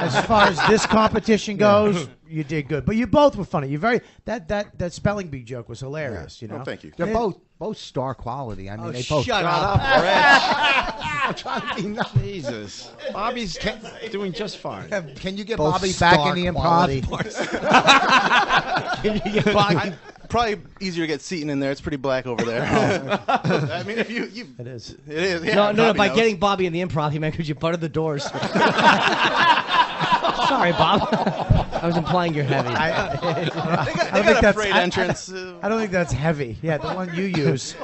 S6: as far as this competition goes, you did good. But you both were funny. You that spelling bee joke was hilarious. You know.
S18: Oh, thank you.
S3: They're both star quality. I mean, they both.
S8: Shut up.
S3: I'm trying to be nice.
S5: Jesus. Bobby's doing just fine.
S3: Can you get
S8: Both
S3: Bobby back in the
S8: quality.
S3: improv?
S8: Can you get Bobby?
S18: Probably easier to get Seton in there. It's pretty black over there. I mean, if you
S6: it is.
S18: It is. Yeah,
S8: No.
S18: Bobby
S8: By
S18: knows.
S8: getting Bobby in the improv, he meant because you buttered the doors. Sorry, Bob. I was implying you're heavy.
S6: I
S18: They got a freight entrance.
S6: I don't think that's heavy. Yeah, the one you use.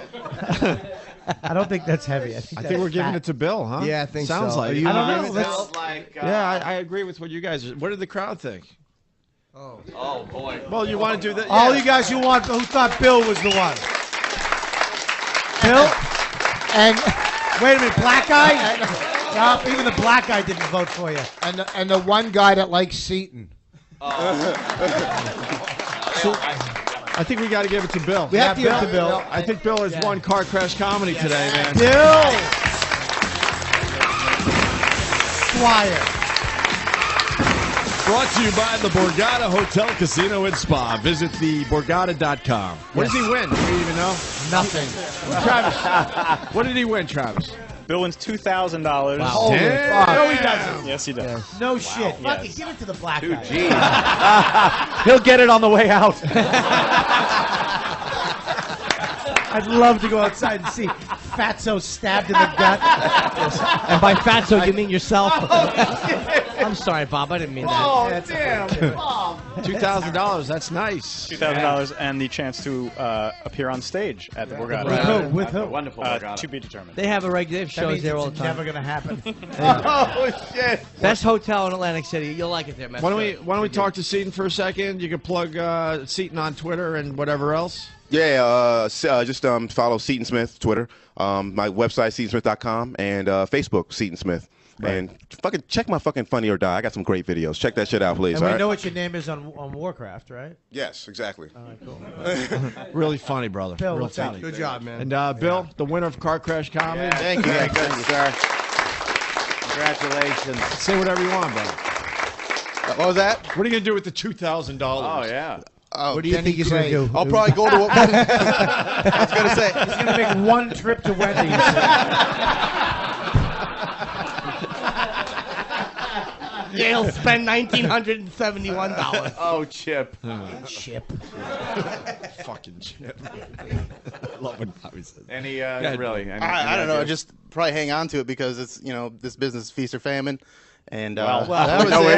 S6: I don't think that's heavy. I think
S5: we're giving it to Bill, huh?
S6: Yeah, I think
S5: Sounds
S6: so.
S5: like
S6: Are
S5: it.
S6: you
S5: I
S6: in
S5: don't know.
S6: agreement?
S5: Let's-
S2: Sounds like,
S5: yeah, I agree with what you guys. What did the crowd think?
S2: Oh boy.
S5: Well, you want to do that?
S6: All you guys who thought Bill was the one. Bill? And wait a minute, black guy? Even the black guy didn't vote for you.
S3: And the one guy that likes Seton.
S5: So, I think we got to give it to Bill.
S3: We have to give it to Bill.
S5: I think Bill has won Car Crash Comedy today, man.
S3: Bill! Squire.
S5: Brought to you by the Borgata Hotel, Casino, and Spa. Visit theborgata.com. What does he win? Do you even know?
S6: Nothing.
S5: Travis, what did he win, Travis?
S14: Bill wins $2,000.
S5: Wow. Holy fuck.
S6: No, he doesn't.
S14: Yes, he does.
S6: No shit.
S14: Yes.
S6: Fuck it. Give it to the black guy.
S20: He'll get it on the way out.
S6: I'd love to go outside and see Fatso stabbed in the gut.
S8: And by fatso, you mean yourself. I'm sorry, Bob. I didn't mean that.
S6: Oh, damn.
S5: $2,000. That's nice.
S14: $2,000 and the chance to appear on stage at the Borgata.
S6: With who? With who?
S20: Wonderful Borgata.
S14: To be determined.
S8: They have
S6: That
S8: shows
S6: means
S8: there
S6: it's
S8: all the time.
S6: never going to happen.
S3: Oh, shit.
S8: Best hotel in Atlantic City. You'll like it there, man.
S5: Why don't we talk to Seton for a second? You can plug Seton on Twitter and whatever else.
S17: Yeah, just follow Seton Smith Twitter, my website setonsmith.com, and Facebook Seton Smith. Right. And fucking check my fucking Funny or Die. I got some great videos. Check that shit out, please.
S6: And we
S17: all right?
S6: know what your name is on Warcraft, right?
S17: Yes, exactly.
S6: All right, cool.
S5: Really funny, brother.
S6: Bill,
S5: Real
S6: what's up?
S5: funny.
S18: Good job, man.
S5: And Bill, the winner of Car Crash Comedy.
S19: Yeah,
S18: Thank you.
S19: very good, sir. Congratulations.
S5: Say whatever you want, brother.
S18: What was that?
S5: What are you going to do with the $2,000?
S19: Oh, yeah.
S18: Oh,
S6: What do you think he's going to do?
S18: I'll probably go to. I was going to say.
S6: He's going to make one trip to Wendy's.
S8: You'll spend $1,971.
S19: Oh, Chip.
S6: Chip.
S5: Fucking Chip. I love when Bobby says that.
S19: Any, really?
S18: I don't know. Just probably hang on to it because it's this business is feast or famine. And
S19: Well,
S18: that was
S19: you know what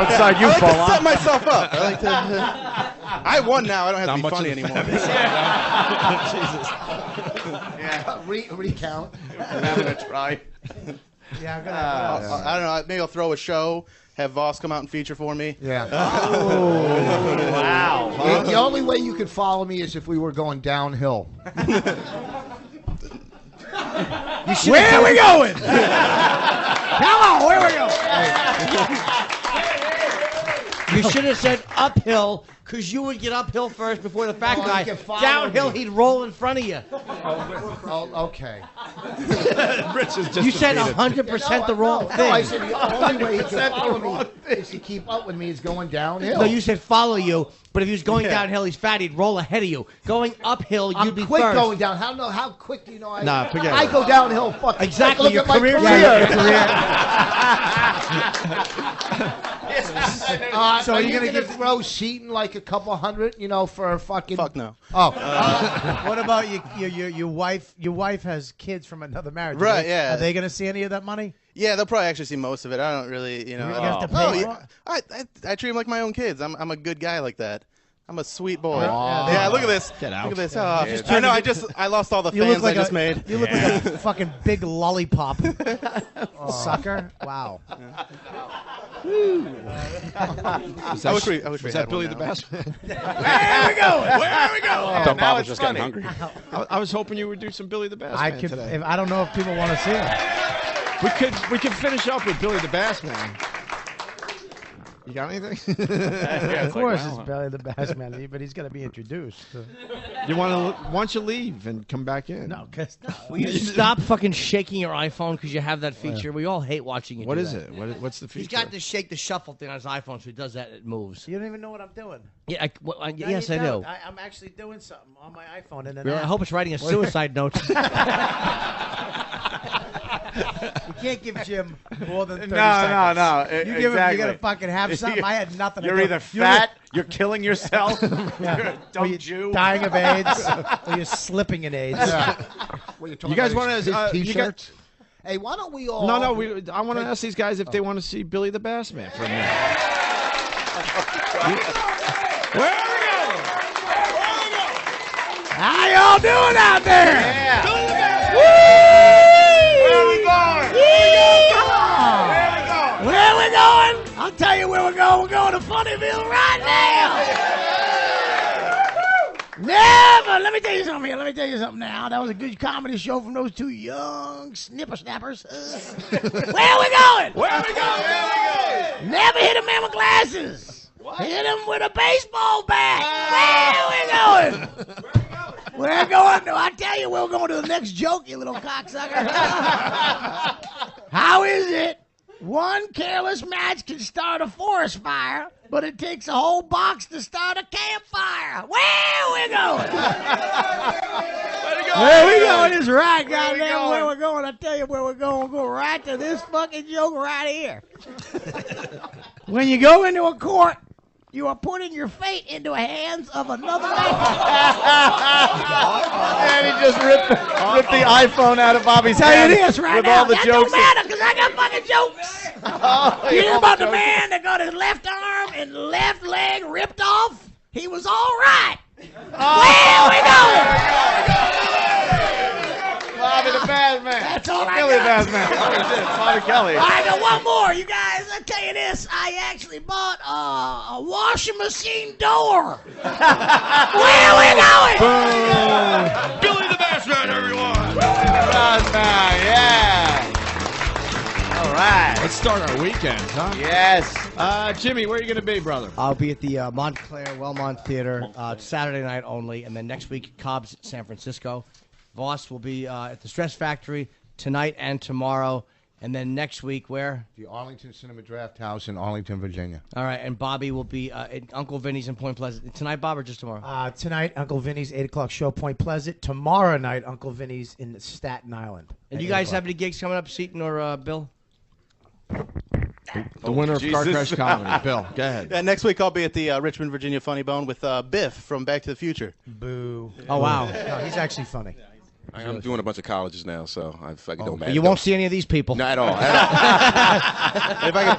S19: side you
S18: I like
S19: fall
S18: to
S19: on.
S18: set myself up. I like to. I won now. I don't have
S5: Not
S18: to be
S5: much
S18: funny
S5: of the
S18: anymore.
S19: Yeah.
S6: Recount.
S19: I'm having a try.
S6: Yeah, I'm gonna.
S18: I don't know. Maybe I'll throw a show. Have Voss come out and feature for me.
S3: Yeah.
S19: Wow.
S3: The only way you could follow me is if we were going downhill.
S6: Where are we going?
S3: Come on, where we going?
S8: You should have said uphill, because you would get uphill first before the fat
S3: Oh,
S8: guy.
S3: he can follow
S8: Downhill,
S3: me.
S8: he'd roll in front of you.
S3: Oh, okay.
S5: Rich is just
S8: You said
S5: defeated.
S8: 100% the wrong
S3: No,
S8: thing.
S3: I said the only way he can follow me is to keep up with me is going downhill.
S8: No, you said follow you, but if he was going downhill, he's fat, he'd roll ahead of you. Going uphill,
S3: I'm
S8: you'd be
S3: quick
S8: first.
S3: going down. How quick do you know I?
S5: Nah, forget
S3: I
S5: it.
S3: go downhill. Fuck.
S8: Exactly,
S3: Look
S8: your
S3: at my
S8: career.
S3: career.
S8: Yeah, your
S3: So are you gonna throw Seton like a couple hundred? For a fucking.
S18: Fuck no.
S3: Oh.
S6: What about your wife? Your wife has kids from another marriage.
S18: Right, yeah.
S6: Are they going to see any of that money?
S18: Yeah, they'll probably actually see most of it. I don't really,
S6: You have to pay for it?
S18: I treat them like my own kids. I'm a good guy like that. I'm a sweet boy.
S5: Aw.
S18: Yeah, look at this.
S5: Get out.
S18: Look at this.
S6: Yeah.
S18: Oh, I know. I lost all the
S6: You look
S18: fans
S6: like
S18: I just made.
S6: You look like a fucking big lollipop. Sucker. Wow.
S18: I wish we
S5: Was that
S18: had
S5: Billy
S18: one
S5: the
S18: now.
S5: Bass?
S6: Where are we going? Where are we going?
S20: I thought
S18: now
S20: Bob was
S18: it's
S20: just
S18: funny.
S20: getting hungry.
S5: I was hoping you would do some Billy the Bass
S6: I
S5: Man
S6: could.
S5: today.
S6: I don't know if people want to see it.
S5: We could finish up with Billy the Bass Man. You got anything?
S6: Of course, it's Belly the Bass Man, but he's got to be introduced.
S5: You want to? Why don't you leave and come back in?
S6: No, because
S8: Will you stop fucking shaking your iPhone because you have that feature? We all hate watching you
S5: What
S8: do
S5: is
S8: that.
S5: it? What's the feature?
S8: He's got to shake the shuffle thing on his iPhone, so he does that and it moves.
S6: you don't even know what I'm doing.
S8: Yeah,
S6: No,
S8: yes,
S6: you
S8: I
S6: don't.
S8: do.
S6: I'm actually doing something on my iPhone, and then
S8: Really, I hope it's writing a suicide note.
S6: you can't give Jim more than 30
S19: No,
S6: seconds.
S19: no.
S6: You give him, you gotta fucking have something. I had nothing.
S19: You're
S6: to do.
S19: either fat, you're killing yourself, you're a
S6: or
S19: dumb
S6: you're
S19: Jew.
S6: dying of AIDS, or you're slipping in AIDS.
S5: You guys want to?
S3: T-shirts. Hey, why don't we all?
S5: No. I want to ask these guys if they want to see Billy the Bass Man for a minute.
S6: Where are we going? How y'all doing out there?
S19: Yeah.
S6: Woo!
S19: Where are we going?
S6: Where are we going? I'll tell you where we're going. We're going to Funnyville right now. Never. Let me tell you something here. Let me tell you something now. That was a good comedy show from those two young snipper-snappers. Where are we going?
S4: Where are we going?
S6: Never hit a man with glasses. Hit him with a baseball bat. Where are we going? We're going to, I tell you, we're going to the next joke, you little cocksucker. How is it one careless match can start a forest fire, but it takes a whole box to start a campfire? Where are we going? Where we going is right, goddamn. Where we're going, I tell you where we're going. We'll go right to this fucking joke right here. When you go into a court, you are putting your fate into the hands of another man.
S19: And he just ripped the iPhone out of Bobby's
S6: Tell
S19: hand
S6: you this right
S19: with
S6: now.
S19: all the
S6: That
S19: jokes.
S6: don't matter because I got fucking jokes. You hear about the man that got his left arm and left leg ripped off? He was all right. Where we going?
S19: Bobby the Bad Man.
S6: That's all I
S19: Kelly the
S6: got.
S19: Bad Man. Holy shit, Bobby Kelly.
S6: I got one more, you guys. I tell you this. I actually bought a washing machine door. Where we going?
S4: Billy the Bass Man, everyone.
S19: Bad Man, yeah. All right.
S5: Let's start our weekend, huh?
S19: Yes.
S5: Jimmy, where are you going to be, brother?
S8: I'll be at the Montclair Wellmont Theater Saturday night only, and then next week, Cobb's, San Francisco. Voss will be at the Stress Factory tonight and tomorrow, and then next week, where?
S3: The Arlington Cinema Draft House in Arlington, Virginia.
S8: All right, and Bobby will be at Uncle Vinny's in Point Pleasant. Tonight, Bob, or just tomorrow?
S6: Tonight, Uncle Vinny's 8 o'clock show, Point Pleasant. Tomorrow night, Uncle Vinny's in Staten Island.
S8: And
S6: at
S8: you
S6: 8
S8: guys
S6: o'clock.
S8: have any gigs coming up, Seton or Bill?
S5: The winner of Car Crash Comedy. Bill, go ahead.
S18: Yeah, next week I'll be at the Richmond, Virginia Funny Bone with Biff from Back to the Future.
S6: Boo.
S8: Oh, wow.
S6: No, he's actually funny.
S17: I'm doing a bunch of colleges now, so I fucking don't matter.
S8: You won't see any of these people.
S17: Not at all.
S18: If I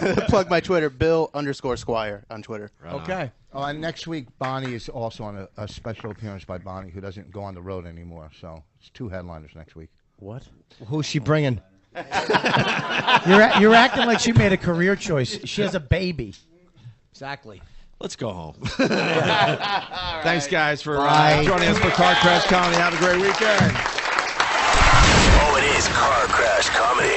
S18: could plug my Twitter, Bill_Squire on Twitter.
S8: Okay.
S3: Oh, and next week, Bonnie is also on a special appearance by Bonnie, who doesn't go on the road anymore. So it's 2 headliners next week.
S6: What?
S8: Who's she bringing?
S6: You're acting like she made a career choice. She has a baby.
S8: Exactly.
S5: Let's go home. Thanks, guys, for
S6: Bye.
S5: joining us for Car Crash Comedy. Have a great weekend.
S4: Oh, it is Car Crash Comedy.